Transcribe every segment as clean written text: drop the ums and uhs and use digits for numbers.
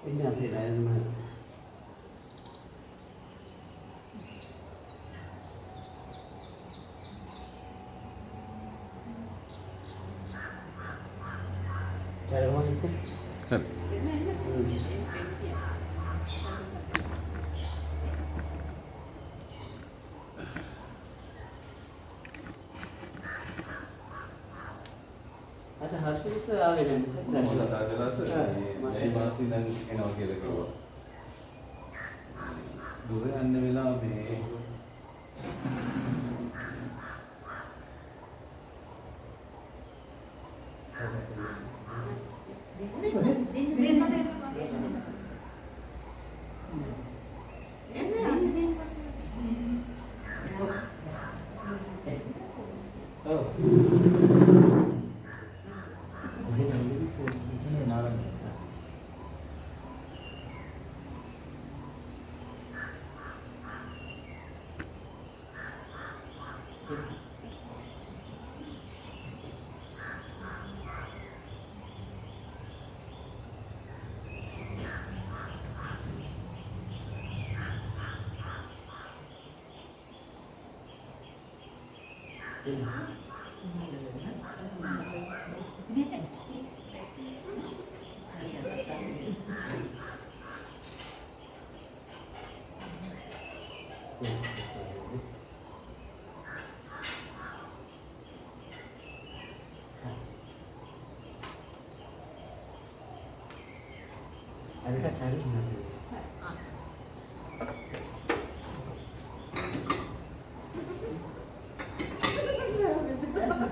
Ini nanti lain mana? Cara mana itu? Kan. Ada harus bisa awal ni. මොකද තාජලාස මේ මාසි දැන් එනවා කියලා කිව්වා. දුර යන්න වෙලා මේ Ada tak hari mana?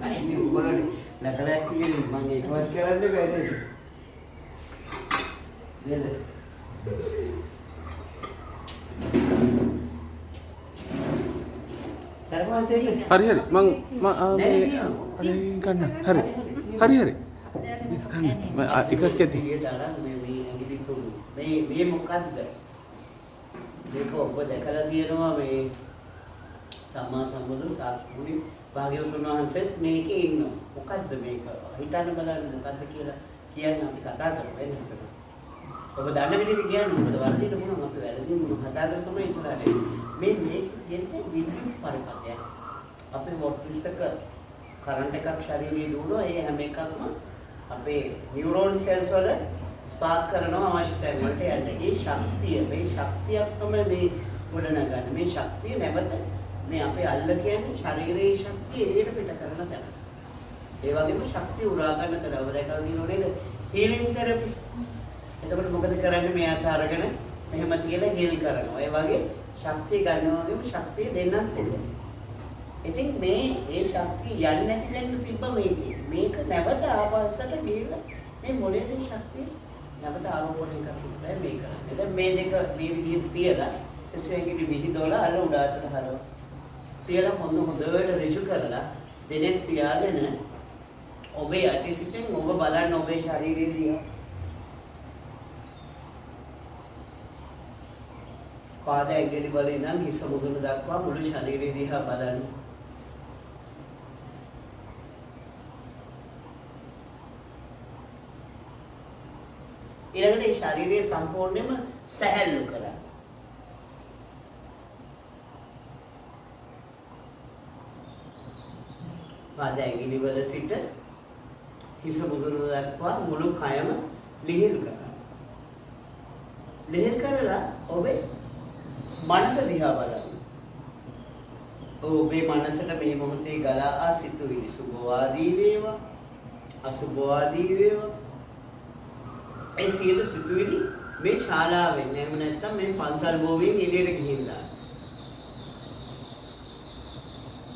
Ini bukan nak kelas tiga ni, manggil kelas sekarang ni beda. Beda. Cara mana tu? හරි මං මේ හරි ගන්න හරි හරි දිස් ගන්න මම එකක් ඇති Dia darah මේ ඇඟිලි තුඩු. මේ මොකක්ද? මේක ඔබ දැකලා තියෙනවා මේ සම්මා සම්බුදු සාත්මුනි භාග්‍යවතුන් වහන්සේත් මේකේ ඉන්නවා. මොකද්ද මේක? හිතන්න බලන්න මොකද්ද කියලා කියන්න අපි කතා කරමු එන්නත්. ඔබ දන්න විදිහට කියන්න මොකද වර්ධිත මොනවා අපි වැරදි මොනවා හදාගන්න තමයි ඉස්සරහට. මේ කියන්නේ විද්‍යුත් පරිපථයක්. අපේ මොට්ටිස්සක කරන්ට් එකක් ශරීරයේ දුවනවා. ඒ හැම එකක්ම අපේ නියුරෝන් සෙල්ස් වල ස්පාර්ක් කරනවා අවශ්‍ය තැන් වලට යන්න. මේ ශක්තියක් තමයි මේ ගොඩනගන්නේ. මේ ශක්තිය නැවත මේ අපේ අල්ල කියන්නේ ශරීරයේ ශක්තිය එළියට පිට කරන තැන. ඒ වගේම ශක්තිය උරා ගන්න තැන. ඔබ දැකලා තියෙනව නේද? හීලින් තෙරපි. එතකොට මොකද කරන්නේ? මෙයාට අරගෙන මෙහෙම තියලා හීල් කරනවා. ඒ වගේ ශක්තිය ගන්නවා වගේම ශක්තිය දෙන්නත් පුළුවන්. ඉතින් මේ ශක්තිය යන්නේ නැති දෙන්න තිබ්බ මේක නැවත ආපස්සට ගිහිල්ලා මේ මොළයේ ශක්තිය නැවත ආරෝපණය කරලා මේ කරන්නේ. දැන් මේ දෙක මේ විදිහට තියලා සෙසෙන්ගේ විහිදවලා අර උඩට හරව. තියලා හොඳට ඍජු කරලා දෙනෙත් පියාගෙන ඔබේ යටිසිතෙන් ඔබ බලන්න ඔබේ ශරීරය දිහා. පාද ඇඟිලි වල ඉඳන් හිස මුදුන දක්වා මුළු ශරීරය දිහා බලන්න. ඊළඟට මේ ශරීරය සම්පූර්ණයෙන්ම සැහැල්ලු කරන්න. පාද ඇඟිලි වල සිට හිස මුදුන දක්වා මුළු කයම ලිහිල් කරන්න. ලිහිල් කරලා ඔබේ මනස දිහා බලන්න. ඔබේ මනසට මේ මොහොතේ ගලා ආ සිතුවිලි සුභවාදී වේවා අසුභවාදී වේවා ඒ සියලු සිතුවිලි මේ ශාලාවෙන් එහෙම නැත්නම් මේ පන්සල් භූමියෙන් එළියට ගිහින් දාන්න.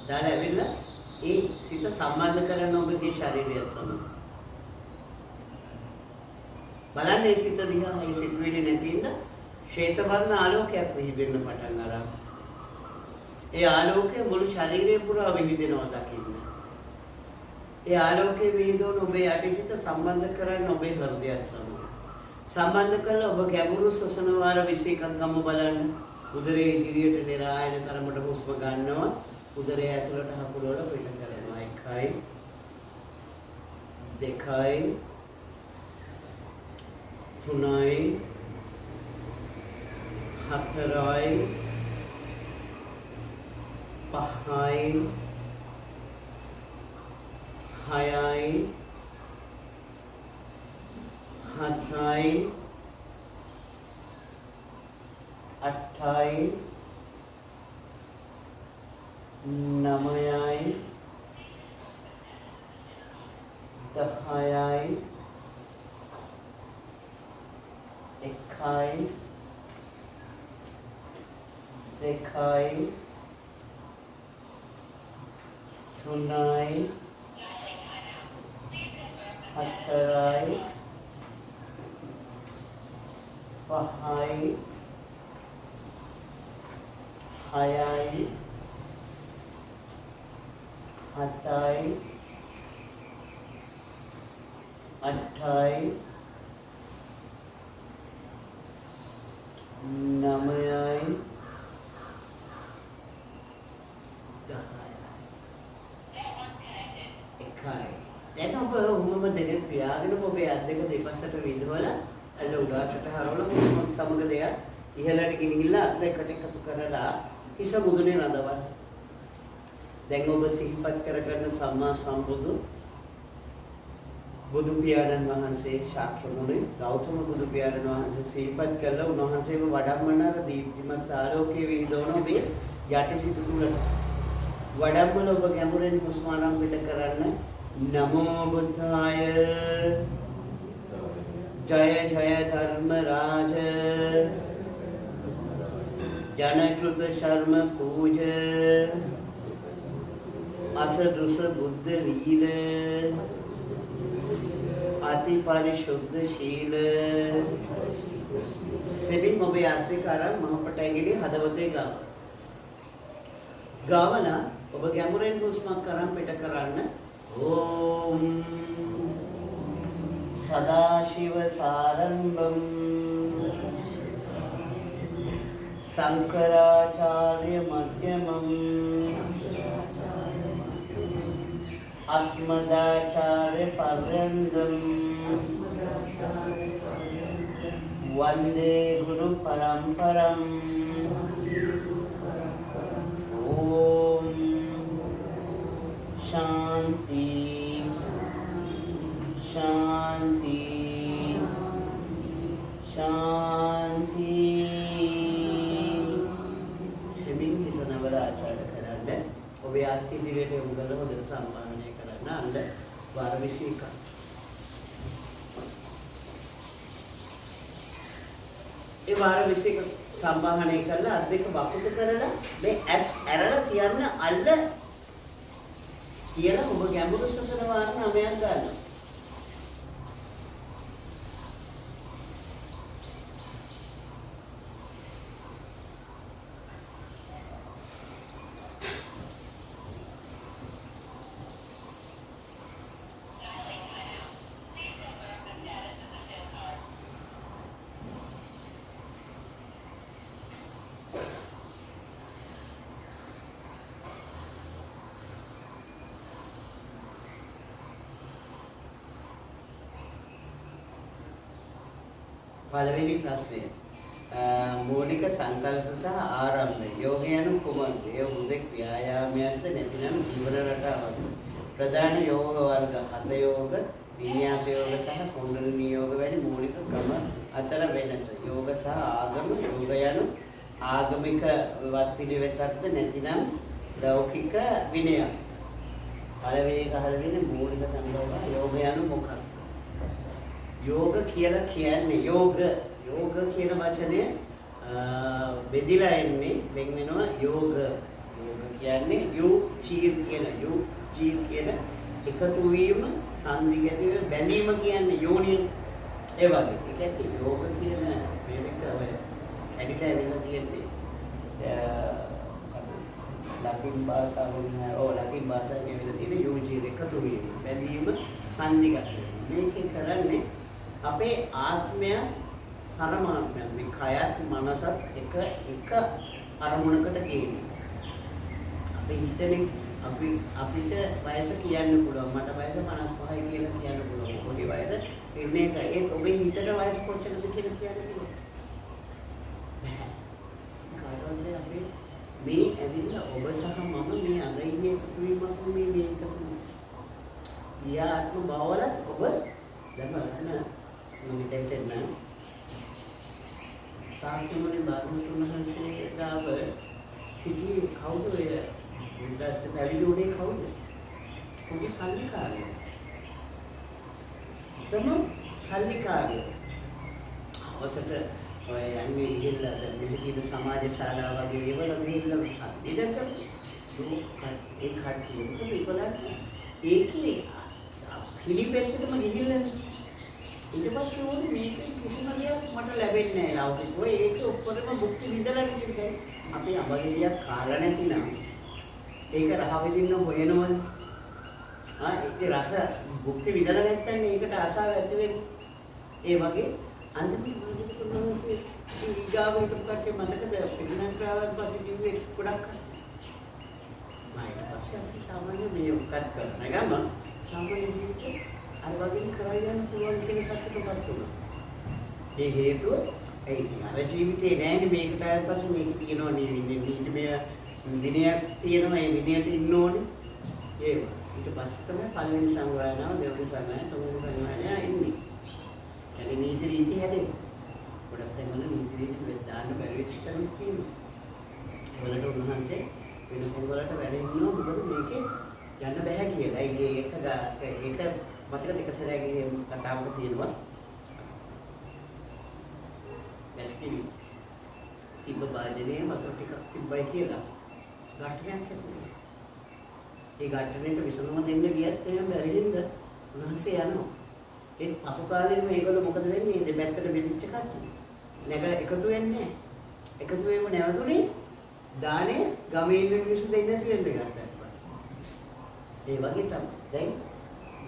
දාලා ඇවිල්ලා ඒ සිත සම්බන්ධ කරන ඔබගේ ශරීරයත් සමග බලන්න ඒ සිත දිහා ඒ සිතුවිලි නැතිඳ ශ්වේත වර්ණ ආලෝකයක් විහිදෙන්න පටන් ගන්නවා. ඒ ආලෝකය මුළු ශරීරය පුරා විහිදෙනවා දකින්න. ඒ ආලෝකයේ විහිදුවන ඔබේ යටිසිත සම්බන්ධ කරන්න ඔබේ හෘදයත් සමග. සම්බන්ධ කළ ඔබ ගැඹුරු ශ්වසන වාර 21ක් ගම බලන්න. උදරයේ ඉදිරියට නිරායන තරමට හුස්ම ගන්නවා. උදරය ඇතුළට හකුලවල පිට කරනවා. 1යි 2යි 3යි හතරයි පහයි හයයි හතයි අටයි නවයයි දහයයි එකයි දෙකයි තුනයි හතරයි පහයි හයයි හතයි අටයි නවයයි දැන් ඔබ උඹම දෙනෙක් පියාගෙන ඔබේ අත් දෙක දෙපසට විදවලා අල්ල උඩට හරවලා මොහොත් සමග දෙයක් ඉහළට ගෙනිහිල්ලා අත් දෙකට එකතු කරලා හිස මුදුනේ නදවන්න. දැන් ඔබ සිහිපත් කරගන්න සම්මා සම්බුදු බුදු පියාණන් වහන්සේ ශාක්‍ය මුනි ගෞතම බුදු පියාණන් වහන්සේ සිහිපත් කළා. උන්වහන්සේව වඩම්මනාර දීප්තිමත් ආලෝකයේ විහිදවන ඔබේ යටිසිත තුලට වඩම්මන ඔබ ගැඹුරින් හුස්ම ආරම්භ කරන්න. නමෝ බුද්ධාය ජය ජය ධර්ම රාජ ජනකෘත ශර්ම පූජ අසදුස බුද්ධ වීර අති පරිශුද්ධ ශීල සෙබින් ඔබේ අත්දෙක අරන් මහපටැගිලි හදවතේ ගාවලා ඔබ ගැඹුරෙන් හුස්මක් අරන් පිට කරන්න. ඕම් සදාශිව සාරම්භම් शंकराचार्य मध्यमम् अस्मदाचार्य पर्यन्तम् वंदे गुरु परंपरम् ओम शांति शांति शांति ආචාර්ය කරන්න ඔබේ ආත්‍ය දිවයට යොමු කරලා හොඳට සම්මානනය කරන්න අන්න වාර 21ක් ඒ වාර 21 සම්මානනය කරලා අත් දෙක වකුත කරලා මේ ඇස් ඇරලා තියන්න අල්ල කියලා ඔබ ගැඹුරු සසන වාර 9ක් ගන්නවා. පළවෙනි ප්‍රශ්නය මූලික සංකල්ප සහ ආරම්භය යෝග යන කුමක්ද? ඒ උදෙක් ව්‍යායාමයක්ද නැතිනම් ජීවන රටාවක්ද? ප්‍රධාන යෝග වර්ග 7 යෝග, වින්‍යාස යෝග සහ කුණ්ඩලිනී යෝග වැනි මූලික ක්‍රම අතර වෙනස. යෝග සහ ආගම යෝග යන ආගමික වත්පිළිවෙතක්ද නැතිනම් ලෞකික විනයක්? පළවෙනි එක අහලා තියෙන මූලික සංකල්ප යෝග යන මොකක්ද? යෝග කියලා කියන්නේ යෝග කියන වචනය බෙදිලා එන්නේ වෙන වෙනවා යෝග කියන්නේ යු චීර් කියන එකතු වීම සංදි ගැටීම බැඳීම කියන්නේ යෝනිය ඒ වගේ. ඒ කියන්නේ යෝග කියන මේක ඔය ඇඩිට ඇවිල්ලා තියෙන්නේ ලතින් භාෂාවෙන් ඇවිල්ලා තියෙන යු චීර් එකතු වීම බැඳීම සංදි ගැටීම. මේකේ කරන්නේ අපේ ආත්මය පරමාත්මය මේ කයත් මනසත් එක අරමුණකට ගේන්නේ. අපේ හිතෙන් අපිට වයස කියන්න පුළුවන්. මට වයස 55යි කියලා කියන්න පුළුවන්. පොඩි වයස ඉන්නේ ඒක ඔබේ හිතට වයස කොච්චරද කියලා කියන්න පුළුවන්. මේ ඇවිල්ලා ඔබ සහ මම මේ අද ඉන්නේ එකතු වීමක් මේ එකතු ගියා ආත්ම භාවවලත් ඔබ දැන් බලන්න මෙතෙන්ට එන්න සාක්‍යමුනි බාගතුන් වහන්සේ ගාව හිටියේ කවුද ඔය උන්ට පැවිදි උනේ කවුද? ඔබ සල්ලිකාරය. සල්ලිකාරය. අවසට ඔය යන්නේ ගිහිල්ලා මෙහෙදීන සමාජ ශාලා වගේ ඒවල ගිහිල්ලා සම්දිදක ඒ කට්ටිය ඒකලට ඒකේ පිළිපෙත්තටම ගිහිල්ලා ඊට පස්සේ ඕනේ මේක කිසිම දෙයක් මට ලැබෙන්නේ නැහැ ලෞකිකව. ඒක ඔක්කොම භුක්ති විඳලා ඉන්නේ. අපි අබගියක් කාලා නැතිනම් ඒක රහ විඳින්න හොයනවනේ. ඒකේ රස භුක්ති විඳලා නැත්නම් ඒකට ආසාව ඇති වෙන්නේ. ඒ වගේ අන්තිමට මොනවද ඊගාවට කට්ටිය මතකද පිටිනන් ට්‍රැවල් පස්සේ කිව්වේ ගොඩක් ඊට පස්සේ අපි සාමාන්‍ය මේ උත්කත් කරන ගම සාමාන්‍ය ජීවිතේ අර වගේ කරලා යන්න පුළුවන් කියන කටයුතුපත් වුණා. ඒ හේතුව ඒ අර ජීවිතේ නෑනේ මේක ට්‍රැවල් පස්සේ මේක තියෙනවා නේ නීතිමය විනයක් තියෙනවා ඒ විනයට ඉන්න ඕනේ. ඒ ඊට පස්සේ තමයි පළවෙනි සංගායනාව දෙවෙනි සංගායනාව තුන්වෙනි සංගායනාව ඉන්නේ. කියන්නේ නීති රීති හැදෙන්නේ. ගොඩක් තැන්වල නීති රීති දාන්න බැරි වෙච්ච තැනුත් තියෙනවා. ඒවලට උන්වහන්සේ වෙන පොළවලට වැඩ ඉන්නවා මොකද මේකේ යන්න බෑ කියලා. ඒක මතකද එක සැරේ කතාවක තියෙනවා. ඇස්කිලි තිබ්බ වාජනේ වතුර ටිකක් තිබ්බයි කියලා ගැටයක් ඇතුළේ. ඒ ගැටෙන්නට විසඳුම දෙන්න ගියත් එහෙම බැරි හින්දා උන්වහන්සේ යනවා. ඒ පසු කාලෙම මේගොල්ලෝ මොකද වෙන්නේ? දෙපැත්තට බෙදිච්ච කට්ටිය. නැග එකතු වෙන්නේ නැහැ. එකතු වෙම නැවතුනේ දානේ ගමේ ඉන්න මිනිස්සු දෙන්න නැති වෙන්න ගත්තාට පස්සේ. ඒ වගේ තමයි. දැන්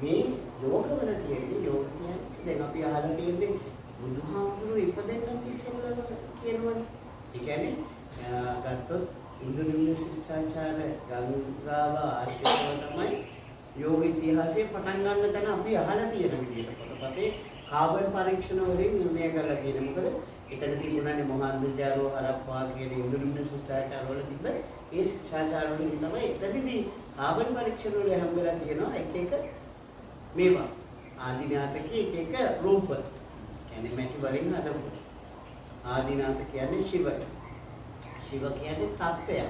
මේ යෝගවල තියෙන්නේ යෝග කියන්නේ දැන් අපි අහලා තියෙන්නේ බුදුහාමුදුරුවෝ ඉපදෙන්නත් ඉස්සෙල්ලා කියනවනේ. ඒ කියන්නේ ගත්තොත් ඉන්ද්‍රිය ශිෂ්ටාචාර ගංගාව ආශ්‍රයව තමයි යෝග ඉතිහාසයේ පටන් ගන්න තැන අපි අහලා තියෙන විදිහට පොතපතේ කාබන් පරීක්ෂණ වලින් නිර්ණය කරලා තියෙන. මොකද එතන තිබුණානේ මොහන්දජාරෝ හරප්පා කියන ඉන්ද්‍රිය ශිෂ්ටාචාර වල තිබ්බ ඒ ශිෂ්ටාචාර වලින් තමයි එතනදී කාබන් පරීක්ෂණ වල හැම්බෙලා තියෙනවා එක එක මේවා ආදිනාතකේ එක එක රූප. කියන්නේ මැටි වලින් හදපු. ආදිනාත කියන්නේ ශිවට. ශිව කියන්නේ තත්වයක්.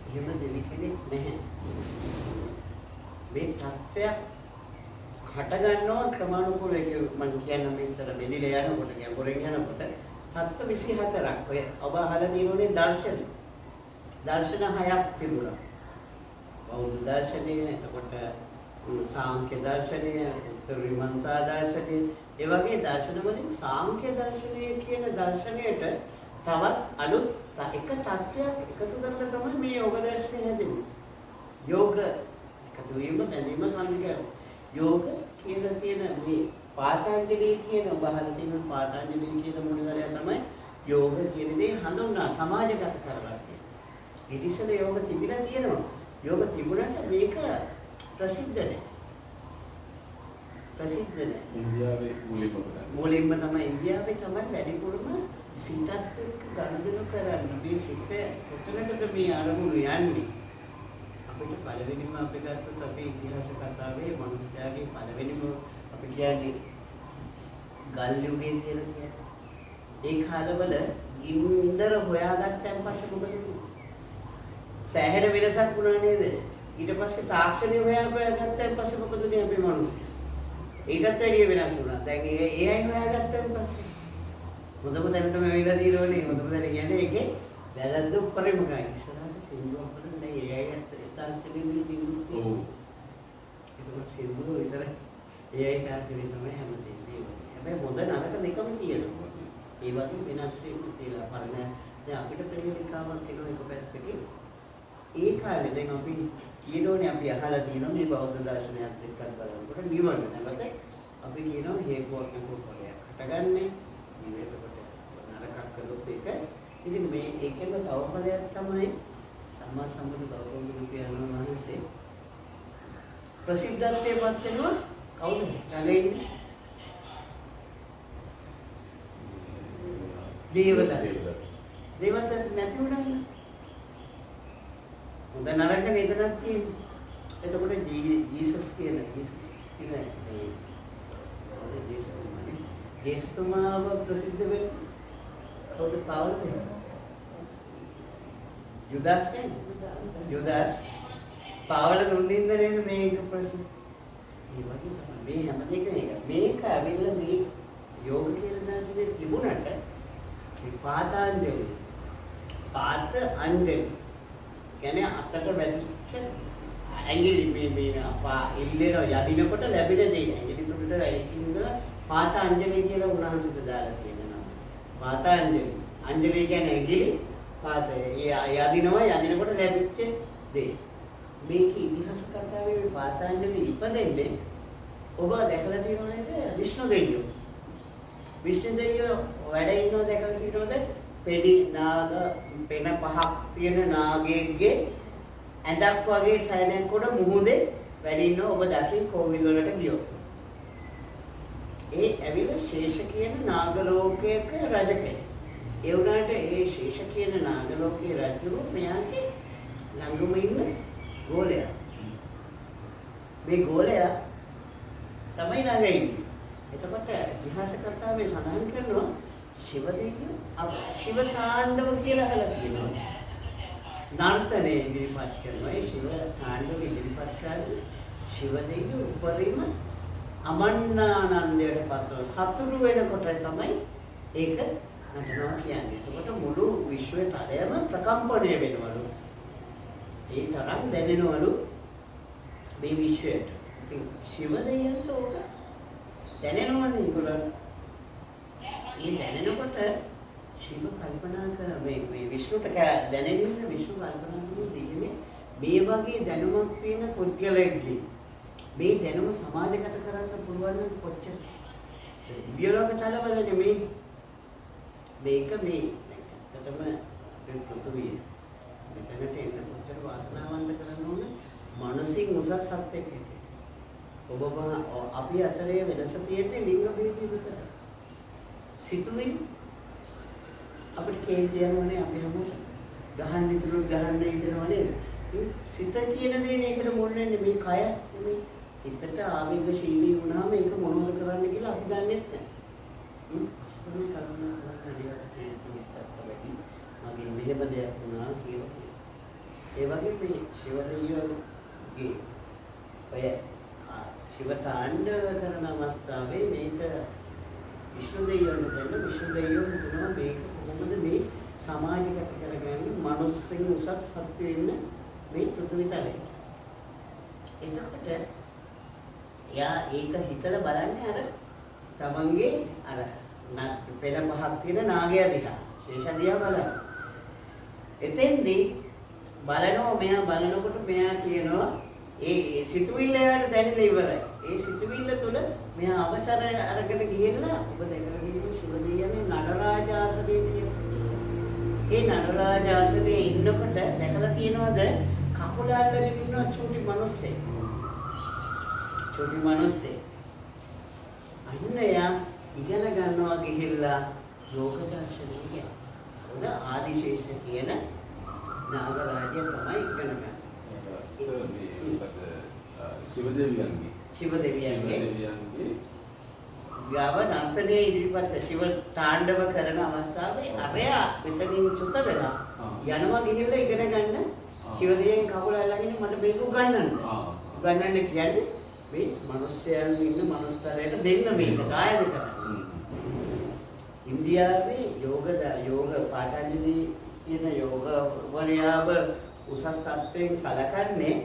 එහෙම දෙවි කෙනෙක් නැහැ. මේ තත්වයක් හට ගන්නවා ක්‍රමානුකූලව මම කියන විස්තර මෙදිලා යනකොට ගැඹුරින් යනකොට තත්ත්ව 24ක් ඔය ඔබ අහලා තියෙනුනේ දර්ශන. දර්ශන 6ක් තිබුණා. බෞද්ධ දර්ශනය, එතකොට සාංඛ්‍ය දර්ශනය, උත්තර විමන්තා දර්ශනය, ඒ වගේ දර්ශන වලින් සාංඛ්‍ය දර්ශනය කියන දර්ශනයට තවත් අලුත් එක තත්ත්වයක් එකතු කරලා තමයි මේ යෝග දර්ශනය හැදෙන්නේ. යෝග එකතු වීම දැනීම සංකල්ප. යෝග කියලා තියෙන මේ පාතාංජලි කියන බහල තියෙන පාතාංජලි කියන මුනිවරයා තමයි යෝග කියන දේ හඳුන්වා සමාජගත කරලා තියෙන්නේ. ඊට ඉස්සෙල්ලා යෝග තිබිලා තියෙනවා. යෝග තිබුණාට මේක ප්‍රසිද්ධ නැහැ. ප්‍රසිද්ධ නැහැ. ඉන්දියාවේ මුලින්ම තමයි ඉන්දියාවේ තමයි වැඩිපුරම සිතත් එක්ක ගනුදෙනු කරන්නේ. මේ සිත කොතනකද මේ අරමුණු යන්නේ? අපිට පළවෙනිම අපි ගත්තොත් අපේ ඉතිහාස කතාවේ මිනිස්යාගේ පළවෙනිම අපි කියන්නේ ගල් යුගය කියලා කියන්නේ. ඒ කාලවල ගින්දර හොයාගත්තන් පස්සේ මොකද වෙන්නේ? සෑහෙන වෙනසක් වුණා නේද? ඊට පස්සේ තාක්ෂණය හොයාගත්තන් පස්සේ මොකද වෙන්නේ අපේ මිනිස්සු? ඊටත් වැඩිය වෙනස් වුණා. දැන් ඒ අය හොයාගත්තන් පස්සේ හොඳම තැනටම ඇවිල්ලා තියෙනවනේ. හොඳම තැන කියන්නේ ඒකේ වැරද්ද උඩරිම ගන්න. ඉස්සරහට සින්දුවක් කරන්නේ ඒ අයත් තාක්ෂණයේ සින්දුත්. ඔව්. ඒක සින්දුව විතර ඒ අය තාක්ෂණය තමයි හැමදේම වෙන්නේ. හැබැයි මොඳ නරක දෙකම තියෙනවා. ඒ වගේ වෙනස් වෙන්න තියලා පරණ දැන් අපිට ප්‍රේරිකාවක් එනවා එක පැත්තකින්. ඒ කාලේ දැන් අපි කියනෝනේ අපි අහලා තියෙනවා මේ බෞද්ධ දර්ශනයත් එක්කත් බලනකොට නිවන නැවත අපි කියනවා හේතුවක් නෙවෙයි හටගන්නේ මේකට නරකක් කළොත් ඒක ඉතින් මේ ඒකෙම තව ඵලයක් තමයි සම්මා සම්බුදු ගෞතම බුදුරජාණන් වහන්සේ ප්‍රසිද්ධත්වයටපත් වෙනවා කවුද ළඟ ඉන්නේ දේවදත්ත නැති වුණා හොඳ නරක නේදනක් තියෙන්නේ. එතකොට ජීසස් කියන ජේසුතුමාව ප්‍රසිද්ධ වෙන්නේ කවුද? පාවලද? යුදාස් කියන්නේ. යුදාස් පාවල දුන්නින්ද නේද මේක ප්‍රසිද්ධ. ඒ වගේ තමයි මේ හැම දෙයකම එක. මේක ඇවිල්ලා මේ යෝග කියන දර්ශනේ තිබුණට මේ පාතාංජලි කියන්නේ අතට වැටිච්ච ඇඟිලි මේ අපා ඉල්ලේන යදිනකොට ලැබෙන දේ ඇඟිලි තුනට වැටින්න පාතාංජලි කියලා උන්වහන්සේට දාලා තියෙනවා. පාතාංජලි. අංජලි කියන්නේ ඇඟිලි පාත යදිනකොට ලැබිච්ච දේ. මේක ඉතිහාස කතාවේ මේ පාතාංජලි ඉපදෙන්නේ ඔබ දැකලා තියෙනව නේද? විෂ්ණු දෙවියෝ. විෂ්ණු දෙවියෝ වැඩ ඉන්නව දැකලා තියෙනවද? පෙඩි නාග පෙන පහක් තියෙන නාගයෙක්ගේ ඇඳක් වගේ සයනයක් උඩ මුහුදේ වැඩ ඉන්නව ඔබ දකින් කෝවිල් වලට ගියොත්. ඒ ඇවිල්ලා ශේෂ කියන නාග ලෝකයක රජ කෙනෙක්. ඒ වුණාට ඒ ශේෂ කියන නාග ලෝකයේ රජු මෙයාගේ ළඟම ඉන්න ගෝලයා. මේ ගෝලයා තමයි ළඟ ඉන්නේ. එතකොට ඉතිහාස කතාවේ සඳහන් කරනවා ශිව දෙවියෝ ශිව තාණ්ඩව කියලා අහලා තියෙනවා. නර්තනයේ ඉදිරිපත් කරනවා. ඒ ශිව තාණ්ඩව ඉදිරිපත් කරන්නේ ශිව දෙවියෝ උපරිම අමන්නානන්දයට පත්ව සතුටු වෙනකොට තමයි ඒක නටනවා කියන්නේ. එතකොට මුළු විශ්වයේ තලයම ප්‍රකම්පණය වෙනවලු. ඒ තරම් දැනෙනවලු මේ විශ්වයට. ඉතින් ශිව දෙවියන්ට ඕක දැනෙනවනේ ඒගොල්ලෝ. මේ දැනෙනකොට ශිව කල්පනා කර මේ විශ්වයට දැනෙන්න විශ්ව කල්පනා කරන දෙන්නේ මේ වගේ දැනුමක් තියෙන පුද්ගලයෙක්ගේ මේ දැනුම සමාජගත කරන්න පුළුවන් නම් කොච්චර දිව්‍යලෝක තලවල මේක මේ ඇත්තටම මේ පෘථුවිය මෙතනට එන්න කොච්චර වාසනාවන්ත කරන්න ඕන මානසික උසස් සත්‍යයක්. ඔබ අපි අතරේ වෙනස තියෙන්නේ ලිංග භේදය විතරයි. සිතුවිලි අපිට කේන්ති යනවනේ අපි හැමෝම ගහන්න ඉතනවනේ. සිත කියන දේ මේකට මුල් වෙන්නේ මේ කය නෙමෙයි. සිතට ආවේගශීලී වුණාම ඒක මොනවද කරන්න කියලා අපි දන්නේ නැහැ. අස්තමේ කරුණා කරලා මගේ මෙහෙම දෙයක් වුණා කියලා. ඒ වගේ මේ ශිව දෙවියෝගේ ඔය ශිව තාණ්ඩව කරන අවස්ථාවේ මේක විෂ්ණු දෙවියන්ට දෙන්න විෂ්ණු දෙවියෝ හිතනවා මේක කොහොමද මේ සමාජගත කරගන්නේ මනුස්සෙන් උසස් සත්ත්වෙ ඉන්න මේ පෘථිවි තලයේ. එතකොට යා ඒක හිතලා බලන්නේ අර තමන්ගේ අර පෙන පහක් තියෙන නාගයා දිහා ශේෂ දිහා බලන්න. එතෙන්දී බලනවා මෙයා බලනකොට මෙයා කියනවා ඒ සිතුවිල්ල යාට දැනෙලා ඉවරයි. ඒ සිතුවිල්ල තුළ මෙයා අවසර අරගෙන ගිහිල්ලා ඔබ දැකලා ඉන්න ශිව දෙවියන්ගේ නඩරාජාසනයේ තියෙන. ඒ නඩරාජාසනයේ ඉන්නකොට දැකලා තියෙනවද කකුල අල්ලගෙන ඉන්න චූටි මිනිස්සෙක්. චූටි මිනිස්සෙක්. අන්න යා ඉගෙන ගන්නවා ගිහිල්ලා යෝග දර්ශනය කියන. උද ආදිශේෂ කියන නාගරාජය තමයි ඉගෙන ගන්න. ශිව දෙවියන්ගේ ගාව නර්තනයේ ඉදිරිපත් ශිව තාණ්ඩව කරන අවස්ථාවේ අරයා මෙතනින් චුත වෙලා යනවා ගිහිල්ලා ඉගෙන ගන්න ශිව දෙවියන් කකුල අල්ලගෙන මට මේක උගන්වන්න. උගන්වන්න කියන්නේ මේ මිනිස්යන් ඉන්න මනුස්තරයට දෙන්න මේක දායක කරන්න. ඉන්දියාවේ යෝග පාඨාංජලි කියන යෝග වරියාව උසස් තත්ත්වයෙන් සලකන්නේ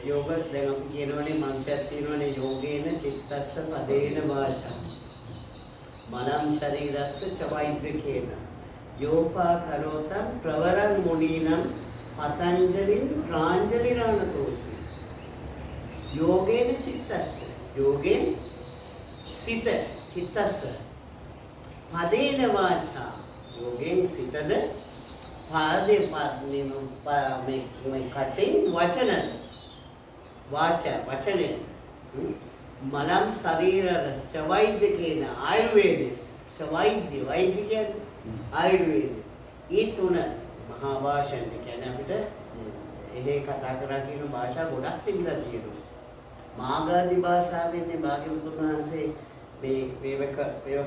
යෝග දැන් අපි කියනවනේ මංසයක් තියෙනවනේ යෝගේන චිත්තස්ස පදේන වාචා මනං ශරීරස්ස චවෛද්‍ය කියන යෝපා කරෝතං ප්‍රවරං මුනීනම් පතංජලින් ප්‍රාංජලි රාණතෝසි යෝගේන චිත්තස්ස යෝගේන සිත චිත්තස්ස පදේන වාචා යෝගයෙන් සිතද පාදේ මේ කටින් වචන වචනේ මලම් ශරීර චවෛද්‍ය කියන ආයුර්වේදයේ චවෛද්‍ය වෛද්‍ය කියන්නේ ආයුර්වේද. ඒ තුන මහා භාෂණ කියන්නේ අපිට එහෙ කතා කරා කියන භාෂා ගොඩක් තිබිලා තියෙනවා. මාගාධි භාෂාවෙන්නේ භාග්‍යවතුන් වහන්සේ මේක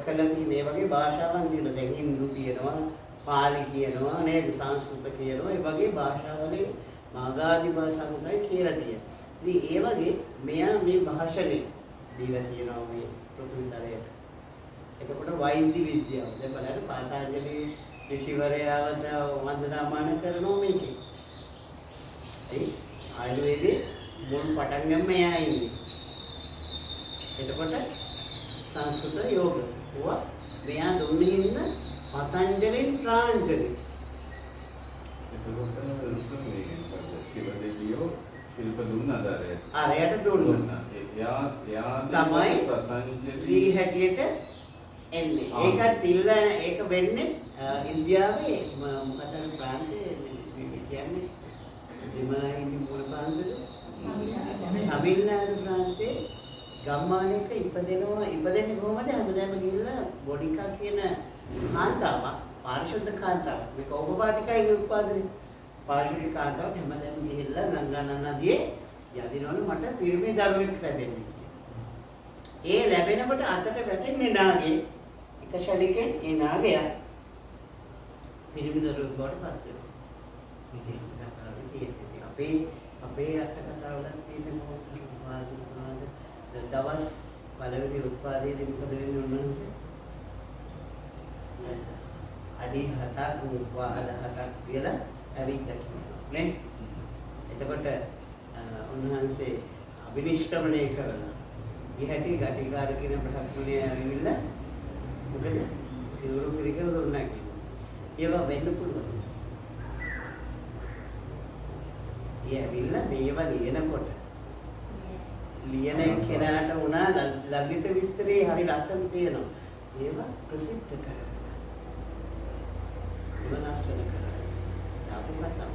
කළදී මේ වගේ භාෂාවන් තියෙනවා. දැන් හින්දු තියෙනවා, පාලි කියනවා නේද? සංස්කෘත කියනවා. ඒ වගේ භාෂාවලින් මාගාධි භාෂාව තමයි කියලා තියෙන්නේ. ඉතින් ඒ වගේ මෙයා මේ භාෂණේ දීලා තියෙනවා මේ පෘථිවිතරයට. එතකොට වෛද්‍ය විද්‍යාව. දැන් බලන්න පාතාංජලි ඍෂිවරයාවත වන්දනාමාන කරනවා මේකේ. ඒ ආයුර්වේදයේ මුල් පටන් ගන්න මෙයා ඉන්නේ. එතකොට සංස්කෘත යෝග. ඕවා මෙයා දුන්නේ ඉන්න පතංජලි ප්‍රාංජලි. එතකොට මේ ශිව දෙවියෝ ශිල්ප දුන්නාද අරයට? අරයට දුන්නා. එයා තමයි පතංජලි හැටියට එන්නේ. ඒක වෙන්නේ ඉන්දියාවේ මොකද ප්‍රාන්තයේ කියන්නේ දෙමායිනි මුල් ප්‍රාන්තෙද? තමිල්නාඩු ප්‍රාන්තයේ ගම්මානයක ඉපදෙන්නේ කොහොමද? හැමදාම ගිහිල්ලා බොඩිකා කියන කාන්තාවක් පාරිශුද්ධ කාන්තාවක්. මේක ඕපපාතිකයි උත්පාදනය. පාරිශුද්ධ කාන්තාවක් හැමදාම ගිහිල්ලා ගංගා නදියේ යදිනවලු මට පිරිමි දරුවෙක් ලැබෙන්නේ. ඒ ලැබෙනකොට අතට වැටෙන්නේ නාගේ එක ශනිකෙන් ඒ නාගයා පිරිමි දරුවෙක් බවට පත් වෙනවා. ඉතින් ඒක කතාවේ තියෙන්නේ. අපේ අට කතාවල තියෙන මොකක්ද? දවස් පළවෙනි උත්පාදයේදී මොකද වෙන්නේ උන්වහන්සේ? අඩි 7ක් වාහන 7ක් කියලා ඇවිත්ලා කියනවා නේ. එතකොට උන්වහන්සේ අභිනිෂ්ක්‍රමණය කරලා ඉහැටි ගටිකාර කියන බ්‍රහ්මණය ඇවිල්ලා මොකද සිවුරු පිළිකර දුන්නා කියනවා. ඒවා වෙන්න පුළුවන්. ඒ ඇවිල්ලා මේවා ලියනකොට ලියන කෙනාට උනා ලලිත විස්තරේ හරි ලස්සන තියෙනවා. ඒවා ප්‍රසිද්ධ කරනවා. ඒවා ලස්සන කරනවා. දාපු කතාව.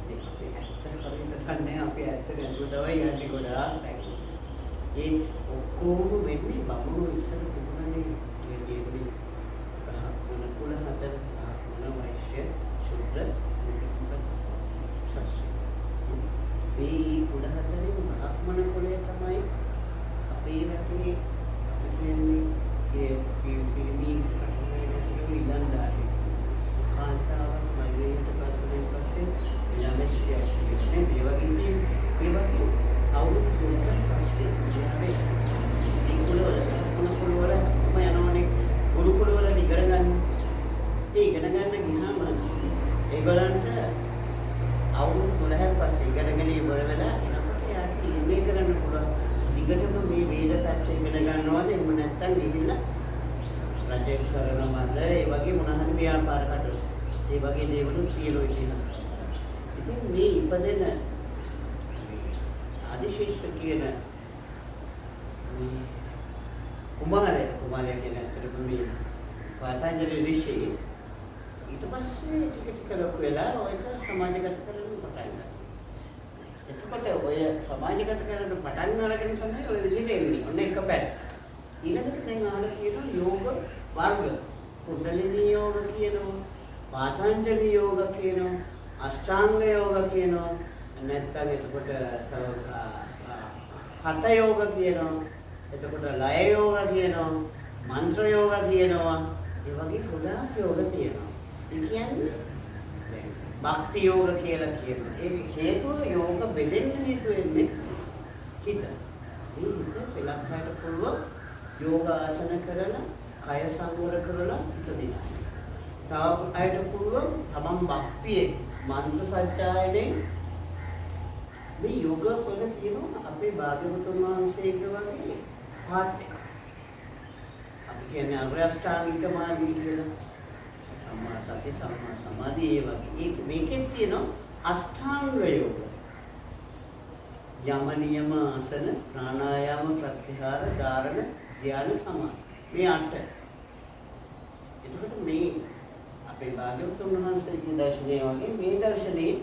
ඒක ඇත්ත හරියට දන්නේ අපි ඇත්ත නේදවයි යන්නේ ගොඩාක් දැක්කේ. ඒ ඔක්කොම වෙන්නේ බමුණු ඉස්සර තිබුණනේ මේ කියන්නේ බ්‍රාහ්මණ කුල හතර බ්‍රාහ්මණ වෛශ්‍ය ශුද්‍ර මේ කුල හතරේ බ්‍රාහ්මණ කුලය තමයි අපේ රටේ කියන්නේ ඒ පිරිමි රටේ ඉලන්දාරි කාන්තාවන් මයිලේට පස්සෙන් පස්සේ ළමස්ය කියන්නේ ඒ වගේ අවුරුදු 3ක් පස්සේ යාවේ මේ කුලවල කුලවල යනවනේ ගුරුකුල වල ඉගෙන ගන්න. ඒ ඉගෙන ගන්න ගියාම ඒගොල්ලන්ට අවුරුදු 12ක් පස්සේ ඉගෙනගෙන ඉවර වෙලා එනකොට යාට ඉන්නේ කරන්න පුළුවන්. ඊගොල්ලෝ මේ වේද පැත්ත ඉගෙන ගන්නවද එහෙම නැත්නම් ගිහිල්ලා රජේ කරනවද ඒ වගේ මොන හරි ව්‍යාපාර කටයුතු. ඒ වගේ දේවල් තියෙන ඉතිහාසය. ඉතින් මේ ඉපදෙන ආදිශේෂ්ඨ කියන කුමාරයා කියන අතරම මේ පාතාංජලි ඍෂි ඊට පස්සේ ටික ලොකු වෙලා ඔයක සමාජගත කරන්න පටන් ගත්තා. එතකොට ඔය සමාජගත කරන්න පටන් අරගෙන තමයි ඔය විදිහට එන්නේ. ඔන්න එක පැත්ත. ඊළඟට දැන් ආලා තියෙනවා යෝග වර්ග. කුණ්ඩලිනී යෝග කියනවා, පාතාංජලි යෝග කියනවා, අෂ්ටාංග යෝග කියනවා. නැත්නම් එතකොට හත යෝග කියනවා. එතකොට ලය යෝග කියනවා, මන්ත්‍ර යෝග කියනවා. ඒ වගේ ගොඩාක් යෝග තියෙනවා. ඒ කියන්නේ භක්ති යෝග කියලා කියනවා. ඒ හේතුව යෝග බෙදෙන්න හේතු වෙන්නේ හිත. මේ හිත පෙළක්කට පුළුවන් යෝග ආසන කරලා, කය සංවර කරලා හිත දිනනවා. තව අයට පුළුවන් තමන් භක්තියේ මන්ත්‍ර සජ්ජායනේ මේ යෝග වල තියෙනවා අපේ භාග්‍යවතුන් වහන්සේගේ වගේ පාත් එක. අපි කියන්නේ අරහස්ථානික මාර්ගය කියලා. සම්මා සති සම්මා සමාධි ඒ වගේ. මේකෙත් තියෙනවා අෂ්ටාංග යෝග. යම නියම ආසන ප්‍රාණායාම ප්‍රත්‍යහාර ධාරණ ධ්‍යාන සමාධි. මේ 8. එතකොට මේ අපේ භාග්‍යවතුන් වහන්සේගේ දර්ශනය වගේ මේ දර්ශනේ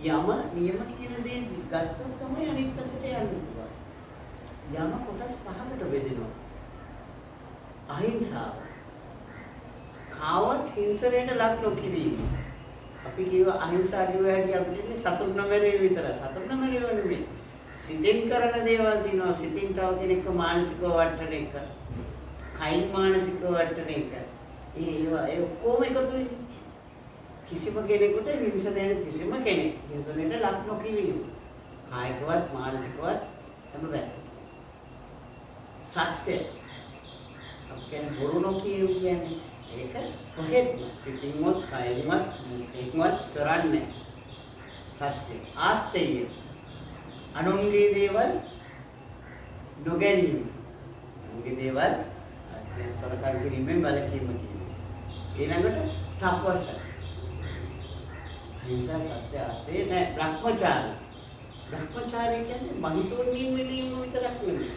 යම නියම කියන දේ ගත්තොත් තමයි අනිත් පැත්තට යන්න පුළුවන්. යම කොටස් 5කට බෙදෙනවා. අහිංසාව. කාවත් හිංසනයට ලක් නොකිරීම. අපි කියව අහිංසා කිව්ව හැටි අපිට ඉන්නේ සතුන් නොමැරීම විතරයි. සතුන් නොමැරීම නෙමෙයි. සිතින් කරන දේවල් තියෙනවා. සිතින් තව කෙනෙක්ව මානසිකව වටන එක. කයින් මානසිකව වටන එක. ඒ ඔක්කොම එකතු වෙන්නේ. කිසිම කෙනෙකුට හිංසනයට කිසිම කෙනෙක් හිංසනයට ලක් නොකිරීම. කායිකවත් මානසිකවත් හැම පැත්තම. සත්‍ය. අපි කියන්නේ බොරු නොකියු කියන්නේ ඒක කොහෙත්ම සිතින්වත් කයින්වත් ඒකවත් කරන්නේ සත්‍ය. ආස්තේය. අනුන්ගේ දේවල් නොගැනීම. අනුන්ගේ දේවල් සරකම් කිරීමෙන් වැළකීම කියන්නේ. ඊළඟට තප්පස. හිංසා සත්‍ය ආස්තේය නෑ භ්‍රමචාරී. භ්‍රමචාරී කියන්නේ මහිතෝන්ගෙන් වෙලීම විතරක් නෙමෙයි.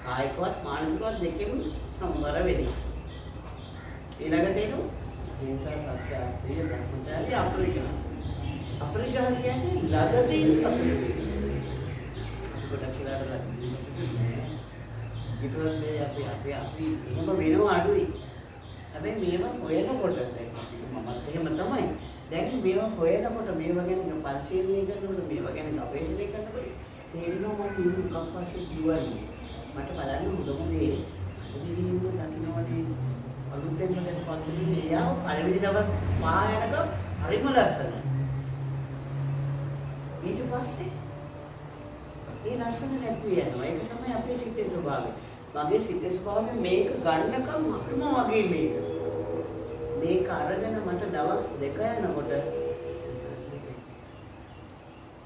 කායිකවත් මානසිකවත් දෙකෙම සම්වර වෙන්නේ. ඊළඟට එනවා හිංසා සත්‍ය ආස්තේය භ්‍රමචාරී අපරිග්‍රහ. අපරිග්‍රහ කියන්නේ ලදදී සතුටු. ගොඩක් කියලා ලදදී සතුටු නෑ. ඊටවලේ අපි එහෙම වෙනවා අඩුයි. හැබැයි මේවා හොයනකොට දැන් මමත් එහෙම තමයි. දැන් මේවා හොයනකොට මේවා ගැන පරිශීලනය කරනකොට මේවා ගැන ගවේෂණය කරනකොට තේරෙනවා මම මොකක් පස්සේ කිව්වනේ. මට බලන්න හොඳම දේ අනිවිදින්ම දකින්නවනේ අලුතෙන් හදන පන්තිනේ එයාව පළවෙනි දවස් 5 යනකම් හරිම ලස්සනයි. ඊට පස්සේ ඒ ලස්සන නැති වෙනවා. ඒක තමයි අපේ සිතේ ස්වභාවය. මගේ සිතේ ස්වභාවය මේක ගන්නකම් අපිම වගේ මේක අරගෙන මට දවස් 2 යනකොට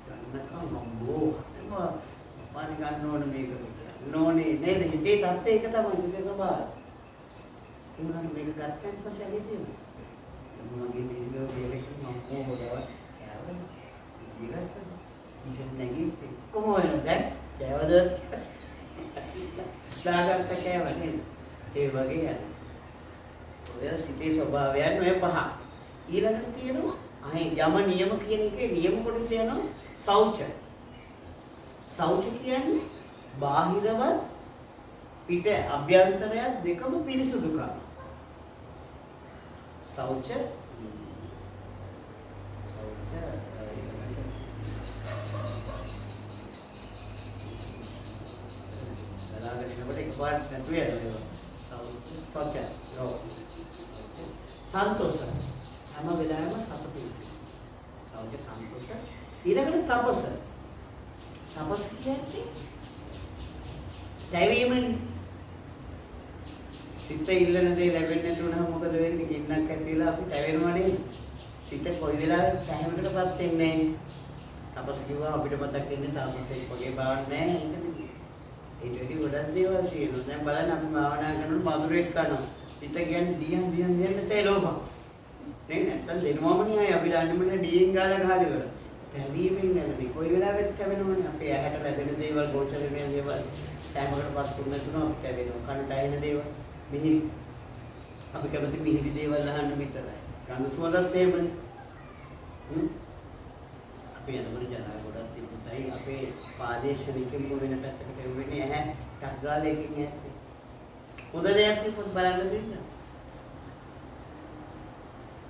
ගන්නකම් අම්බෝ පානි ගන්න ඕන මේක නෝනේ නේද හිතේ තත්ත්වය ඒක තමයි සිතේ ස්වභාවය. ඒ වුණාට මේක ගත්තන් පස්සේ ඇයි තියෙන්නේ? මගේ වීඩියෝ දෙකක් මම මොහොතව කෑවද? ඉවරද? ඉතින් නැගිට්ටේ කොහොමද දැන් කෑවද? දාගත්ත කෑව නේද? ඒ වගේ යන. ඔය සිතේ ස්වභාවයන් ඔය පහ. ඊළඟට තියෙනවා යම නියම කියන එකේ නියම කොටස යනවා සෞච. සෞච කියන්නේ බාහිරවත් පිට අභ්‍යන්තරයත් දෙකම පිරිසුදුකම. සෞච බලාගෙනකොට එකපාරට නැතු වෙනවා. සෞච සන්තෝෂ හැම වෙලාවෙම සතුටින් ඉන්න. සෞඛ්‍ය සන්තෝෂ. ඊළඟට තපස. තපස කියන්නේ දැවීමනේ. සිත ඉල්ලන දේ ලැබෙන්නේ නැතුනම මොකද වෙන්නේ? ගින්නක් ඇතිලා අපි තැවෙනවා නේද? සිත කොයි වෙලාවෙත් සෑහීමකටපත් වෙන්නේ නැහැ. තපස කිව්වා අපිට මතක් වෙන්නේ තාපසෙක් වගේ බවක් නැහැ. ඒකට ඒටි ගොඩක් දේවල් තියෙනවා. දැන් බලන්න අපි භාවනා කරනකොට මధుරයක් කරනවා. සිත කියන්නේ දියන් තේ ලෝභ. නේ නැත්තම් දෙනවම නේ අපි දන්නමනේ ඩීන් ගාලා ගහලා ඉවර. තැවීමෙන් නැති කොයි වෙලාවෙත් තැවෙනවනේ. අපේ ඇහැට ලැබෙන දේවල් ගෝචර වෙන දේවල් සෑමකටපත් තුන තුන අපිට තැවෙනවා. කනට ඇහෙන දේවල් මිහිරි අපි කැමති මිහිරි දේවල් අහන්න විතරයි. ගඳ සුවඳත් එහෙමනේ. අපි යනකොට ජනයා ගොඩක් තිබුණයි අපේ පාදේශනිකම වෙන පැත්තකට වෙන්නේ ඇහැ ටක් ගාලා එකකින් ඇත්තේ. හොඳ දෙයක් තිබුත් බලන්න දෙන්න.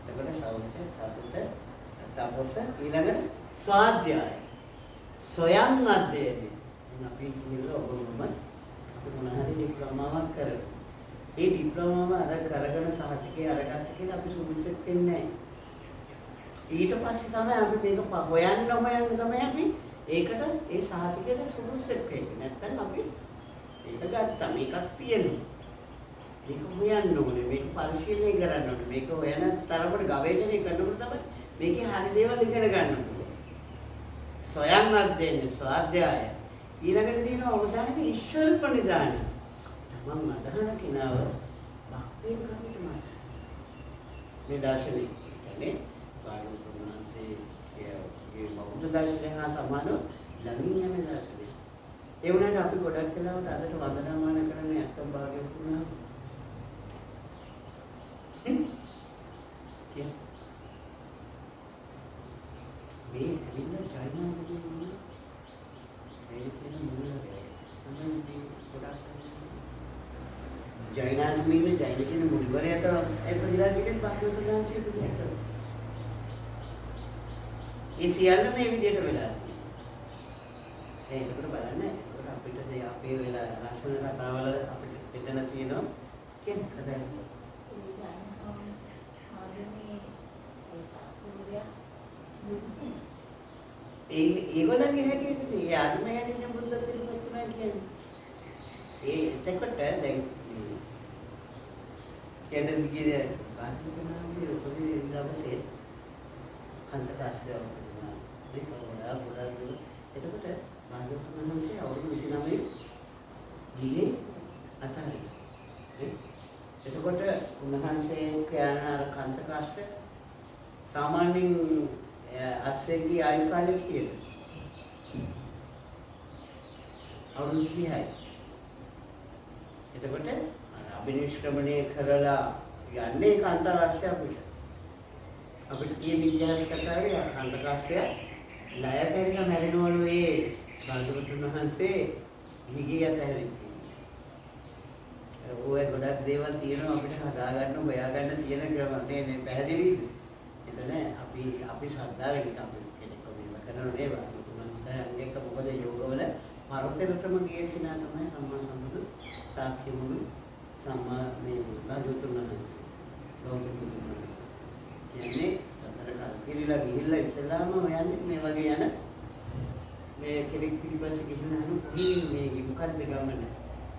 එතකොට සෞඛ්‍ය සතුට තපස ඊළඟට ස්වාධ්‍යාය. සොයන් අධ්‍යයනය. අපි කියනවා ඔබම අපි මොන හරි ඩිප්ලෝමාවක් කරමු. ඒ ඩිප්ලෝමාව අර කරගෙන සහතිකේ අරගත්ත කියලා අපි සුදුසුක් වෙන්නේ නැහැ. ඊට පස්සේ තමයි අපි මේක හොයන්න තමයි අපි ඒකට ඒ සහතිකයට සුදුසුක් වෙන්නේ. නැත්නම් අපි ඒක ගත්තා මේකක් තියෙනවා. මේක හොයන්න ඕනේ මේක පරිශීලනය කරන්න ඕනේ මේක හොයන තරමට ගවේෂණය කරනකොට තමයි මේකේ හරි දේවල් ඉගෙන ගන්න පුළුවන්. සොයන් අධ්‍යයනය ස්වාධ්‍යාය ඊළඟට තියෙනවා අවසානයේ ඊශ්වර ප්‍රනිධානය. තමන් අදහන කෙනාව භක්තිය කරන්නට මත. මේ දර්ශනය කියන්නේ බාලුතුන් වහන්සේගේ බෞද්ධ දර්ශනය හා සමානව ළඟින් යන දර්ශනය. ඒ වුණාට අපි ගොඩක් වෙලාවට අදට වන්දනාමාන කරන්නේ අත්තම් භාග්‍යවතුන් වහන්සේ. මේ ඇවිල්ලා චෛනාවදී ඉන්නේ ඒ කියන මුලගේ තමයි ගොඩක් ජෛනාගමීන ජෛන කියන මුල්වරයට ඒ ප්‍රතිලාසිකෙන් භාග්‍යවතුන් වහන්සේ පිළිගන්නවා. ඒ සියල්ල මේ විදිහට වෙලා තියෙනවා. ඒකට බලන්න අපිට අපේ වෙලා ලස්සන කතාවල අපිට දෙන්න තියෙනවා කෙනෙක් හදන්න. ඒගොල්ලන්ගේ හැටියට ඒ ආත්මය හැටියට බුද්ධත්වයට පත් වෙනවා කියන්නේ. එතකොට දැන් කියන්නේ විදිහේ ආත්මිකනාංශයේ උපදී දවසේ කන්දකාස්ය වුණා. ඒක ගොඩාක් එතකොට භාග්‍යවතුන්වහන්සේ අවුරුදු 29 ගියේ අතාරින්. එතකොට උන්වහන්සේ කියන අර කන්දකාස්ය සාමාන්‍යයෙන් අස්සෙන්ගේ ආයු කාලය කියලා. අවුරුදු 30යි. එතකොට අභිනිෂ්ක්‍රමණය කරලා යන්නේ කාන්තාරාශ්‍රය අපිට තියෙන ඉතිහාස කතාවේ කාන්තාරාශ්‍රය ලය පෙරලා මැරෙනවලු ඒ භාග්‍යවතුන් වහන්සේ ගිහිගේ අතහැරින්. ඔය ගොඩක් දේවල් තියෙනවා අපිට හදාගන්න හොයාගන්න තියෙන ක්‍රම නේ පැහැදිලිද? එතන අපි ශ්‍රද්ධාවෙන් අපි කෙනෙක් මෙහෙම කරනව නේ භාග්‍යවතුන් වහන්සේගෙන් එක මොකද යෝගවල පරතරටම ගිය කෙනා තමයි සම්මා සම්බුදු සාක්‍ය මුළු සම්මා මේ භාග්‍යවතුන් වහන්සේ ගෞතම බුදුන් වහන්සේ. යන්නේ සතර කල්පිරිලා ගිහිල්ලා ඉස්සලාම යන්නේ මේ වගේ යන මේ කෙනෙක් පිටිපස්සේ ගිහිල්ලා අහන කොහේ මේ මොකද්ද ගමන?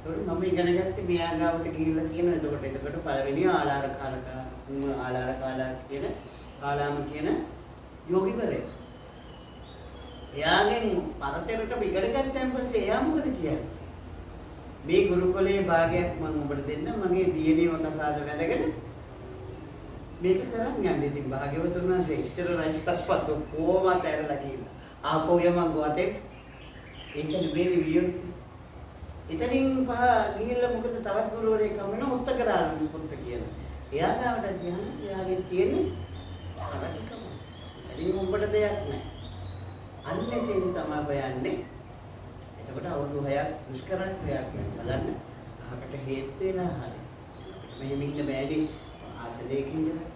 ඒකට මම ඉගෙන ගත්තේ මෙයා ගාවට ගිහිල්ලා කියනවා. එතකොට පළවෙනි ආලාර කාලා කියන කාලාම කියන යෝගිවරයා. එයාගෙන් පරතරට ඉගෙන ගත්තන් පස්සේ එයා මොකද කියන්නේ? මේ ගුරුකුලයේ භාගයක් මම ඔබට දෙන්න මගේ දියණියව කසාද වැඳගෙන මේක කරන් යන්න. ඉතින් භාග්‍යවතුන් වහන්සේ එච්චර රයිස්ටප්පත් කොහොමද ඇරලා ගිහිල්ලා ආපහු යමන් ගොතේ ඒක නෙමෙයි විදියෝ. ඉතින් ගිහිල්ලා මොකද තවත් ගුරුවරයෙක් කමන උත්ත කරාලු පුත්ත කියන. එයා ගාවට ගියාම එයාගේ තියෙන්නේ තරටිකම. ඉතින් උඹට දෙයක් නැහැ. අන්නේ තේන් තමයි බයන්නේ. එතකොට අවුරුදු 6ක් දුෂ්කර ක්‍රියා බලන්න අහකට හේතු වෙලා හරි. මෙහෙම ඉන්න බෑඩි ආසලයකින් ඉඳලා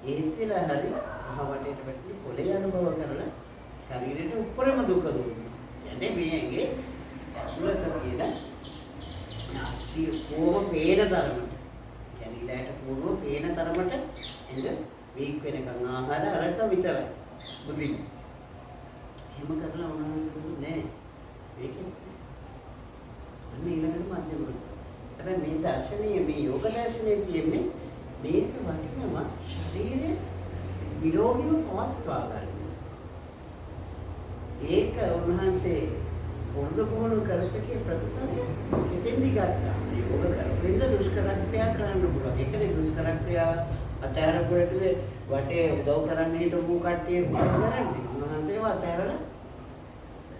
ඒත් වෙලා හරි අහවටේට වැටි පොළේ අනුභව කරලා ශරීරයට උඩරම දුක දුන්නා. යන්නේ මේ ඇඟේ ඇතුළත තියෙන නාස්ති කොහොම පේන තරමට. කියන්නේ ඉලයට පූර්ව පේන තරමට එඳ වීක් වෙනකන් ආහාර අරක විතරයි. බුදින්. එහෙම කරලා උනහස නෑ. ඒකේ අන්න ඊළඟට මධ්‍යම කොට. හැබැයි මේ දර්ශනීය මේ යෝග දර්ශනයේ තියෙන්නේ මේක වටිනවා ශරීරය නිරෝගීව පවත්වා ගන්න. ඒක උන්වහන්සේ පොළොව කරපිටේ ප්‍රතිපදාව එතෙන්දි ගත්තා. යෝග කරපින්ද දුෂ්කර ක්‍රියා කරන්න පුළුවන්. ඒකනේ දුෂ්කර ක්‍රියා අතහැරපුවට වටේ උදව් කරන්න හිටපු කට්ටිය කරන්නේ. උන්වහන්සේව අතහැරලා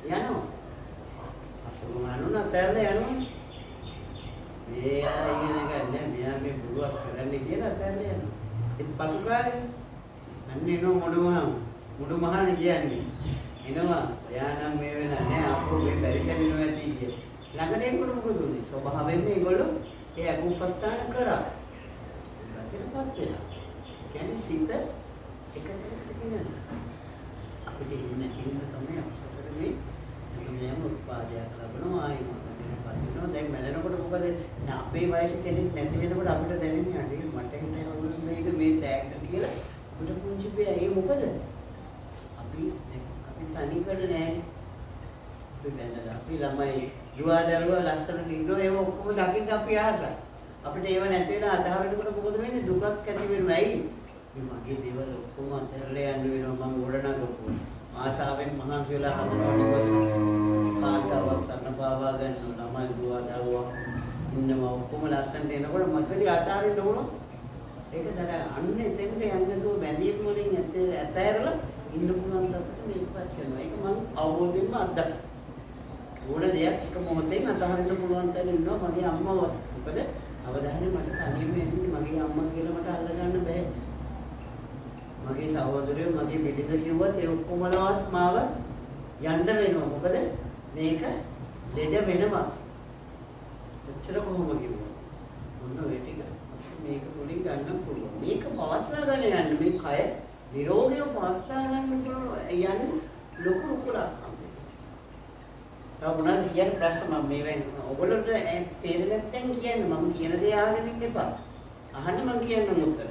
යනවා. අසුමානුන අතහැරලා යනවා. මේ ආයෙන ගන්න මෙයා මේ බුරුවක් කරන්නේ කියලා අතහැරලා යනවා. ඉතින් පසු කාලේ අන්න එනෝ මුඩු මහණ කියන්නේ. එනවා එයා නම් මේ වෙන නෑ අපෝ මේ පරිතරිනව ඇති කිය. ළඟට එනකොට මොකද උනේ? ස්වභාවයෙන්ම ඒගොල්ලෝ ඒ අකුපස්ථාන කරා. ගතිරපත් වෙලා. කියන්නේ සිත එකතැනකට ගෙනල්ලා. අපිට ඉන්න තමයි අපසසරේ හැමදේම උත්පාදයක් ලැබෙනවා ආයි මොකද දැන් මැරෙනකොට මොකද අපේ වයස කෙනෙක් නැති වෙනකොට අපිට දැනෙන්නේ අඩේ මට හිතේ මේක මේ තෑග්ග කියලා අපිට පුංචි පේ ඒ මොකද අපි තනිකර නෑ අපි ළමයි යුවාදරුවා ලස්සනට ඉන්නවා ඒව ඔක්කොම දකින්න අපි ආසයි අපිට ඒව නැති වෙලා අතහරිනකොට මොකද වෙන්නේ දුකක් ඇති වෙනවා ඇයි මේ මගේ දේවල් ඔක්කොම අතහැරලා යන්න වෙනවා මම ගොඩනගපුවා ආසාවෙන් මහන්සි වෙලා හදනවා නිවස කාන්තාවක් සන්න පාවා ගන්නවා ළමයි දුවා ඉන්නවා ඔක්කොම ලස්සනට එනකොට මගදී අතහරින්න ඕන ඒක තමයි අන්නේ එතෙන්ට යන්න තුව බැඳීම් වලින් ඇතහැරලා ඉන්න පුළුවන් තත්ත්වයට මේකපත් කරනවා ඒක මම අවබෝධයෙන්ම අත්දැක්කා ඕන දෙයක් එක මොහොතෙන් අතහරින්න පුළුවන් තැන ඉන්නවා මගේ අම්මව මොකද අවදානය මට තනියම එන්නේ මගේ අම්මා කියලා මට අල්ලගන්න බෑ මගේ සහෝදරයෝ මගේ බෙලිද කිව්වත් ඒ ඔක්කොමලවත් මාව යන්න වෙනවා මොකද මේක ලෙඩ වෙනවා ඔච්චර කොහොම කිව්වා මොන ඔය ටික මේක තුලින් ගන්න පුළුවන් මේක පවත්වා ගන්න යන්න මේ කය නිරෝගීව පවත්වා ගන්න පුළුවන් යන්නේ ලොකු කුලක් හම්බෙන්නේ. තව මොනවද කියන්නේ ප්‍රශ්න මම මේවෙන් ඔයගොල්ලන්ට තේරෙන්නේ නැත්නම් කියන්නේ මම කියන දේ අහගෙන ඉන්න එපා. අහන්න මම කියන්නම් උත්තර.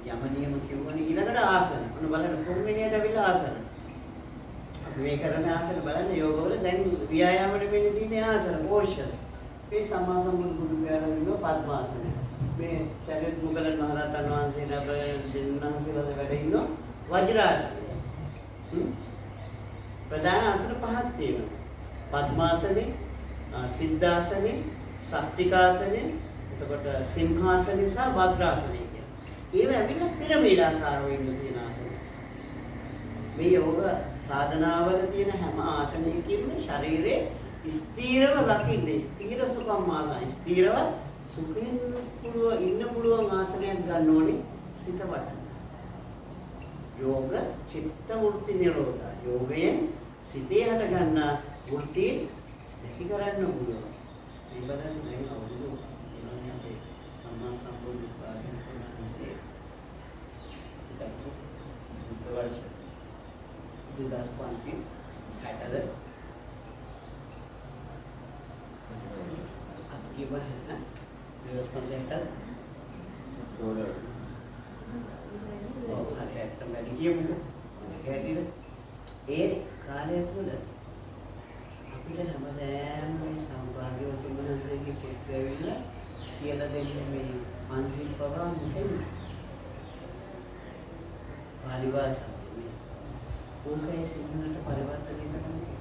යම නියම කියවනේ ඊළඟට ආසන. ඔන්න බලන්න තුන්වෙනියට ඇවිල්ලා ආසන. අපි මේ කරන ආසන බලන්න යෝගවල දැන් ව්‍යායාමවල වෙන්නේ තියෙන ආසන පෝස්චර්. මේ සම්මා සම්බුදු ගුරු ව්‍යායාමවල පద్මාසන. මේ සරියුත් මුගලන් මහරහතන් වහන්සේලා දෙන්නාන්සේලා වැඩ ඉන්න වජ්‍රාසන. ප්‍රධාන ආසන පහක් තියෙනවා. පద్මාසනේ, සිද්ධාසනේ, සස්තිකාසනේ, එතකොට සිංහාසනේ සහ වජ්‍රාසනේ කියන. ඒව ඇවිල්ලා පිරමීඩාකාරව ඉන්න තියෙන ආසන. මේ යෝග සාධනාවල තියෙන හැම ආසනයකින්ම ශරීරයේ ස්ථීරව රකින්න, ස්ථීර සුඛම්මාන, ස්ථීරව සුඛෙන් ඉන්න පුළුවන් ආසනයක් ගන්න ඕනේ සිත වටන්න. යෝග චිත්ත වෘත්ති නිරෝධ. යෝගයෙන් සිතේ හට ගන්න වෘත්ති නැති කරන්න පුළුවන්. මේ බලන්න දැන් අවුරුදු ඉන්නේ සම්මා සම්බුදු පාරමිතාන්සේ. ඒක බුද්ධ වර්ෂ 2560 आपकी वह है ना रिस्पॉन्सिबिलिटी ඒ කාලය තුළ අපිට හැමදාම මේ සම්භාග්‍යවතුන් වහන්සේගේ පුත්‍රය ඇවිල්ලා කියලා දෙන්නේ මේ පන්සිල් පවා මොකෙන්ද? පාලි භාෂාවෙන්. ඕකයි සිංහලට පරිවර්තනය කරන්නේ.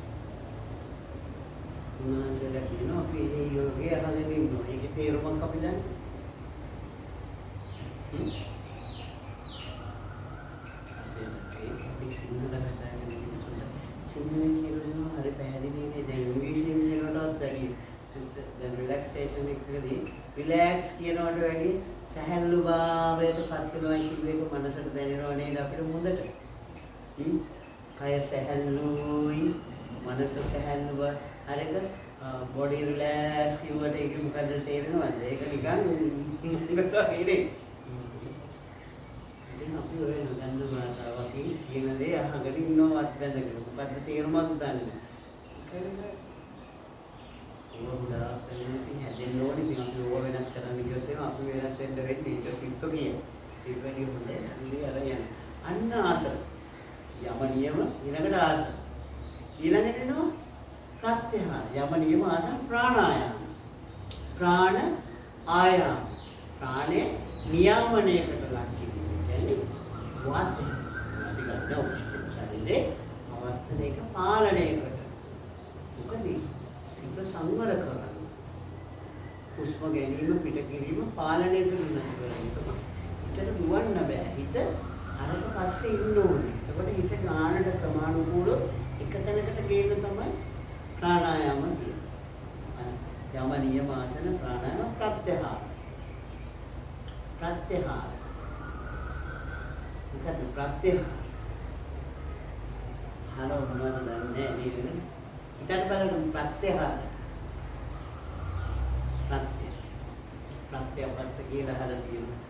උන්වහන්සේලා කියනවා අපි මේ යෝගය අහගෙන ඉන්නවා. ඒකේ තේරුමක් අපි දන්නේ. සිංහලෙන් කියනවා හරි පැහැදිලි නේ. දැන් ඉංග්‍රීසියෙන් කියනකොටත් වැඩි දැන් රිලැක්සේෂන් එකකදී රිලැක්ස් කියනවට වැඩි සැහැල්ලු භාවයට පත් වෙනවා කියන එක මනසට දැනෙනව නේද අපිට මුදට. කය සැහැල්ලුයි මනස සැහැල්ලුව හරිද? බොඩි රිලැක්ස් කියවට ඒක මොකද තේරෙනවද? ඒක නිකන් ඉන්නේ. අපි ඔය නගන්න භාෂාවකින් කියන දේ අහගෙන ඉන්නවත් බැඳගෙන මොකද්ද තේරුමක් දන්නේ. ඕවුලා තේරුම් හැදෙන්න ඕනේ. ඉතින් අපි ඕව වෙනස් කරන්න ගියොත් එහෙනම් අපි වෙනස් වෙන්න වෙන්නේ ඒක පිස්සු කියන. ඒ වෙන්නේ හොඳයි. අන්නේ අර යන. අන්න ආසන. යම නියම ඊළඟට ආසන. ඊළඟට එනවා ප්‍රත්‍යහාර. යම නියම ආසන ප්‍රාණායාම. ප්‍රාණ ආයාම. ප්‍රාණේ නියාමනයකට ලක් වාතය අපි ගන්න ඔක්සිජන් ශරීරේ අවස්ථන එක පාලනය කරන. මොකද සිත සංවර කරන්න. හුස්ම ගැනීම පිට කිරීම පාලනය කරන්න තමයි. හිතට දුවන්න බෑ. හිත අරක පස්සේ ඉන්න ඕනේ. එතකොට හිත ගානට ක්‍රමානුකූලව එක තැනකට ගේන්න තමයි ප්‍රාණායාම කියන්නේ. යම නියම ආසන ප්‍රාණායාම ප්‍රත්‍යහාර. ප්‍රත්‍යහාර මොකද ප්‍රත්‍යහාර හරව මොනවද දන්නේ නේද? හිතන්න බලන්න ප්‍රත්‍යහාර ප්‍රත්‍යපත්ත කියලා අහලා තියෙනවා.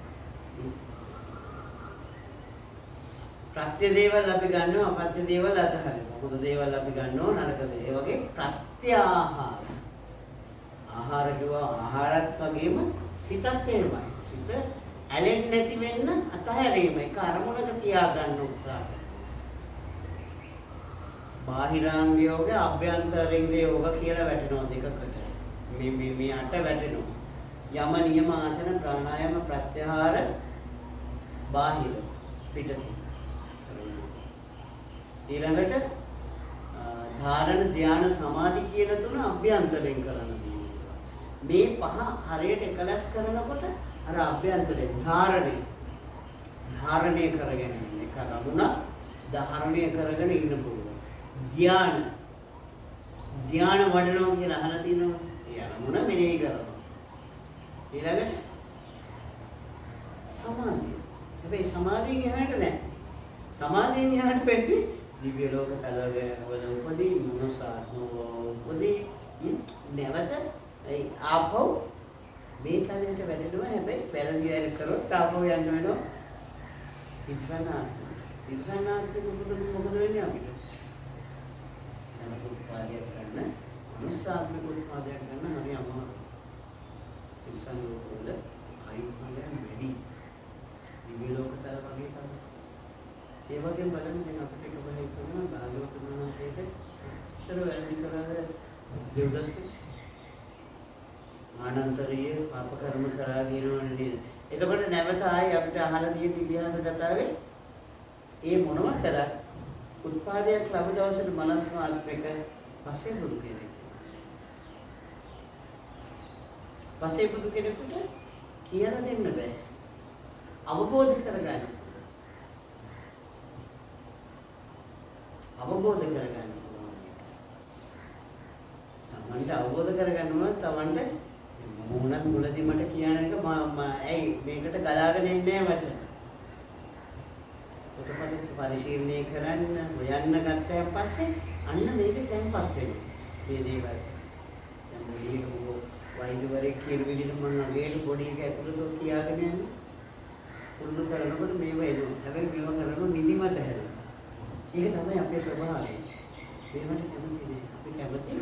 ප්‍රත්‍ය දේවල් අපි ගන්නවා අපත්‍ය දේවල් අතහරිනවා. මොකද දේවල් අපි ගන්නවා නරකද? ඒ වගේ ප්‍රත්‍යාහාර. ආහාර කිව්වා ආහාරත් වගේම සිතත් එහෙමයි. සිත ඇලෙන්නේ නැති වෙන්න අතහැරීම එක අරමුණක තියාගන්න උත්සාහ කරනවා. බාහිරාංග යෝග අභ්‍යන්තරින්ග යෝග කියලා වැටෙනවා දෙකකට. මේ අට වැටෙනවා. යම නියම ආසන ප්‍රාණායාම ප්‍රත්‍යහාර බාහිර පිටති. ඊළඟට ධාරණ ධාන සමාධි කියන තුන අභ්‍යන්තරයෙන් කරන දේ. මේ පහ හරියට එකලස් කරනකොට අර අභ්‍යන්තරේ ධාරණය කරගෙන ඉන්න එක රමුණ ධාරණය කරගෙන ඉන්න පුළුවන්. ධාන වඩනවා කියලා අහලා තියෙනවා. ඒ රමුණ මෙනෙහි කරනවා. ඊළඟට සමාධිය. හැබැයි සමාධියෙන් එහාට නෑ. සමාධියෙන් එහාට වෙන්නේ දිව්‍ය ලෝක තලවල උපදී මනසාත්ම උපදී නැවත ආපහු මේ තලයට වැඩෙනවා. හැබැයි වැරදි වැඩ කරොත් ආපහු යන්න වෙනවා තිරසනාත්මක මොකද වෙන්නේ අපිට? නැවත උත්පාදයක් ගන්න, මනුස්සාත්මක උත්පාදයක් ගන්න හරි අමාරුයි. තිරසන ලෝකවල ආයුර්මලයන් වැඩි. දිව්‍ය ලෝකතර වගේ තමයි. ඒ වගේම බලන්න දැන් අපිට කවදාවත් කරනවා භාග්‍යවතුන් වහන්සේට ඉස්සර වැඩි කරලා දෙව්දත්ත ආනන්තරීය පාප කර්ම කරා කියනවනේ නේද? එතකොට නැවත ආයේ අපිට අහලා තියෙන ඉතිහාස කතාවේ ඒ මොනවා කරත් උත්පාදයක් ලැබ දවසට මනස් මාත්‍රක පස්සේ බුදු කෙනෙක්. පස්සේ බුදු කෙනෙකුට කියලා දෙන්න බෑ. අවබෝධ කරගන්න. අවබෝධ කරගන්න ඕනේ. තමන්ට අවබෝධ කරගන්න ඕන තමන්ට මොනක් මුලදී මට කියන එක ඇයි මේකට ගලාගෙන ඉන්නේ වචන. ඔතපද පරිශීලනය කරන්න හොයන්න ගත්තයන් පස්සේ අන්න මේක තැන්පත් වෙනවා. මේ දේවල්. දැන් මේක වෛද්‍යවරයෙක් කියන විදිහට මම අගේට පොඩි එක ඇතුළත කියාගෙන යන්නේ. පුරුදු කරනකොට මේව එනවා. හැබැයි මේව කරනකොට නිදිමත හැදෙනවා. ඒක තමයි අපේ ස්වභාවය. මේවට කැමති නෑ. අපි කැමති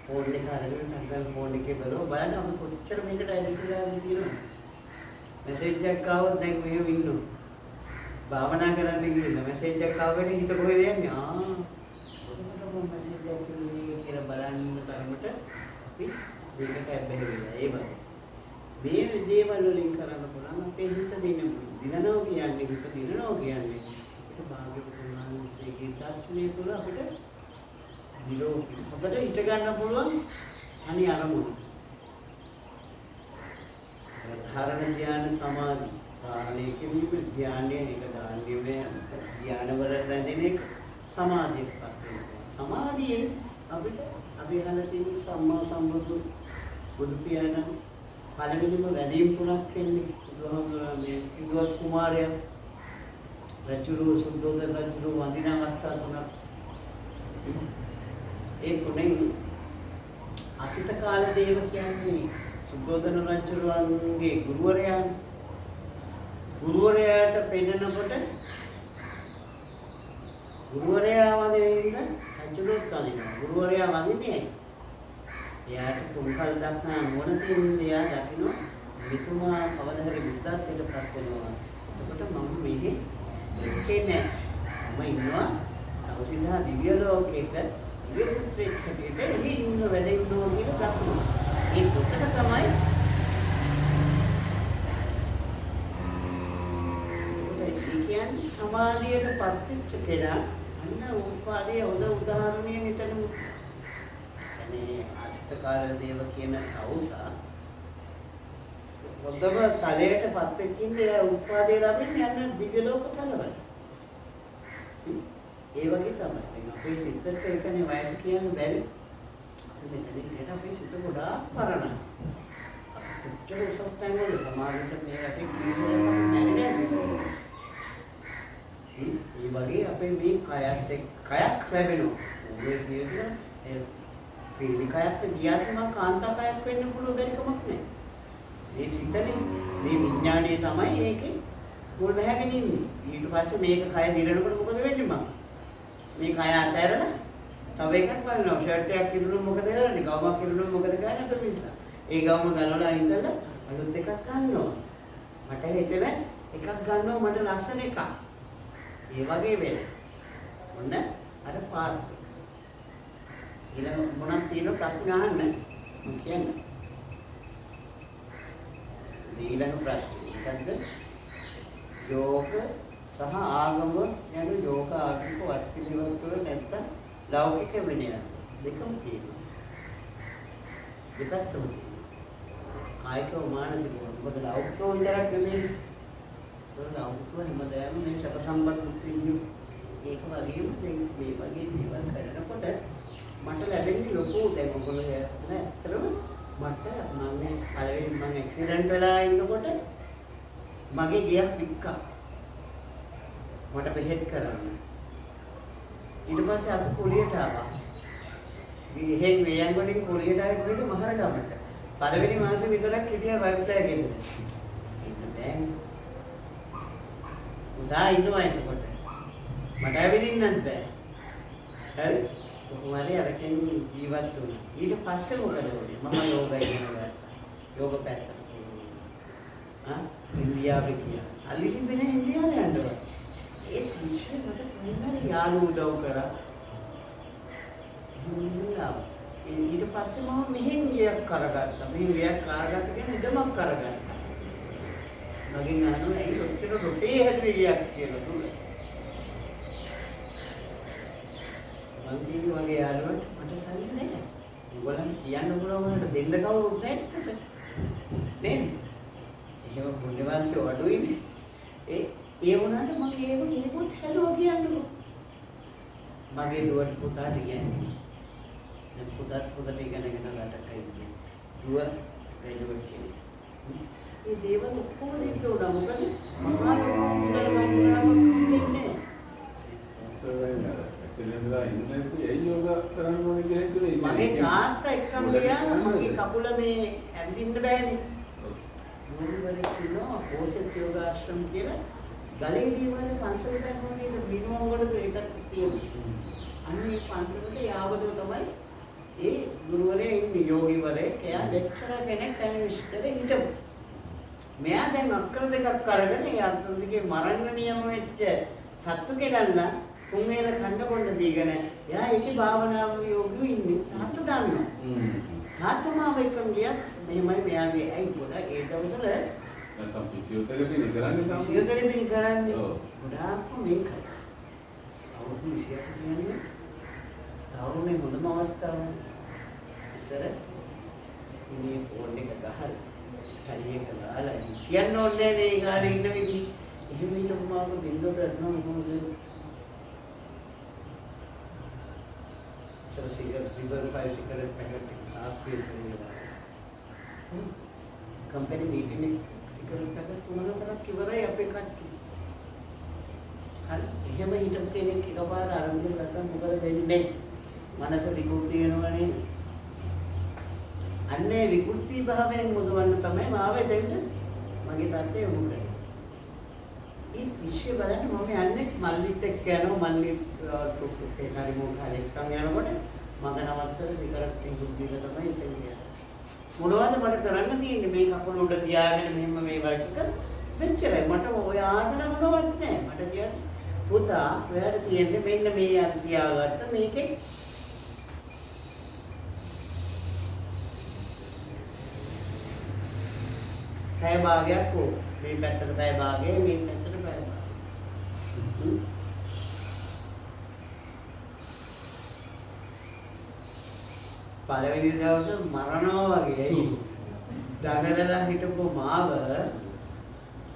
ෆෝන් එක අරගෙන නැත්නම් ෆෝන් එකේ බලන්න අපි කොච්චර මේකට ඇඩික්ට් වෙලා තියෙනවද? මැසේජ් එකක් ආවොත් දැන් මෙහෙම ඉන්නවා. භාවනා කරන්න ගිහින් මැසේජ් එකක් ආවෙන්නේ හිත කොහෙද යන්නේ? කොහොමද මැසේජ් එකක් කියන්නේ කියලා බලන්න තරමට අපි මේකට ඇබ්බැහි වෙලා ඒ වගේ. මේ දේවල් වලින් කරන්න පුළුවන් අපේ හිත දිනනවා කියන්නේ හිත දිනනවා කියන්නේ ඒක භාග්‍යවතුන් වහන්සේගේ දර්ශනය තුළ අපිට නිරෝධී අපිට හිත ගන්න පුළුවන් අනි අරමුණු. ධාරණ ඥාන සමාධි ධාරණය කියන්නේ ධානයේ එක ධානයේ ධානවල රැඳෙන එක සමාධියටපත් වෙනවා. සමාධියෙන් අපිට අපි අහලා තියෙන සම්මා සම්බුදු බුදු පියාණන් පළවෙනිම වැඩිම තුනක් වෙන්නේ බුදුහාමුදුරනේ සිද්ධාර්ථ කුමාරයා රජුරු සුද්ධෝදන රජුරු වඳින අවස්ථා තුනක්. ඒ තුනෙන් අසිත කාල දේව කියන්නේ සුද්ධෝදන රජුරුවන්ගේ ගුරුවරයාට පෙන්නනකොට ගුරුවරයා වඳින්න රජුරුවත් වඳිනවා. ගුරුවරයා වඳින්නේ එයාට තුන්කල් දක්නා මොන තියෙන්නේ එයා දකින්න මෙතුමා කවදා හරි බුද්ධත්වයට පත් වෙනවා. එතකොට මම මේකේ ඉන්නේ නැහැ. මම ඉන්නවා අවසිතා දිව්‍ය ලෝකෙක දිව්‍ය පුත්‍රයෙක්ට ඉන්න වැඩ ඉන්නවා කියලා දක්වනවා. ඒ පොතට තමයි ඒ කියන්නේ සමාධියට පත් වෙච්ච කෙනා අන්න උපාදයේ හොඳ උදාහරණයක් නිතරම මේ අස්තකාල දේව කියන කවුසා හොඳම තලයට පත් වෙච්චින්ද ඒ උපාදේ ලැබෙන්නේ යන දිව්‍ය ලෝක තලවල. ඒ වගේ තමයි. දැන් අපේ සිතට ඒකනේ වයස කියන්න බැරි. මෙතනින් කියන අපේ සිත ගොඩාක් පරණයි. කොච්චර උසස් තැන්වල සමාජයට මේ රටේ කීයකට නැරිලා. ඒ වගේ අපේ මේ කයක් ලැබෙනවා. ඒ කියන්නේ ඒ පිළිකයක් ගියාට මම කාන්තාකයක් වෙන්න පුළුවන් බැරිකමක් නැහැ. මේ සිතනේ මේ විඥාණය තමයි ඒකේ මුල් බැහැගෙන ඉන්නේ. ඊට පස්සේ මේක කය දිරනකොට මොකද වෙන්නේ මම? මේ කය අතහැරලා තව එකක් ගන්නවා. ෂර්ට් එකක් කිරුණොත් මොකද කරන්නේ? ගවුමක් කිරුණොත් මොකද කරන්නේ? අපිට මිසලා. ඒ ගවුම ගලවලා අයින් කරලා අලුත් එකක් ගන්නවා. මට හිතෙන එකක් ගන්නවා මට ලස්සන එකක්. ඒ වගේ වෙන්නේ. ඔන්න අර පාත්. ඊළඟ මොනක් තියෙන ප්‍රශ්න අහන්න මම කියන්නේ. ඊළඟ ප්‍රශ්නේ මොකද්ද? යෝග සහ ආගම යන යෝග ආගමික වත් පිළිවෙල තුළ නැත්තම් ලෞකික විනය දෙකම තියෙනවා. දෙකක්ම තියෙනවා. කායිකව මානසිකව මොකද ලෞකිකව විතරක් නෙමෙයි. ඒක ලෞකිකව හැමදාම මේ සැප සම්පත් විඳින්න ඒක වගේම මේ වගේ දේවල් කරනකොට මට ලැබෙන්නේ ලොකු දැන් ඔයගොල්ලෝ ඇත්තටම මට මම පළවෙනි මම ඇක්සිඩන්ට් වෙලා ඉන්නකොට මගේ ගියක් වික්කා. මට බෙහෙත් කරන්න. ඊට පස්සේ අපි කුලියට ආවා. ඉතින් මෙයන් වලින් කුලියට ආවේ කොහෙද මහරගමට. පළවෙනි මාසෙ විතරක් හිටියා වයිෆ්ලා ගෙදර. ඉන්න බෑ. පුතා ඉන්නවා එතකොට. මට ඇවිදින්නත් බෑ. හරි. කොහොම හරි අරකින් ජීවත් වුණා. ඊට පස්සේ මොකද වුනේ? මම යෝග ඉගෙන ගත්තා. යෝග පැත්තට. ඉන්දියාවේ ගියා. සල්ලි තිබෙන්නේ ඉන්දියාවේ යන්නවත්. ඒ විශ්ව මට කොහෙන්ද යාළු උදව් කරා. ඊට පස්සේ මම මෙහෙන් ගියක් කරගත්තා. මේ ගියක් කාගත්ත කියන්නේ ඉඩමක් කරගත්තා. මගෙන් අහනවා ඒ ඔච්චර රොටේ හැදුවේ ගියක් කියලා දුන්න. මං කිව්වේ වගේ යාළුවන්ට මට සල්ලි නැහැ. උඹලන්ට කියන්න පුළුවන් දෙන්න කවුරුත් නැහැ නේද? එහෙම පුණ්‍යවන්තයෝ අඩුයිනේ. ඒ වුණාට මම ඒකත් හැදුවා කියන්නකෝ. මගේ දුවට පුතාට කියන්නේ. දැන් පුතාත් හොඳට ඉගෙනගෙන රටක ඉන්නේ. දුව ග්‍රැජුවේට් කෙනෙක්. මේ දේවල් ඔක්කොම සිද්ධ වුණා. මොකද මහා ලෝකවල වන්දනාවක් වෙන්නේ. මගේ තාත්තා එක්කම ගියා මගේ කකුල මේ ඇවිදින්න බෑනේ. මොනවද කියනවා පෝසෙත් යෝගාශ්‍රම කියලා ගලේ දීවල පන්සල ගන්නෝනේ බිනුවම් වලද ඒකත් තියෙනවා. අන්නේ පන්සලට යාවදෝ තමයි ඒ ගුරුවරයා ඉන්නේ යෝගිවරයෙක්. එයා ලෙක්චරර් කෙනෙක් කැමිස්ට්‍රි හිටපු. මෙයා දැන් අක්කර දෙකක් අරගෙන ඒ අක්කර දෙකේ මරන්න නියම වෙච්ච සත්තු කෙනල්ලා තුන් වේල කන්න බොන්න දීගෙන එයා ඒකේ භාවනාව යෝගියෝ ඉන්නේ. තාත්තා දන්නවා. තාත්තා මාව එක්කම ගියා මෙහෙමයි මෙයාගේ ඇයි පොඩ ඒ දවස්වල නැත්නම් ෆිසියෝതെරපි කරන්නේ තමයි. ෆිසියෝതെරපි කරන්නේ. ගොඩාක්ම මේකයි. අවුරුදු 20ක් කියන්නේ තවුරුනේ හොඳම අවස්ථාව. ඉස්සර ඉන්නේ ෆෝන් එක ගහලා ටයි එක දාලා කියන්න ඕනේ නේ ඒ කාලේ ඉන්න විදිහ. එහෙම ඉන්නම මාව බින්දෝ කරනවා මොකද? ඉස්සර සිගරට් 5 සිගරට් පැකට් එක සාප් කරලා कंपनी मीटिंग सिक्योरिटी का तुम्हारा तरफ किवराई අපේ කට්ටිය. හරි එහෙම හිටපු කෙනෙක් එකපාර ආරම්භ කරලා මොකද වෙන්නේ? මනස විකෘති වෙනවනේ. අන්නේ විකෘති භාවයෙන් මුදවන්න තමයි මාවේ දෙන්න මගේ තත්ත්වය යොමු කරේ. ඒ ත්‍රිශ්‍ය බලන්න මම යන්නේ මල්ලිත් එක්ක යනවා මල්ලි ටුක් එක හරි මොකාලේ එක්කන් යනකොට මම නවත්තලා සිගරට් ටිකක් දීලා තමයි එතන ගියා. මොනවද මට කරන්න තියෙන්නේ මේ කකුල උඩ තියාගෙන මෙහෙම මේ වගේ ටික මෙච්චරයි මට ඔය ආසන මොනවත් නැහැ මට කියන්නේ පුතා ඔයාලට තියෙන්නේ මෙන්න මේ අර තියාගත්ත මේකේ පැය භාගයක් ඕ මේ පැත්තට පැය භාගය මේ පැත්තට පැය භාගය පළවෙනි දවසේ මරනවා වගේ දඟලලා හිටපු මාව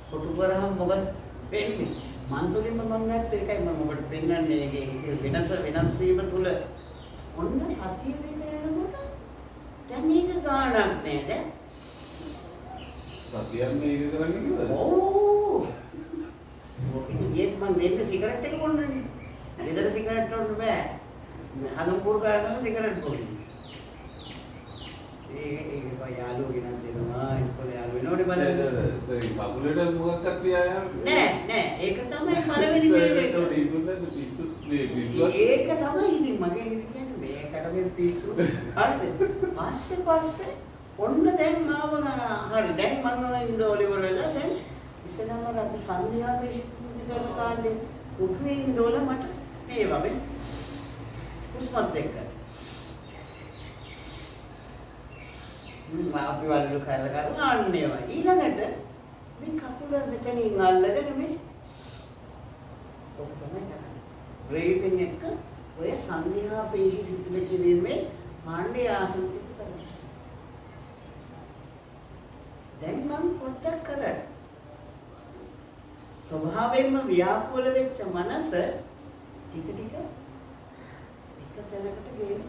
කොටු කරාම මොකද වෙන්නේ? මන්තුලින්ම මං ගත්ත එකයි මම ඔබට පෙන්වන්නේ ඒකේ වෙනස් වීම තුල ඔන්න සතිය දෙක යනකොට දැන් මේක ගාණක් නේද? සතියක් මේක කරන්නේ කිව්වද? ඔව්. මොකද මං දෙන්න සිගරට් එක බොන්නේ. ගෙදර සිගරට් වලට බෑ. හදම්පුර ගානම සිගරට් බොන්නේ. ඒක යාළුවෝ ගෙනත් දෙනවා ඉස්කෝලේ යාළුවෝ වෙනකොට බලන්න සරි කකුලට මොකක්ද තියා නෑ ඒක තමයි පළවෙනි දේ ඒක තමයි ඉතින් මගේ කියන්නේ මේකට මේ පිස්සු හරිද පස්සේ ඔන්න දැන් මාව හරි දැන් මම ඉන්න ඔලිවර් වෙලා දැන් ඉස්සෙල්ලාම අපි සංධ්‍යා වේශිත කරන කාණ්ඩේ උঠේ ඉඳෝල මට මේ වගේ උස්මත් එක්ක අපි වලු කරලා අන්නේවා ඊළඟට මේ කකුල මෙතනින් අල්ලගෙන මේ ඔක තමයි කරන්නේ බ්‍රීතින් එක ඔය සංධ්‍යා පේශි සිතිල කිරීමේ මාණ්ඩේ ආසන ටික කරනවා දැන් මම පොඩ්ඩක් කරා ස්වභාවයෙන්ම ව්‍යාකූල වෙච්ච මනස ටික ටික එක තැනකට ගේන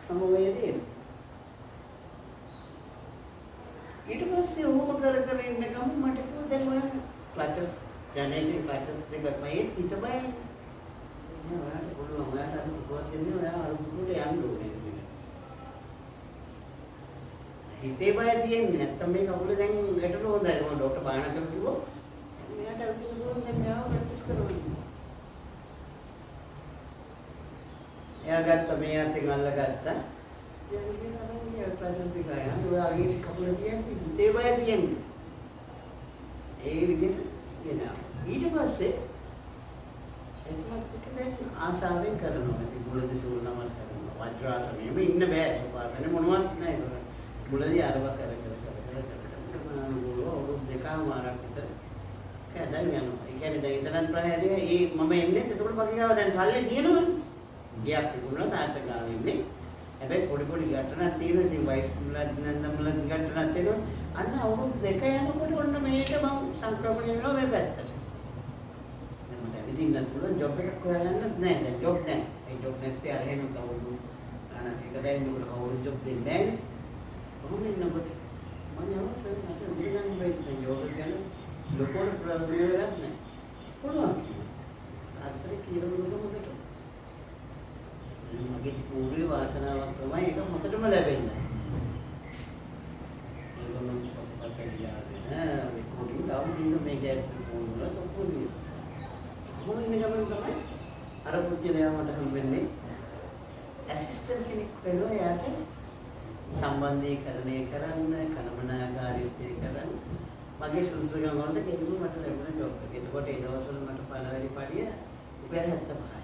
සමවේදී ඊට පස්සේ ඕම කර ඉන්න ගම මට කිව්වා දැන් ඔය ක්ලචස් ජනේටික් ක්ලචස් දෙක මම හිත බයයි නේ ඔයාලට පුළුවන් ඔයාලට අර කොහොමද දෙන්නේ ඔයා අර මුකුට යන්න ඕනේ හිතේ බය තියෙන්නේ නැත්තම් මේ කකුල දැන් ගැටලු හොඳයි මම ડોක්ටර් බානකට කිව්වා මෙයාට අල්පින පුළුවන් දැන් මෙයා එයා ගත්ත මේ අතෙන් අල්ලගත්තා. දැන් අර ක්ලාසස් දෙක ආවා. ඔය අගේ කකුල තියන්නේ හිතේ බය තියන්නේ. ඒ විදිහට කියනවා. ඊට පස්සේ එතනත් දැන් ආසාවෙන් කරනවා. ඉතින් මුලදී සූර්ය නමස්කාර කරනවා. වජ්‍රාසනෙම ඉන්න බෑ. සෝපාසනේ මොනවත් නැහැ. මුලදී අරව කර අවුරුදු දෙකමාරක් විතර කැදන් යනවා. ඒ කියන්නේ දැන් ඉතනත් ප්‍රහාරය මම එන්නේ එතකොට මගේ ගාව දැන් සල්ලි තියෙනවනේ. ගියක් තිබුණා තාත්තා ගාව ඉන්නේ. හැබැයි පොඩි පොඩි ගැටනක් තියෙනවා. ඉතින් වයිෆ් මුලත් නන්දමුලත් ගැටනක් තියෙනවා. අන්න අවුරුදු දෙක යනකොට ඔන්න මේක මම සංක්‍රමණය වෙනවා මේ පැත්තට. දැන් මට ඇවිදින්නත් පුළුවන් ජොබ් එකක් හොයාගන්නත් නෑ. දැන් ජොබ් නෑ. ඒ ජොබ් නැත්තේ අර එහෙම කවුරු එක දැන් නුඹට කවුරු ජොබ් දෙන්නේ නෑනේ. කොහොම ඉන්නකොට මම අවසන් මට උදේනම් වෙයි යෝග ගැන ලොකෝට ප්‍රශ්නයක් නැහැ. පුළුවන්. සාත්‍රේ කියලා දුන්නොත් මගේ පූර්ව වාසනාවක් තමයි ඒක මොකටම ලැබෙන්නේ. ඒගොල්ලෝ පොත්පත් කියලාගෙන රෙකෝඩින් දාමු තියෙන මේ ගැස් ෆෝන් වල තොප්පුයි. මොන ඉන්න ගමන් තමයි අර පුත්‍යලයා මට හම්බෙන්නේ. ඇසිස්ටන්ට් කෙනෙක් වෙනවා යාට සම්බන්ධීකරණය කරන්න, කළමනාකාරීත්වය කරන්න. මගේ සුසුකම් වලට කෙලින්ම මට ලැබුණ ජොබ් එක. එතකොට ඒ දවස්වල මට පළවෙනි පඩිය රුපියල් 75යි.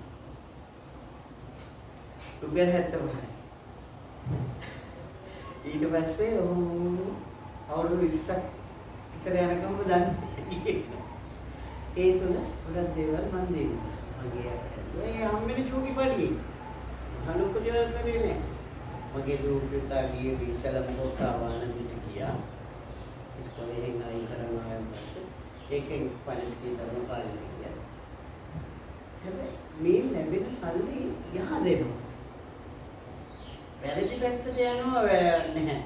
රුපියල් 75යි. ඊට පස්සේ අවුරුදු 20ක් විතර යනකම් දන්නේ. ඒ තුන ගොඩක් දේවල් මම දෙන්නවා. මගේ ඒ හම්බෙන්නේ චූටි පඩියේ. අනුක දේවල් කරේ නෑ. මගේ දුප්පතා ගියේ ඉස්සලම කොටාවානන්දට ගියා. ඉස්කෝලේ හේනායි කරනවා ඊපස්සේ ඒකෙන් පරිදි කරන පාලනය ගියා. හැබැයි මේ ලැබෙන සල්ලි යහ දෙනවා. වැරදි පැත්තට යනවා නැහැ.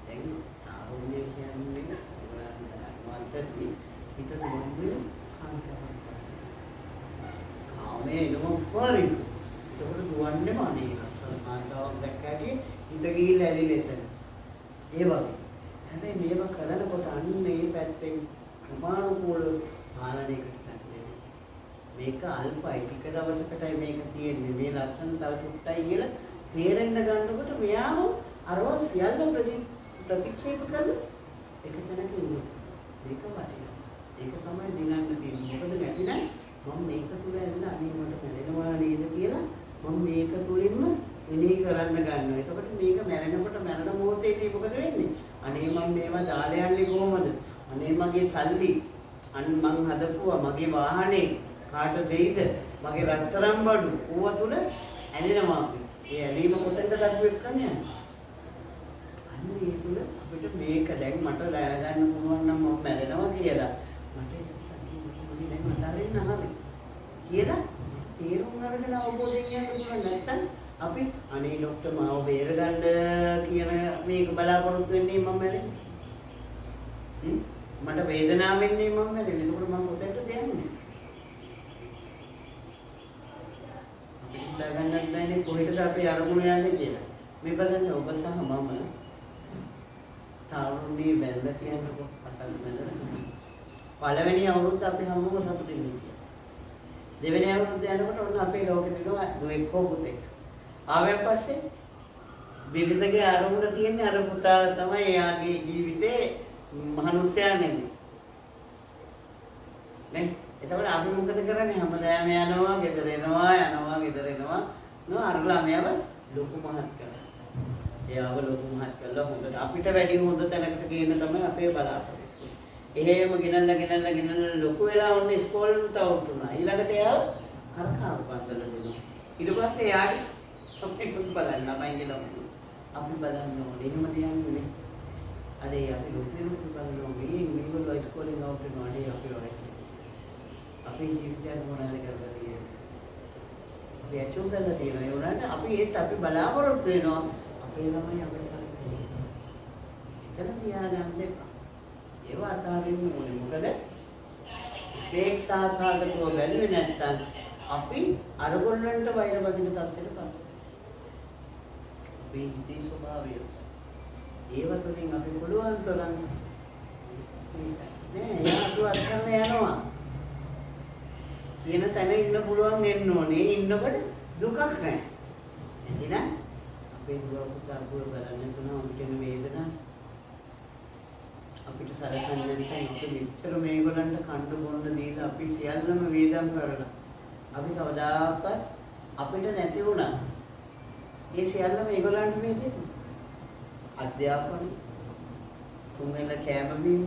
දැන් තාරුණ්‍ය කියන්නේ මාතෘ හිතට මොන්නේ කාන්තාවක් පස්සේ. ආමේ නෝ පරි. ඒකට දුවන්නේ මානේ. කාන්තාවක් දැක්කට හිත ගිහිල්ලා ඇලිලා එතන. ඒ වගේ. හැබැයි මේව කරනකොට අන්න මේ පැත්තෙන් ප්‍රමාණිකෝල පාලනයකට නැතිවෙන්නේ. මේක අල්පයි ටික දවසකටයි මේක තියෙන්නේ. මේ ලක්ෂණ තව චුට්ටයි කියලා තේරෙන්න ගන්නකොට මෙයාම අරව සියල්ල ප්‍රතික්ෂේප කරලා එක තැනක ඉන්නවා. මේක වටිනවා. ඒක තමයි දිනන්න තියෙන්නේ. මොකද නැතිනම් මම මේක තුල ඇවිල්ලා අනේ මට මැරෙනවා නේද කියලා මම මේක තුලින්ම විනී කරන්න ගන්නවා. එතකොට මේක මැරෙනකොට මැරෙන මොහොතේදී මොකද වෙන්නේ? අනේ මම මේවා දාලා යන්නේ කොහොමද? අනේ මගේ සල්ලි මං හදපුවා මගේ වාහනේ කාට දෙයිද? මගේ රත්තරන් බඩු ඌව තුල ඇලෙනවා අපි. ඒ ඇලීම කොතෙන්ද ගන්න එක්කන්නේ? අන්න ඒ තුල අපිට මේක දැන් මට දැනගන්න පුළුවන් නම් මම මැරෙනවා කියලා. මට ඒක දැන් මතරින්න හරි. කියලා තේරුම් අරගෙන අවබෝධයෙන් යන්න පුළුවන් නැත්තම් අපි අනේ ડોක්ටර් මාව බේරගන්න කියන මේක බලාපොරොත්තු වෙන්නේ මම මැරෙන්නේ. මට වේදනාවෙන් නේ මම මැරෙන්නේ. ඒකෝට මම කොතෙන්ද යන්නේ? අපි හිතාගන්නත් බෑනේ කොහෙටද අපි අරමුණ යන්නේ කියලා. මේ බලන්න ඔබ සහ මම තාරුණ්‍ය බැඳ කියනකො අසල් බැඳලා පළවෙනි අවුරුද්ද අපි හැමෝම සතුටින් ඉන්නවා. දෙවෙනි අවුරුද්ද යනකොට ඔන්න අපේ ලෝකෙ දෙනවා දුවෙක් හෝ පුතෙක්. ආවෙන් පස්සේ බිරිඳගේ ආරමුණ තියෙන්නේ අර පුතා තමයි එයාගේ ජීවිතේ මනුස්සයා නෙමෙයි. නේ? එතකොට අපි මොකද කරන්නේ? හැමදාම යනවා, ගෙදර එනවා, ගෙදර එනවා. නෝ අර ළමයාව ලොකු මහත් කරනවා. එයාව ලොකු මහත් කළා හොඳට අපිට වැඩි හොඳ තැනකට ගේන්න තමයි අපේ බලාපොරොත්තු. එහෙම ගෙනල්ලා ලොකු වෙලා ඔන්න ඉස්කෝලේට අවුට් වුණා. ඊළඟට එයාව හරකාව පන්දල දෙනවා. ඊට පස්සේ එයාගේ අපි බලන්න ළමයින්ගේ ළමයි. අපි බලන්න ඕනේ. එහෙම තියන්නේ. අනේ අපි ලොකු බලනවා. මේගොල්ලෝ ඉස්කෝලෙන් අවුට් වෙනවා. අනේ අපි වයසට. අපේ ජීවිතය මොනවද කරලා තියෙන්නේ? අපි ඇචුම් කරලා තියෙනවා. ඒ වුණාට අපි ඒත් අපි බලාපොරොත්තු වෙනවා. අපේ ළමයි අපිට කරන්නේ. එතන තියාගන්න එපා. ඒව අතාරින්න ඕනේ. මොකද ප්‍රේක්ෂාසගතව බැලුවේ නැත්තම් අපි අරගොල්ලන්ට වෛර බඳින තත්ත්වයකට පත්. අපේ හිතේ ස්වභාවය. ඒව තුළින් අපි පුළුවන් තරම් නෑ යාතු අත්හන්න යනවා. කියන තැන ඉන්න පුළුවන් වෙන්න ඕනේ. ඉන්නකොට දුකක් නෑ. එදින අපේ දුව පුතා අපුව බලන්න තුන අපිට වේදනා අපිට සලකන්නේ නැත්නම් අපි මෙච්චර මේගොල්ලන්ට කන්න බොන්න දීලා අපි සියල්ලම වේදම් කරලා අපි කවදාකවත් අපිට නැති වුණා. මේ සියල්ලම මේගොල්ලන්ට මේ දෙන්නේ. අධ්‍යාපන තුන්වෙනි කෑම බීම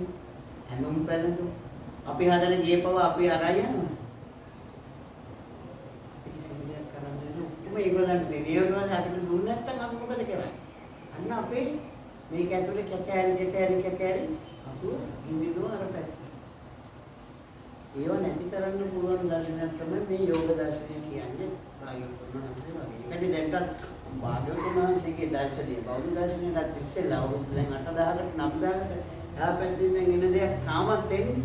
ඇඳුම් පැළඳුම් අපි හදන ගේපව අපි අරන් යනවා. කිසිම දෙයක් කරන්නේ නැහැ. ඔක්කොම ඒගොල්ලන්ට දෙන්නේ. ඒගොල්ලන් අපිට දුන්නේ නැත්නම් අපි මොකද කරන්නේ? අන්න අපේ මේක ඇතුලේ කැකෑරි අපුව ඉන්දිනෝ අර පැත්ත. ඒව නැති කරන්න පුළුවන් දර්ශනයක් තමයි මේ යෝග දර්ශනය කියන්නේ. භාග්‍යවතුන් වහන්සේ වගේ. ඒකදී දැන්ට භාග්‍යවතුන් වහන්සේගේ දර්ශනය බෞද්ධ දර්ශනයට ඉස්සෙල්ලා අවුරුදු දැන් 8000කට 9000කට එහා පැත්තෙන් දැන් එන දෙයක් තාමත් එන්නේ.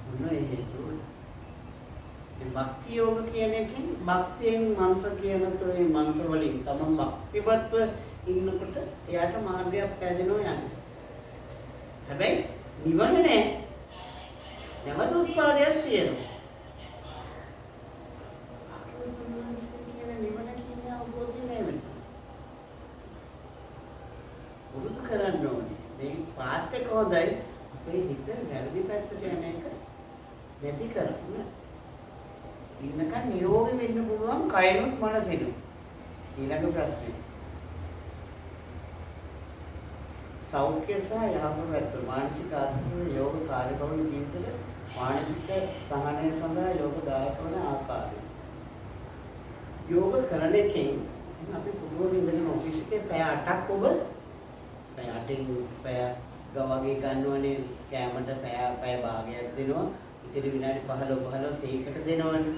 මොනවා හේතුව? මේ භක්ති යෝග කියන එකෙන් භක්තියෙන් මන්ත්‍ර කියන තුනේ මන්ත්‍ර වලින් තමයි භක්තිවත්ව ඉන්නකොට එයාට මාර්ගයක් පැදෙනවා යන්නේ. හැබැයි නිවන නෑ. නැවත උත්පාදයක් තියෙනවා. නිවන කියන්නේ අවබෝධය නෙවෙයි. උරුදු කරන්න ඕනේ. මේ පාත් එක හොඳයි. අපේ හිත වැරදි පැත්තට යන එක නැති කරන්න. ඉන්නකන් නිරෝගී වෙන්න පුළුවන් කයනොත් මනසෙනුත්. ඊළඟ ප්‍රශ්නේ. සෞඛ්‍ය සහ යහපත් පැත්ත මානසික ආත්ම යෝග කාර්යබහුල ජීවිතවල මානසික සහනය සඳහා යෝග දායක වන ආකාරය. යෝග කරන එකෙන් අපි පුදුම ඉඳගෙන ඔෆිස් එකේ පැය 8ක් ඔබ පැය 8න් පැය ගවගේ ගන්නවනේ කැමරට පැය භාගයක් දෙනවා. ඉතින් විනාඩි 15 ඒකට දෙනවනේ.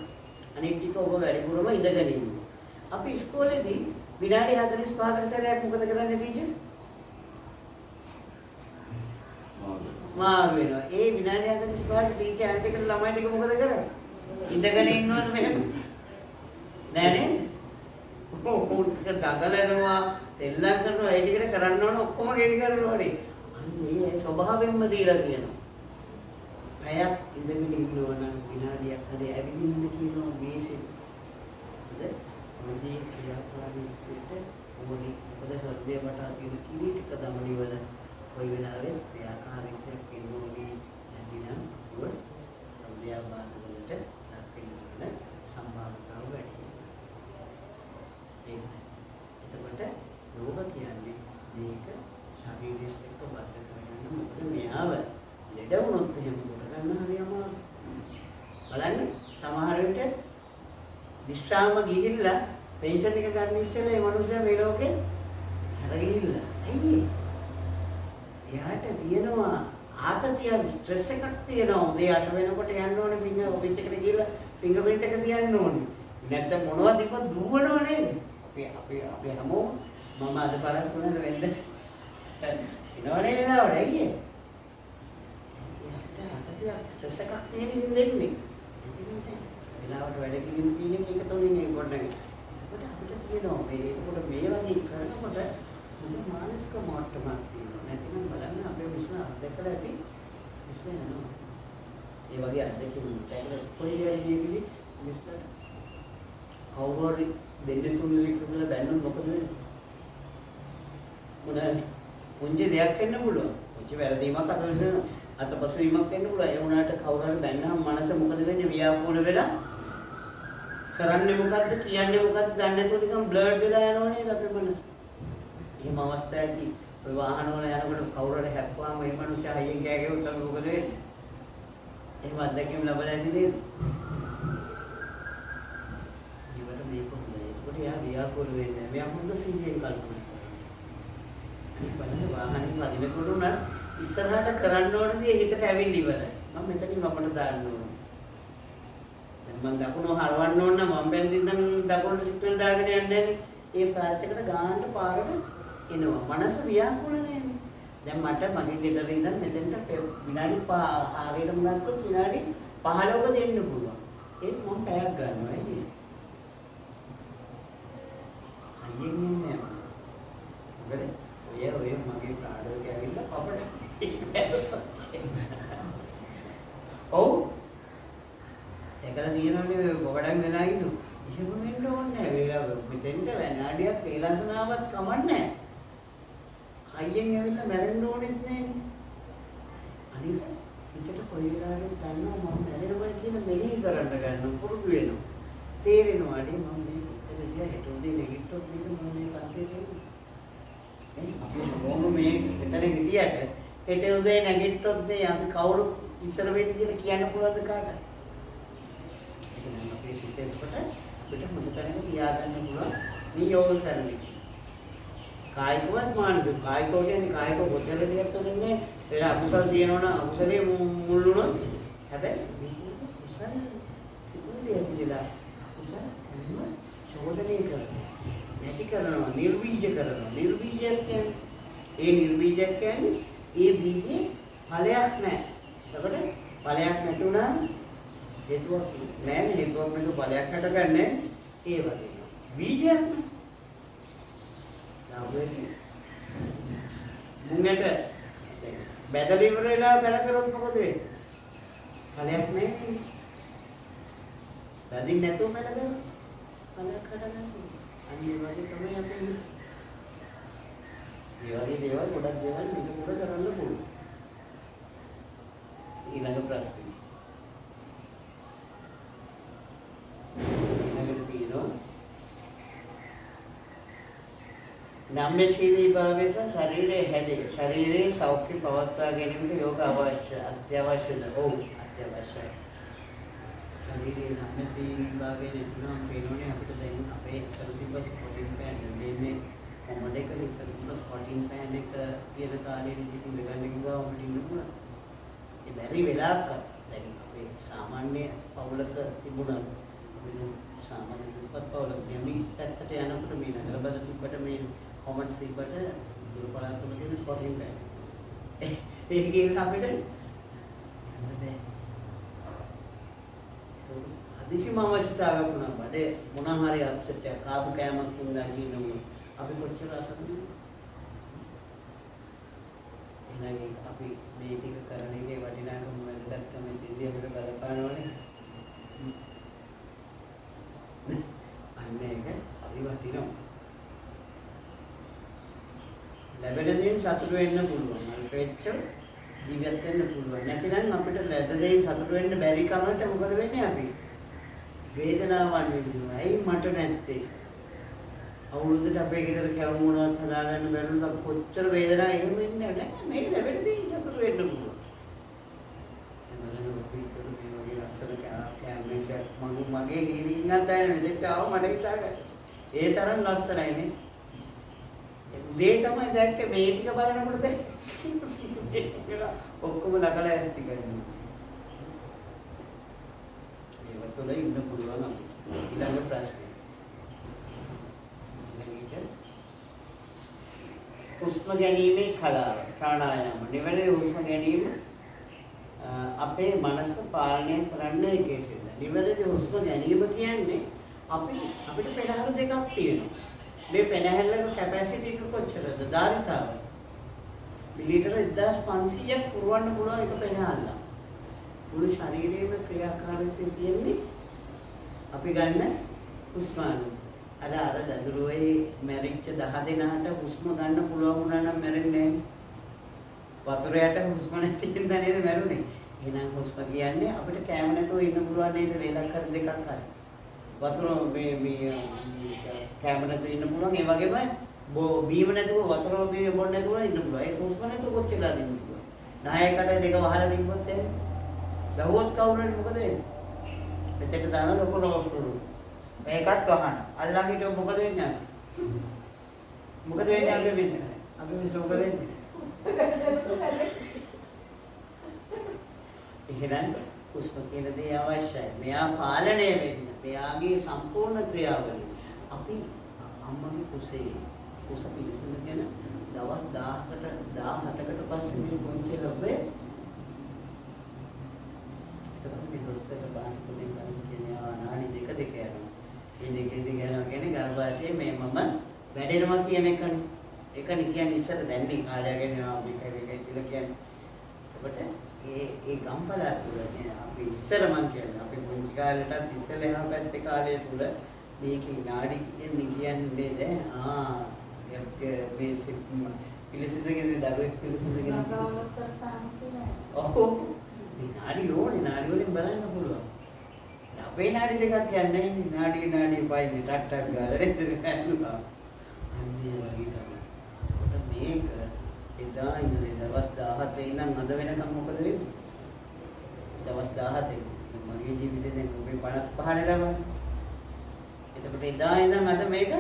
අනිත් ටික ඔබ වැඩිපුරම ඉඳගෙන ඉන්නවා. අපි ඉස්කෝලේදී විනාඩි 45කට සැරයක් මොකද කරන්නේ ටීචර්? මාරු වෙනවා. ඒ විනාඩි 45ට ටීචර් අන්ට එකට ළමයි ටික මොකද කරන්නේ? ඉඳගෙන ඉන්නවද මෙහෙම? නෑ නේද? උන්ට දඟලනවා, තෙල්ලම් කරනවා, ඒ ටිකට කරන්න ඕන ඔක්කොම ගෙඩි කරනෝනේ. අන්න මේ ස්වභාවයෙන්ම දීලා තියෙනවා. පැයක් ඉඳගෙන ඉන්නවා නම් විනාඩියක් හරි ඇවිදින්න කියනවා මේසෙ. හරිද? මොකද ක්‍රියාකාරීත්වයට මොකද හෘදය වටා තියෙන කිරිටික දමනි වල කොයි වෙලාවෙ ක්‍රියාකාරීත්වයක් වෙනෝනේ නැතිනම් ඔබ හෘදයාබාධ වලට ලක් වෙන සම්භාවනාව වැඩි. එතකොට යෝග කියන්නේ මේක ශරීරයට එක්ක බද්ධ කරගන්න මොකද මෙයාව ලෙඩ වුණොත් එහෙම කොට ගන්න හරි අමාරුයි. බලන්න සමහර විට විශ්‍රාම ගිහිල්ලා පෙන්ෂන් එක ගන්න ඉස්සෙල්ලා මේ මිනිස්සයා මේ ලෝකේ හැර ගිහිල්ලා. ඇයි එයාට තියෙනවා ආතතිය ස්ට්‍රෙස් එකක් තියෙනවා. උදේ 8 වෙනකොට යන්න ඕනේ පිංග ඔෆිස් එකට ගිහිල්ලා ෆින්ගර් ප්‍රින්ට් එක තියන්න ඕනේ. නැත්නම් මොනවද ඉප දුවනව නේද? අපි හැමෝම මම අද බලන්න උනන වෙන්ද ඉනවනේ නේද ඇයි ආතතිය ස්ට්‍රෙස් එකක් තියෙන ඉතින් දෙන්නේ. වෙලාවට වැඩ කිරීම කියන එක තෝරන්නේ පොඩ්ඩක්. ඒකට අපිට තියෙනවා මේ ඒකට මේ වගේ කරනකොට මුළු මානසික මට්ටමක් තියෙනවා. නැතිනම් බලන්න අපේ විශ්ව අධ්‍යක්ෂලා ඇති විශ්ව යනවා. ඒ වගේ අධ්‍යක්ෂකෙක් ඒකට කොයි දෙයක්දී විශ්ව කවුරුරි දෙන්න තුන්දෙනෙක් කියලා බැන්නොත් මොකද වෙන්නේ? මොනවාද? පුංචි දෙයක් වෙන්න පුළුවන්. පුංචි වැරදීමක් අතපසු වීමක් වෙන්න පුළුවන්. ඒ වුණාට කවුරු හරි බැන්නාම මනස මොකද වෙන්නේ? ව්‍යාකූල වෙලා කරන්නේ මොකද්ද කියන්නේ මොකද්ද දන්නේ නැතුව නිකන් බ්ලර්ඩ් වෙලා යනවා නේද අපේ මනස. එහෙම අවස්ථාවේදී ඔය වාහන වල යනකොට කවුරු හරි හැප්පුවාම මේ මිනිස්සු හයියෙන් කෑ ගැහුවොත් අපි මොකද වෙන්නේ? එහෙම අත්දැකීම් ලැබලා ඇති නේද? ඊවට මේක හොඳයි. ඒකට යා ව්‍යාකූල වෙන්නේ. මෙයා හොඳ සීයෙන් කල්පනා කරනවා. අනිත් බලන්න වාහනේ වදිනකොට උනත් ඉස්සරහට කරන්න ඕන දේ හිතට ඇවිල්ලි ඉවරයි. මම මෙතනින් අපට දාන්න ඕන. දැන් මම දකුණ හරවන්න ඕන නම් මම බැන්දින්නම් දකුණට සිග්නල් දාගෙන යන්නේ නැනේ. ඒ පැත්තකට ගානට පාරට එනවා. මනස ව්‍යාකූල නෑනේ. දැන් මට මගේ ගෙදර ඉඳන් මෙතෙන්ට විනාඩි 6කට මුලක්වත් විනාඩි 15ක දෙන්න පුළුවන්. ඒක මම පැයක් ගන්නවා ඇයි? අයියෙන් ඉන්නේ මම. මොකද ඔය මගේ ප්‍රාඩෝක ඇවිල්ලා අපට ඔව්. ඒකලා තියෙනවනේ ගොඩක් දැන් වෙලා ඉන්නු. එහෙම වෙන්න ඕනේ නැහැ. වේලා මෙතෙන්ට වැනාඩියක් වේලාසනාවක් කමන්නේ නැහැ. හයියෙන් ඇවිල්ලා මැරෙන්න ඕනෙත් නැහැ. අනිත් හිතට කොයි වෙලාවෙත් දන්නවා මම මැරෙනවා කියන මෙනෙහි කරන්න ගන්න පුරුදු වෙනවා. තේරෙනවා අනේ මම මේ ඉතල ගියා හෙට උදේ නැගිට්ටොත් මේක මම මේ කාටේ දෙන්නේ. අපි මොන මේ මෙතන හිටියට හෙට උදේ නැගිට්ටොත් නේ අපි කවුරු ඉස්සර වෙයිද කියලා කියන්න පුළුවන්ද කාටද? ඒක නම් අපේ සිතේ කොට අපිට මොකටද තියාගන්න පුළුවන් මේ යෝග කරන්නේ. කායිකවත් මානසික කායිකව කියන්නේ කායික කොච්චර දෙයක් තුනේ පෙර අකුසල් තියෙනවනම් අකුසලයේ මුල් වුණොත් හැබැයි කුසල සිතුවිලි ඇතිලා කුසල එන්න චෝදනය කරනවා නැති කරනවා නිර්වීජ කරනවා නිර්වීජයක් කියන්නේ ඒ බීජේ ඵලයක් නැහැ. එතකොට ඵලයක් නැති වුණාම හේතුවක් නැහැ හේතුවක් නැතුව ඵලයක් හටගන්නේ ඒ වගේ. බීජයක් මුංගට බැදලා ඉවර වෙලා බැල කරොත් මොකද වෙන්නේ? ඵලයක් නැහැ. බැදින් නැතුව බැල කරොත් ඵලයක් හටගන්නේ. අනිත් වගේ තමයි අපි මේ වගේ දේවල් ගොඩක් දේවල් මේක පුර කරන්න පුළුවන්. ඊළඟ ප්‍රශ්නේ. ඊළඟට තියෙනවා නම්‍යශීලී භාවය සහ ශරීරයේ හැඩය. ශරීරයේ සෞඛ්‍ය පවත්වා ගැනීමට යෝග අත්‍යවශ්‍යද? ඔව් අත්‍යවශ්‍යයි. ශරීරයේ නම්‍යශීලී භාවය නැතිනම් පේනෝනේ අපිට දැන් අපේ සල්සිබස් ස්කොටින් පෑන් දෙන්නේ කොමඩ එක සල්සිබස් ස්කොටින් පෑන් එක තියෙන කාලේ ඉතින් ගන්න ගිහුවා අපිට ඉන්නවා. ඒ බැරි වෙලාවක දැන් අපේ සාමාන්‍ය පවුලක තිබුණා සාමාන්‍ය දුප්පත් පවුලක යමි පැත්තට යනකොට මේ නගරබද තිබ්බට මේ කොමන්ට් තිබ්බට දුර පළාත්වල තියෙන ස්කොටින් පෑන් ඒක කියලා අපිට අදිසිම අවස්ථාවක් වුණා බඩේ මොනවා හරි අප්සෙට් එකක් කාපු කෑමක් වුණා ජීවනම අපි කොච්චර අසරණද එහෙනම් අපි මේ ටික කරන එකේ වටිනාකම වැදගත්කම ඉතින්දී අපිට බලපානවනේ අන්න ඒක අපි වටිනවා ලැබෙන දේෙන් සතුට වෙන්න පුළුවන් අල්පෙච්ච ජීවත් වෙන්න පුළුවන් නැතිනම් අපිට ලැබෙන දේෙන් සතුට වෙන්න බැරි කමකට මොකද වෙන්නේ අපි වේදනාවන් විඳිනවා. ඇයි මට නැත්තේ? අවුරුද්දට අපේ ගෙදර කැවුම් මොනවත් හදාගන්න බැරුණත් අපි කොච්චර වේදනාවක් එහෙම වෙන්නේ නැහැ. මේක ලැබෙන දේ සතුට වෙන්න පුළුවන්. එමනම් අපි මේ වගේ ලස්සන කැමරේසක් මගේ ගීලින් අතෑන මෙතෙක් ආව මට හිතාගන්න. ඒ තරම් ලස්සනයිනේ. දේ තමයි දැක්කේ මේ ටික බලනකොට දැක්කේ. ඔක්කොම ලකලා ඇස්ති කරන්නේ. තුළ ඉන්න පුළුවන් අපිට. ඊළඟ ප්‍රශ්නේ. හුස්ම ගැනීමේ කලාව ප්‍රාණායාම. නිවැරදි හුස්ම ගැනීම අපේ මනස පාලනය කරන්නේ කෙසේද? නිවැරදි හුස්ම ගැනීම කියන්නේ අපිට පෙරහැර දෙකක් තියෙනවා. මේ පෙරහැරක කැපැසිටි එක කොච්චරද? ධාරිතාව. මිලිලීටර 1500ක් පුරවන්න පුළුවන් එක පෙරහැරක්. මුළු ශරීරයේම ක්‍රියාකාරීත්වය තියෙන්නේ අපි ගන්න හුස්ම අර දදුරුවේ මැරිච්ච 10 දෙනාට හුස්ම ගන්න පුළුවන් වුණා නම් මැරෙන්නේ නැහැ. වතුර යට හුස්ම නැති හින්දා නේද මැරුනේ. එහෙනම් හුස්ම කියන්නේ අපිට කැම නැතුව ඉන්න පුළුවන් නේද වේලක් කර දෙකක් හරි. වතුර මේ කැම නැතුව ඉන්න පුළුවන් ඒ වගේම බීම නැතුව වතුර බීම බොන්න නැතුව ඉන්න පුළුවන්. ඒ හුස්ම නැතුව කොච්චරද ඉන්න පුළුවන්. නායකට දෙක වහලා තිබ්බොත් එහෙනම් බැලුවොත් කවුරුහරි මොකද වෙන්නේ? මෙතෙට දාන ලොකු රෝස්ටුරු. මේකත් වහන. අල්ලන් හිටියොත් මොකද වෙන්නේ? මොකද වෙන්නේ අපි විශ්ින? අපි විශ්ින මොකද වෙන්නේ? එහෙනම් හුස්ම කියන දේ අවශ්‍යයි. මෙයා පාලනය වෙන්න. මෙයාගේ සම්පූර්ණ ක්‍රියාවලිය. අපි අම්මගේ කුස පිළිසඳගෙන දවස් 17කට පස්සේ මේ පොන්චි ලැබේ තමයි දොස්තර බාස්තුනේ කියන්නේ ආනාඩි දෙක යනවා. මේ දෙක යනවා කියන්නේ ගර්භාෂයේ මේ මම වැඩෙනවා කියන එකනේ. ඒකනේ කියන්නේ ඉස්සර දැන් මේ කාලය ගැන මේක කියලා කියන්නේ. එතකොට ඒ ගම්පලා තුල නේ අපි ඉස්සර මං කියන්නේ අපි පුංචි කාලේටත් ඉස්සර එහා පැත්තේ කාලේ තුල මේකේ නාඩි කියන්නේ දැන් මේ පිළිසිඳගෙන දරුවෙක් පිළිසිඳගෙන ඔව් නාඩි ඕනේ නාඩි වලින් බලන්න පුළුවන් අපේ නාඩි දෙකක් කියන්නේ නාඩි පයින් ටක් ගාලා නේද බලනවා අන්නේ වගේ තමයි කොට මේක එදා ඉඳන් දවස් 17 ඉඳන් අද වෙනකම් මොකද වෙන්නේ දවස් 17 මගේ ජීවිතේ දැන් ඔබේ 55 නේ ලබන්නේ එතකොට එදා ඉඳන් අද මේක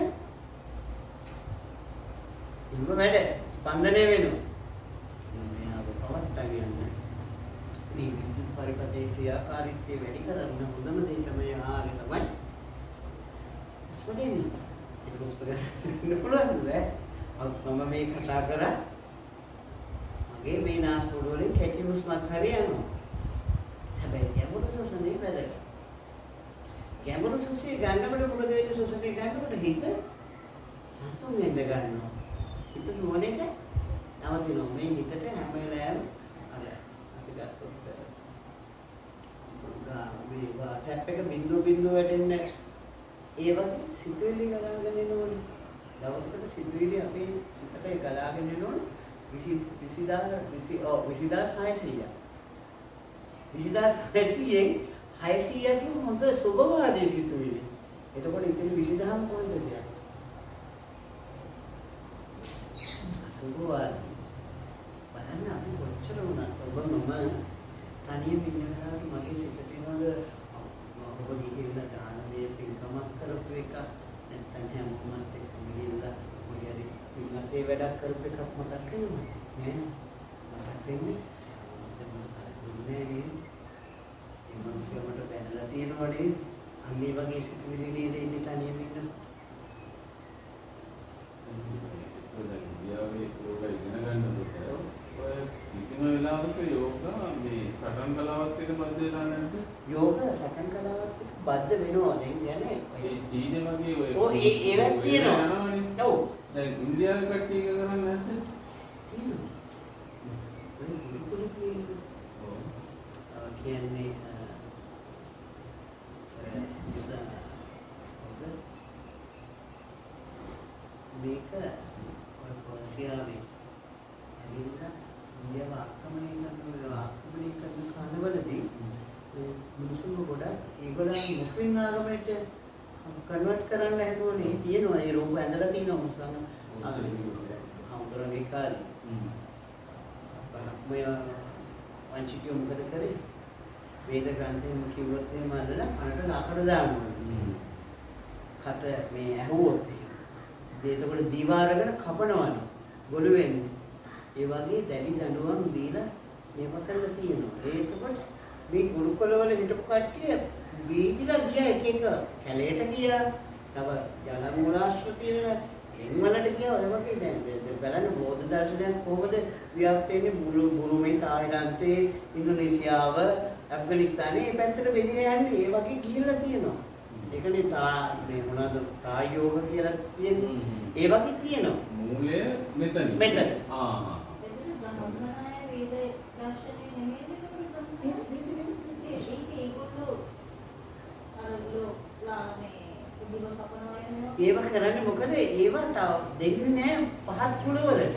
ඉන්න වැඩ ස්පන්දනය වෙනවා මේ අප පවත්වාගෙන යන්න මේ විද්‍යුත් පරිපථයේ ක්‍රියාකාරීත්වය වැඩි කරන්න හොඳම දේ තමයි ආරේ තමයි ස්පදෙන්නේ ඒක ස්පදෙන්න පුළුවන් නෑ මම මේ කතා කරා මගේ මේ නාස්පුඩු වලින් කැටි හුස්මක් හරි යනවා හැබැයි ගැඹුරු සසනේ වැදගත් ගැඹුරු සසනේ ගන්නකොට මොකද වෙන්නේ සසනේ ගන්නකොට හිත සංසුන් වෙන්න ගන්නවා හිත දුවන එක නවතිනවා මේ හිතට හැම වෙලාවෙම අර අපි ගත්තොත් මේ ටැප් එක බිඳුව වැටෙන්න ඒ වගේ සිතුවිලි ගලාගෙන එනවනේ දවසකට සිතුවිලි අපේ සිතට ගලාගෙන එනවනේ 20600 20600න් 600ක් හොඳ සුබවාදී සිතුවිලි එතකොට ඉතින් 20000ම කොහෙන්ද තියන්නේ සුබවාදී බලන්න අපි කොච්චර වුණත් ඔබ මම තනියම ඉන්න වෙලාවට මගේ සිතට එනවද ඔබ ගිහිල්ලා දාන දේ පින්කමක් කරපු එක නැත්නම් හැමෝමත් එක්ක ගිහිල්ලා මගේ හරි පින්කමේ වැඩක් කරපු එකක් මතක් වෙනවද නෑ මතක් වෙන්නේ සම්මසාරුනේ නේ ඒ මනුස්සයමට දැනලා තියෙනවනේ අන්නේ වගේ සිතුවිලි නේද ඉන්නේ තනියම ඉන්න ඉන්දියාවේ යෝග ඉගෙන ගන්නකොට ඔය කිසිම වෙලාවක යෝග මේ සටන් කලාවත් එක්ක බද්ධ වෙලා නැද්ද? යෝග සටන් කලාවත් එක්ක බද්ධ වෙනවා දැන් කියන්නේ ඒ චීන වගේ ඔය ඒවත් තියෙනවා. ඔව්. දැන් ඉන්දියාවේ කට්ටිය එක කරන්නේ නැද්ද? තියෙනවා. ඔය ගුරුකුල කියන්නේ මේක පර්සියාවේ ඇවිල්ලා ඉන්දියාව ආක්‍රමණය කරන කාලවලදී මිනිස්සුන් ගොඩක් ඒගොල්ලන් මුස්ලිම් ආගමට කන්වර්ට් කරන්න හැදුවනේ තියෙනවා ඒ රූප ඇඳලා තියෙනවා මුස්ලිම් ආගමේ කාලේ බ්‍රහ්මය වංචිකයෝ මොකද කරේ වේද ග්‍රන්ථෙම කිව්වොත් එහෙම අල්ලලා අනට ලාකඩ දානවා කට මේ ඇහුවොත් එතකොට දීවාරගෙන කපනවනේ ගොළු වෙන්නේ. ඒ වගේ දැඩි දඬුවම් දීලා මේව කරලා තියෙනවා. එතකොට මේ ගුරුකුලවල හිටපු කට්ටිය වීදිලා ගියා එක එක කැලේට ගියා. තව ජලමූලාශ්‍ර තියෙන එන්වලට ගියා. ඔය වගේ දැන් බලන්න බෝධ දර්ශනයක් කොහොමද ව්‍යාප්ත වෙන්නේ බුරුමේ තායිලන්තේ ඉන්දුනීසියාව ඇෆ්ගනිස්තානේ මේ පැත්තට බෙදලා යන්නේ. ඒ වගේ ගිහිල්ලා තියෙනවා. ඒකනේ මේ මොනවාද කාය යෝග කියලා කියන්නේ ඒ වගේ තියෙනවා මූලය මෙතන මෙතන එතන බ්‍රහ්මනාය වේද දර්ශනේ නෙමෙයිද ඒගොල්ලෝ අරගලෝ ලාමේ දිව කපනවා ඒව කරන්නේ මොකද ඒව තව දෙන්නේ නැහැ පහත් කුලවලට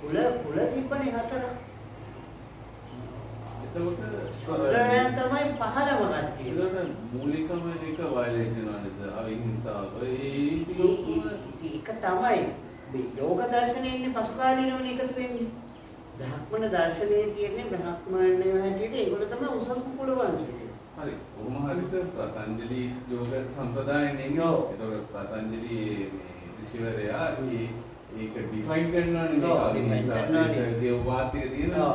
කුල තිබ්බනේ හතර එතකොට ශුද්‍රයන් තමයි පහළම කට්ටිය. ඒකට මූලිකම එක වයලේට් වෙනවා නේද? අවිහිංසාව. ඒක තමයි මේ යෝග දර්ශනයේ ඉන්නේ පසු කාලීනවනේ එකතු වෙන්නේ. බ්‍රහ්මණ දර්ශනයේ තියෙන්නේ බ්‍රහ්මණය හැටියට ඒගොල්ලෝ තමයි උසම කුල වංශිකය. හරි. කොහොම හරි පතංජලි යෝග සම්ප්‍රදායනේ. ඒතකොට පතංජලි මේ ඍෂිවරයා ඒක ඩිෆයින් කරනවානේ අවිහිංසාවේ වාක්‍යය තියෙනවා.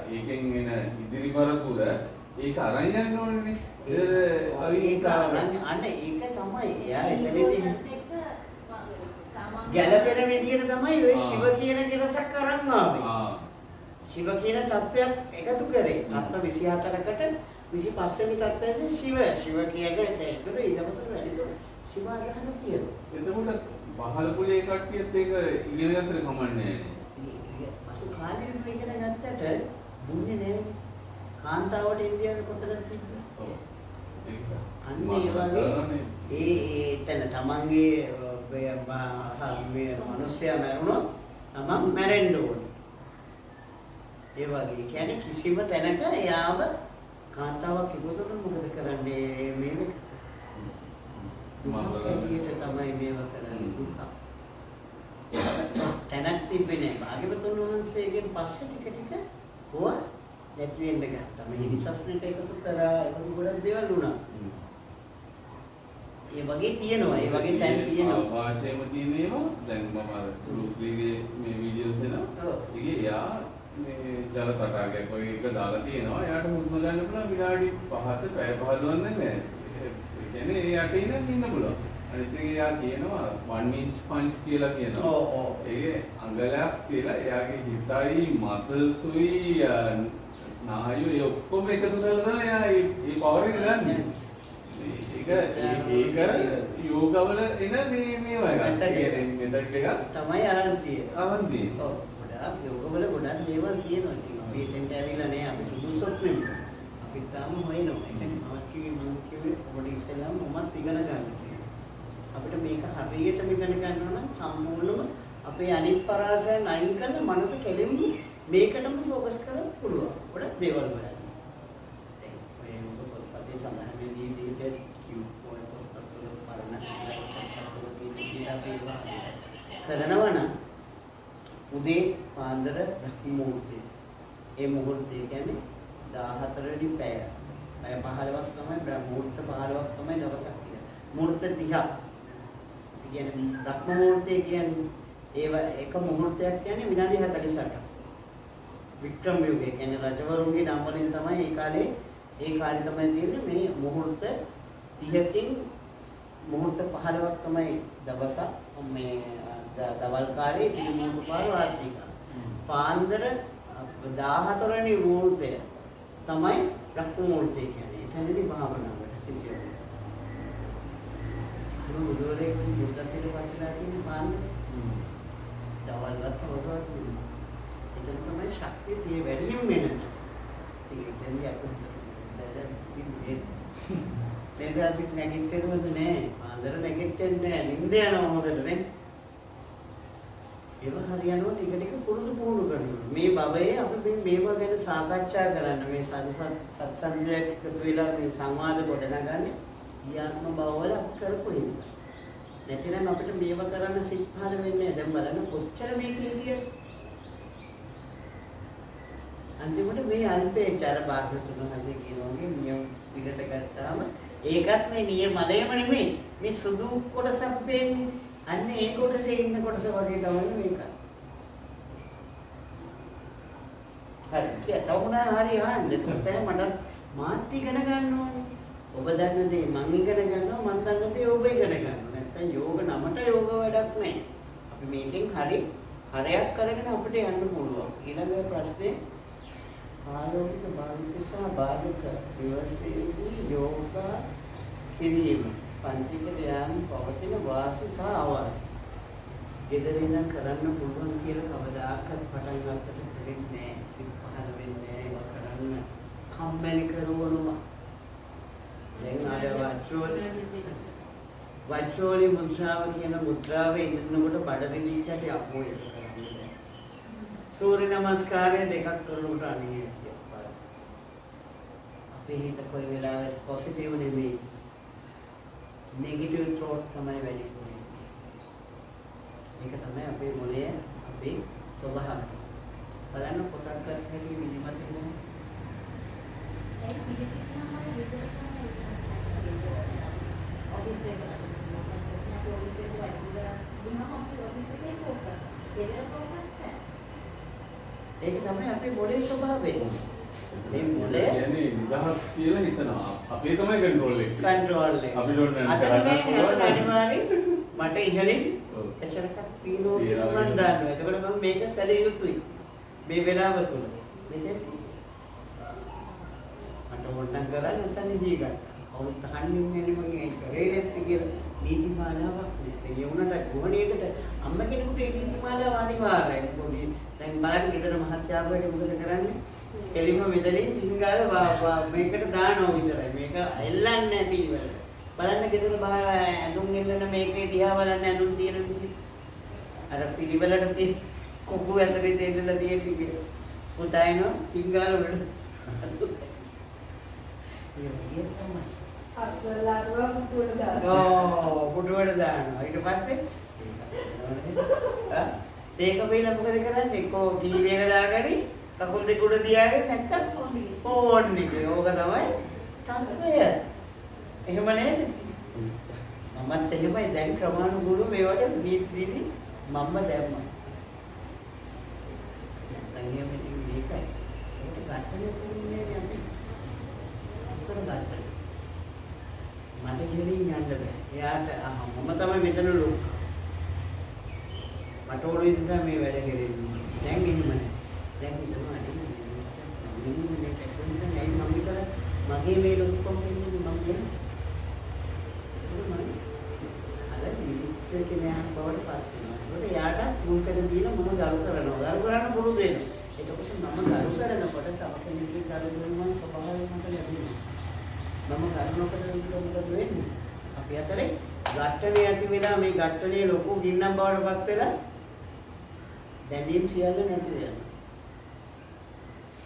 ඒකෙන් එන ඉදිරි පරපුර ඒක අරන් යන්න ඕනේ. අවිහිංසාව අන්න ඒක තමයි. එයා එතනදී ගැළපෙන විදිහට තමයි ඔය ශිව කියන කෙනසක් අරන් ආවේ. ශිව කියන තත්වයක් එකතු කරේ. තත්ත්ව 24කට 25 වෙනි තත්ත්වයේ ශිව කියන්නේ ඒක ඊටපස්සේ වැඩිපුර ශිව අරගෙන තියෙනවා. එතකොට පහළ කුලේ කට්ටියත් ඒක ඉගෙන ගත්තට කමන්නේ නැහැ. පසු කාලෙක ඉගෙන ගත්තට දුන්නේ නැහැ කාන්තාවට ඉන්දියාවේ කොතනද තිබ්බේ? ඔව්. ඒක. අන්න ඒ වගේ ඒ එතන තමන්ගේ මේ මිනිස්සයා මැරුණොත් තමන් මැරෙන්න ඕනේ. ඒ වගේ කියන්නේ කිසිම තැනක යාව කාන්තාවක් ඉපදුනොත් මොකද කරන්නේ මේ දුක ඇටියට තමයි මේව කරන්නේ දුක. තැනක් තිබෙන්නේ නැහැ. භාග්‍යවතුන් වහන්සේගෙන් පස්සේ ටික ටික හොවා නැති වෙන්න ගත්තා. මේ නිසස්නෙට එකතු කරා එකතු ගොඩක් දේවල් වුණා. ඒ වගේ තියෙනවා. ඒ වගේ තැන් තියෙනවා. භාෂාවෙම තියෙන ඒවා දැන් මම බෲස් ලීගේ මේ වීඩියෝස් එනවා. ඔව්. ඒකේ යා මේ ජල තටාකයක් වගේ එක දාලා තියෙනවා. එයාට හුස්ම ගන්න පුළුවන් විනාඩි 5ට පැය 5 දුවන්නේ නැහැ. ඒ කියන්නේ ඒ යටේ ඉන්න පුළුවන්. අනිත් එක එයා කියනවා 1 inch punch කියලා කියනවා. ඔව් ඔව්. ඒකේ අංගලයක් කියලා එයාගේ හිතයි මසල්ස්ුයි ස්නායු ඒ ඔක්කොම එකතු කරලා තමයි එයා මේ පවර් එක ගන්නෙ. ඒක යෝගවල එන මේවා ගන්න. මෙතඩ් එක තමයි අරන් තියෙන්නේ. අවන්දී. ඔව්. ගොඩාක් යෝගවල ගොඩක් දේවල් තියෙනවා. ඉතින් අපි එතෙන්ට ඇවිල්ලා නෑ. අපි සුදුසුත් නෙමෙයි. අපි තාම හොයනවා. ඒ කියන්නේ මම කිව්වේ ඔබට ඉස්සෙල්ලාම මමත් ඉගෙන ගන්න. අපිට මේක හරියටම ඉගෙන ගන්නවා නම් සම්පූර්ණම අපේ අනිත් පරාසයන් අයින් කරලා මනස කෙලින්ම මේකටම ફોකස් කරන්න පුළුවන්. ගොඩක් දේවල් හොයන්න. දැන් ඔය පොතේ සඳහන් වෙදී දීට කිව් පොතේ පරණ කරනවා නම් උදේ පාන්දර මුහුර්තේ. ඒ මුහුර්තේ කියන්නේ 14 වෙනි පැය. පැය 15ක් තමයි මුහුර්ත 15ක් තමයි දවසක් කියන්නේ. මුහුර්ත 30ක්. කියන්නේ බ්‍රහ්ම මුහුර්තය කියන්නේ ඒව එක මුහුර්තයක් කියන්නේ විනාඩි 48ක්. වික්‍රම යුගය කියන්නේ රජවරුන්ගේ නම් වලින් තමයි ඒ කාලේ තමයි තියෙන්නේ මේ මුහුර්ත 30කින් මුහුර්ත 15ක් තමයි දවසක් මේ දවල් කාලේ දින මුහුර්ත පාර රාත්‍රී කාලේ. පාන්දර 14 වෙනි මුහුර්තය තමයි බ්‍රහ්ම මුහුර්තය කියන්නේ. එතනදී භාවනාවට සිද්ධ වෙනවා. බුදුරේ බුද්ධත්වයට වටිනා තියෙන පාන්දර. දවල්වත් හවසවත් නෙමෙයි. එතන තමයි ශක්තිය තිය වැඩිම වෙන. එතනදී අපි නැගිටින්නේවත් නෑ. පාන්දර නැගිටින්නේ නෑ. නිින්ද යනවා හොඳට නේ. ඒව හරියනවා ටික ටික පුරුදු පුහුණු කරනවා. මේ භවයේ අපි මේවා ගැන සාකච්ඡා කරන්න මේ සත්සංගයක් එකතු වෙලා මේ සංවාද ගොඩනගන්නේ ඊයාත්ම භවවල අපි කරපු හින්දා. නැතිනම් අපිට මේව කරන්න සිත් පහළ වෙන්නේ නැහැ. දැන් බලන්න කොච්චර මේක හිටියද? අන්තිමට මේ අල්පේචාර භාගතුන් හසේ කියනෝගේ නියම පිටට ගත්තාම ඒකත් මේ නියමලේම නෙමෙයි. මේ සුදු කොටසක් වෙන්නේ. අන්න ඒ කොටසේ ඉන්න කොටස වගේ තමයි මේක. හරි. තවුණා හරි ආන්න. එතකොට මට මාත් ඉගෙන ගන්න ඕනේ. ඔබ දන්න දේ මම ඉගෙන ගන්නවා මම දන්න දේ ඔබ ඉගෙන ගන්නවා. නැත්නම් යෝග නමට යෝග වැඩක් නැහැ. අපි මේකෙන් හරයක් කරගෙන අපිට යන්න පුළුවන්. ඊළඟ ප්‍රශ්නේ ආලෝකික භාවිත සහ බාධක විවසේදී යෝග කිරීම පංචික ධ්‍යාන පවතින වාසි සහ අවාසි. ගෙදරින් කරන්න පුළුවන් කියලා කවදාකවත් පටන් ගන්නට දෙයක් නෑ. සිත් පහළ වෙන්නේ නෑ. ඒක කරන්න කම්මැලි කරවනවා. දැන් අර වචෝලි මුද්‍රාව කියන මුද්‍රාවේ ඉන්නකොට බඩ දෙවිච්චට අපෝ ඒක කරන්නේ. සූර්ය නමස්කාරය දෙකක් කරනකොට අනිත් අපේ හිත කොයි වෙලාවෙ පොසිටිව් නෙමෙයි. නෙගටිව් thought තමයි වැඩි වෙන්නේ. ඒක තමයි අපේ මොළයේ අපේ ස්වභාවය. බලන්න පොතක් ගන්න හැටි විනිමත වෙනවා. ඒක පිළිපදිනවා ऑफिस से ऑफिस से ඒක තමයි අපේ මොළයේ ස්වභාවය. මේ මොළය කියන්නේ නිදහස් කියලා හිතනවා. අපේ තමයි කන්ට්‍රෝල් එක. කන්ට්‍රෝල් එක. අපි ඩොන්ට් නෑ කරන්න අනිවාර්යයෙන් මට ඉහළින් එසරකක් තියෙනවා මම දන්නවා. එතකොට මම මේක කළ යුතුයි. මේ වෙලාව තුල. මේක මට ඕනනම් කරා නැත්නම් නිදි ගන්න. කවුරුත් අහන්නේ නැති මගේ කරේ නැත්නම් කියලා නීතිමාලාවක් නැත්නම් ඒ වුණාට ගෝණයකට අම්ම කෙනෙකුට ඒ නීතිමාලාව අනිවාර්යයි. පොඩි දැන් බලන්න ගෙදර මහත්යාවයට මොකද කරන්නේ? කෙලින්ම මෙතනින් ටිංගාල මේකට දානවා විතරයි. මේක එල්ලන්නේ නැති ඉවරයි. බලන්න ගෙදර බාර ඇඳුම් එල්ලන මේකේ දිහා බලන්න ඇඳුම් තියෙන විදිහ. අර පිළිවෙලට තියෙන කොපු ඇතරේ දෙල්ලලා තියෙන විදිහ. පුතායනෝ ටිංගාල වලට. පුටුවට දානවා. ඊට පස්සේ ඒක වෙලා මොකද කරන්නේ? කො ටීවී එක දාගනි කකුල් දෙක උඩ තියාගෙන නැත්තම් ෆෝන් එක. ඕක තමයි තත්ත්වය. එහෙම නේද? මමත් එහෙමයි දැන් ක්‍රමානුකූලව මේවට නීති දීවි මම්ම දැම්මා. නැත්තම් එහෙම මේකයි. ඒක ගන්න තුනේ අපි. ඉස්සර ගන්න. මට ගෙලින් යන්න බෑ. එයාට මම තමයි මෙතන ලොක්. මට ඕනේ ඉඳලා මේ වැඩ කෙරෙන්නේ. දැන් එහෙම නැහැ. දැන් හිතනවා මේ කැපුණා නෑ මම විතර මගේ මේ ලොකුකම වෙන්නේ මම කියන්නේ. අර විදිච්ච කෙනා බවට පත් වෙනවා. ඒකට යාට මුල්තක දීලා මම ගරු කරනවා. ගරු කරන්න පුරුදු වෙනවා. එතකොට මම ගරු කරනකොට තව කෙනෙක්ගේ ගරු කරනවා ස්වභාවයෙන් මට ලැබෙනවා. මම කරුණකට මොකද වෙන්නේ? අපි අතරේ ඝට්ටනේ ඇති වෙලා මේ ඝට්ටනේ ලොකු ගින්නක් බවට පත් වෙලා බැඳීම් සියල්ල නැති වෙනවා.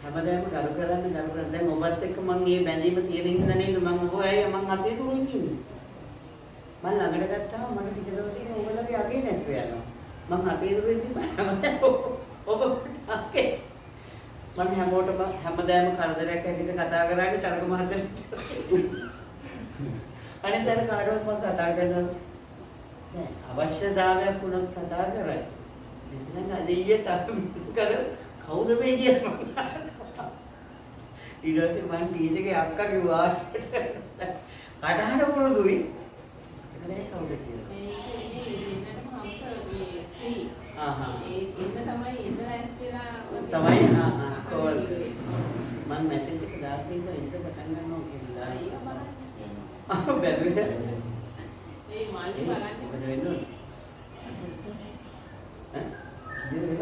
හැමදාම කරු කරන්න දැන් ඔබත් එක්ක මම මේ බැඳීම තියෙන හින්දා නේද මම ඔබ ඇයි මං අතේ දුරින් ඉන්නේ. මම ළඟට ගත්තාම මට ටික දවසකින් ඔයගොල්ලෝගේ අගේ නැති වෙනවා. මං අතේ දුරින්දී ඔබ අගේ මම හැමෝටම හැමදාම කරදරයක් හැටියට කතා කරන්නේ චරක මහත්තයට. අනිත් අර කාටවත් මම කතා කරනවා නෑ. අවශ්‍යතාවයක් වුණොත් කතා කරයි. ඉතින් අදියේ තාම කර කවුද මේ කියන්නේ? ඊට පස්සේ මං ටීචර්ගේ අක්කා කිව්වා කටහඬ පුරුදුයි. ඒකනේ කවුද කියලා. මේ ඉන්නටම හම්ස මේ ෆ්‍රී. ඒ ඉන්න තමයි ඉන්න ඇස්පිලා තමයි කෝල් මම මැසේජ් එක දාලා තිබ්බා ඉන්න පටන් ගන්නවා කියලා. ඒක බලන්න. බැලුවද? ඒ මාළි බලන්න. මොකද වෙන්නේ? ඈ? ඉතින්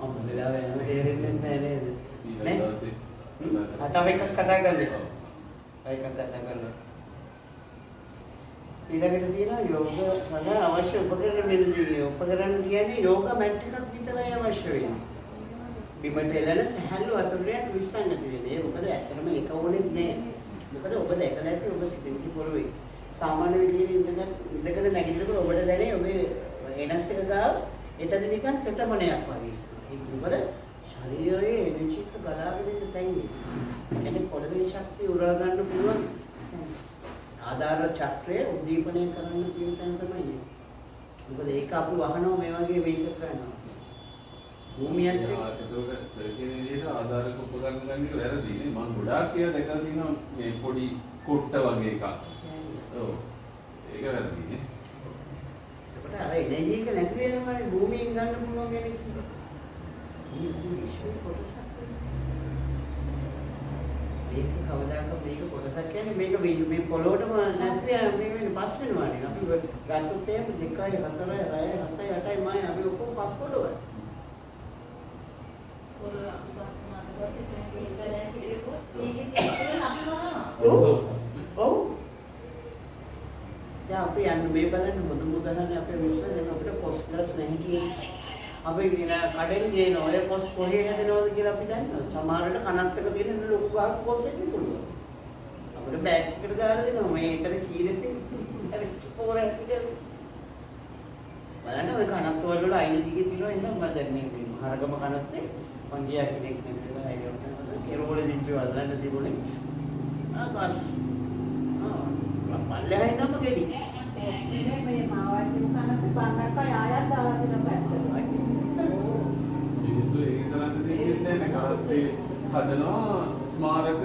අපු වෙලාව යනවා හේරෙන්නේ නැහැ නේද? නේ? තව එකක් කතා කරන්න. එකක් කතා කරන්න. ඊළඟට තියෙනවා යෝග සඳහා අවශ්‍ය උපකරණ මෙන්න උපකරණ කියන්නේ යෝග මැට් එකක් විතරයි අවශ්‍ය වෙන්නේ. බිමට එළන සහැල්ලු වතුරයක් විශ්සන් නැති වෙන්නේ. මොකද ඇත්තටම ඒක ඕනෙත් නෑ. මොකද ඔබ දැකලා ඇති ඔබ සිතිවිලි පොළවේ සාමාන්‍ය විදිහට ඉඳගෙන නැගිටිනකොට ඔබට දැනේ ඔබේ එනස් එක ගාව එතන නිකන් තෙතමනයක් වගේ. ඒක මොකද ශරීරයේ එනර්ජි එක ගලාගෙන ඉන්න තැන්නේ. يعني පොළවේ ශක්තිය උරා ගන්න පුළුවන් ආධාර චක්‍රය උද්දීපනය කරන්න තියෙන තැන තමයි. මොකද ඒක අපි වහනවා මේ වගේ මේක කරනවා. භූමියත් ඒක සර්කියුලර් විදිහට ආධාරක උපකරණ ගන්න එක වැරදිනේ. මම ගොඩාක් කියලා දැකලා තියෙනවා මේ පොඩි කුට්ට වගේ එකක්. ඔව්. ඒක වැරදිනේ. ඒකට අර එනර්ජි එක නැති වෙනවනේ භූමියෙන් ගන්න පුළුවන් කෙනෙක්. මේ විශ්ව කොටසක්. මේක කවදාකවත් මේක කොටසක් කියන්නේ මේක මේ පොළොවටම නැති මේ වෙන පස් වෙනවානේ. අපි ගත්තොත් එහෙම 2 4 6 7 8යි 9යි අපි ඔක්කොම පස් පොළොවයි. ඔව්. දැන් අපි යන්නේ මේ බලන්න මුදුන් උදාහරණ අපේ මිස්ටර් දැන් අපිට පොස්ට් ග්ලාස් නැහැ කියන්නේ. අපි කඩෙන් ගේන ඔය පොස් කොහේ හැදෙනවද කියලා අපි දන්නවා. සමහරවිට කනත්තක තියෙන ලොකු ගහක් පොස් එකක් පුළුවන්. අපිට බෑග් එකට දාලා දෙනවා. මේ ඊතර කීරෙත් හරි පොරක් කියලා. බලන්න ඔය කනත්ත වල අයින දිගේ තියෙනවා ඉන්න මම දැන් මේ මහරගම කනත්තේ මං ගියා කෙනෙක් නෙමෙයි අයින උතන කෙරවල දිච්ච වලන්න තිබුණේ. ආකාස්. මල්ලෙහි නම ගෙඩි. ඉතින් මේ මාවත් කනත් බණ්ඩක් ආයෙත් දාලා දෙන්න බෑ. මිනිස්සු ඒක කරන්න දෙන්නේ නැහැ. කරත්තේ හදනවා ස්මාරක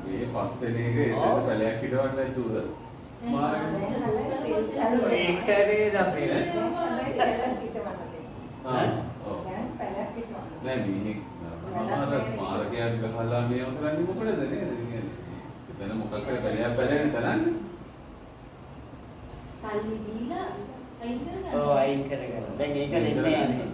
මේ පස්වෙනි එක ඒකට පැලයක් හිටවන්න නැතුව ස්මාරක ඒකනේ දපේ. නෑ මේ මම ස්මාරකයක් ගහලා මේව කරන්නේ මොකටද නේද කියන්නේ. එතන මොකක් හරි පැලයක් පැලෙන්න තරන්නේ. සල්ලි දීලා අයින් කරගන්න. ඔව් අයින් කරගන්න. දැන් ඒක දෙන්නේ නැහැ.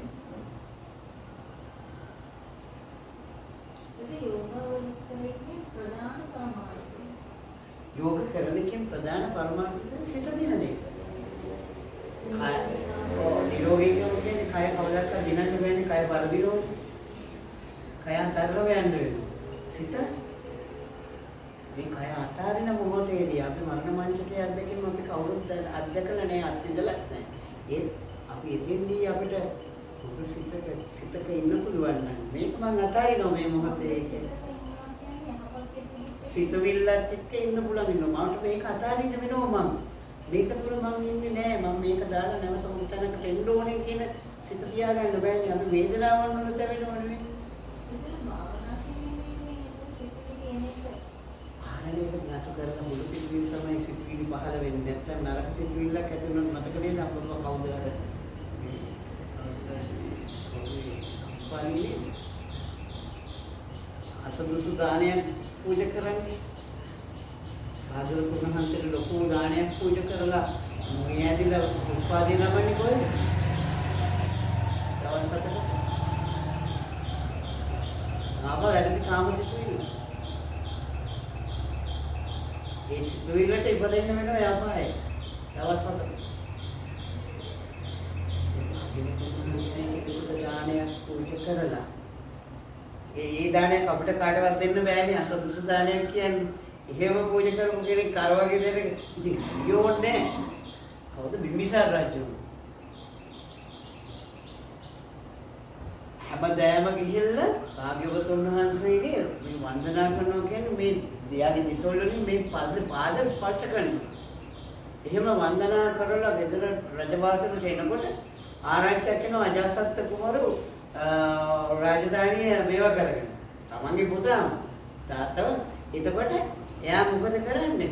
යෝග කරන එකෙන් ප්‍රධාන පරමාර්ථය සිත දිනන එක. නිරෝගී කියන්නේ කය කවදාවත් දිනන්න බෑනේ, කය වර්ධිනෝනේ. කය අතරම යන්න වෙනවා. සිත මේ කය අතාරින මොහොතේදී අපි මරණ මංචකයේ අත්දැකීම අපි කවුරුත් අත්දැකලා නැහැ, අත්විඳලා නැහැ. ඒත් අපි එතෙන්දී අපිට මොකද සිතක ඉන්න පුළුවන් නම් මේක මං අතාරිනවා මේ මොහොතේ. සිතවිල්ලත් එක්ක ඉන්න පුළුවන් ඉන්නවා. මට මේක අතාරින්න වෙනවා මං. මේක තුල මං ඉන්නේ නැහැ. මම මේක දාලා නැවත උන්තනකට එන්න ඕනේ කියන සිත තියාගන්න බෑනේ. අපි වේදනාවන් වල තැවෙනවනේ. ආනලේක නැතු කරලා මුළු සිතුවිලි තමයි සිතුවිලි පහළ වෙන්නේ. නැත්තම් නරක සිතුවිල්ලක් ඇති වුණොත් මතක නේද අපව කවුද අර මේ අසදුසු දානයක් පූජා කරන්නේ. භාග්‍යවතුන් වහන්සේට ලොකු දානයක් පූජා කරලා මේ ඇදිලා උපාදී ලබන්නේ කොහෙද? දවස් 7කට. ආපහු වැඩි කාමසිතුවිලි. ඒ සිතුවිල්ලට ඉපදෙන්න වෙනවා යාපායේ. දවස් 7කට. දානයක් පූජා කරලා ඒ දානයක් අපිට කාටවත් දෙන්න බෑනේ. අසදුසු දානයක් කියන්නේ එහෙම පූජා කරමු කෙනෙක් අර වගේ දෙයක් ඉතින් යෝන්නේ කවුද? බිම්බිසාර රජු. හැමදාම ගිහිල්ලා භාග්‍යවතුන් වහන්සේගේ මේ වන්දනා කරනවා කියන්නේ මේ දෙයාගේ දිතොල්වලින් මේ පාද ස්පර්ශ කරනවා. එහෙම වන්දනා කරලා ගෙදර රජවාසලට එනකොට ආරාධනා කරන අජාසත් කුමාරු රාජධානිය මේවා කරගෙන තමන්ගේ පුතා තාත්තව එතකොට එයා මොකද කරන්නේ?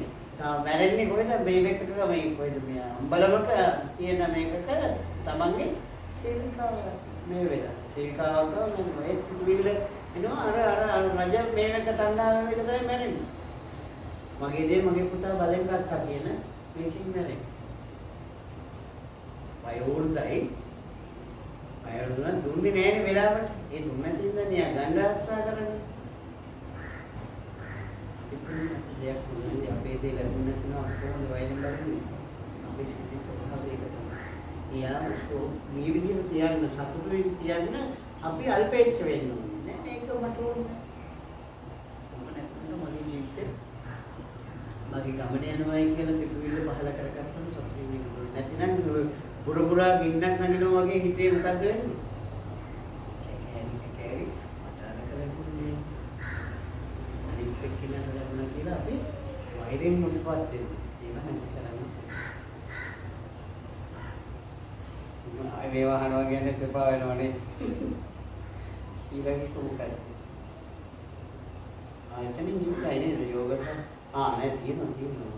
මැරෙන්නේ කොහෙද? මේකක මේ කොහෙද මේ අම්බලමක තියෙන මේකක තමන්ගේ සේවිකාව මේ වෙලා. සේවිකාවක මේ සිතුවිල්ල එනවා අර රජ මේක තණ්හාවෙන් එක තමයි මැරෙන්නේ. මගේ දේ මගේ පුතා බලෙන් ගත්තා කියන මේකෙන් මැරෙන්නේ. වයෝවෘද්ධයි. වයෝවෘද්ධ දුන්නේ නැහැ වෙලාවට. ඒ දුන්න තින්දනේ ගන්න ආසා කරන්නේ. දෙයක් නෙවෙයි අපේ දේ ලැබුණ නැතිනම් කොහොමද වයින් බලන්නේ? අපේ සිතේ ස්වභාවය ඒක තමයි. ඊයාසෝ මේ විදිහට තියන්න සතුටු වෙන්න තියන්න අපි අල්පේච්ච වෙන්න ඕනේ. නෑ ඒක මට ඕනේ. මගේ ජීවිතේ මගේ ගමන යනවායි කියලා සිතුවිල්ල පහල කරගත්තම සතුටු වෙන්න ඕනේ. නැතිනම් බුරුබුරා ගින්නක් නගිනවා වගේ හිතේ මොකද්ද වෙන්නේ? කෑරි මට අර කරගන්නේ අනිත් එක්කෙනා ලැබුණා කියලා අපි වෛරෙන් මුස්පත් වෙනවා. ඒක නැති කරන්නේ. ආයි මේවා අහනවා කියන්නේ දෙපා වෙනවනේ. ඊළඟට මොකක්ද? එතනින් ඉන්නයි නේද යෝගස? නෑ තියෙනවා.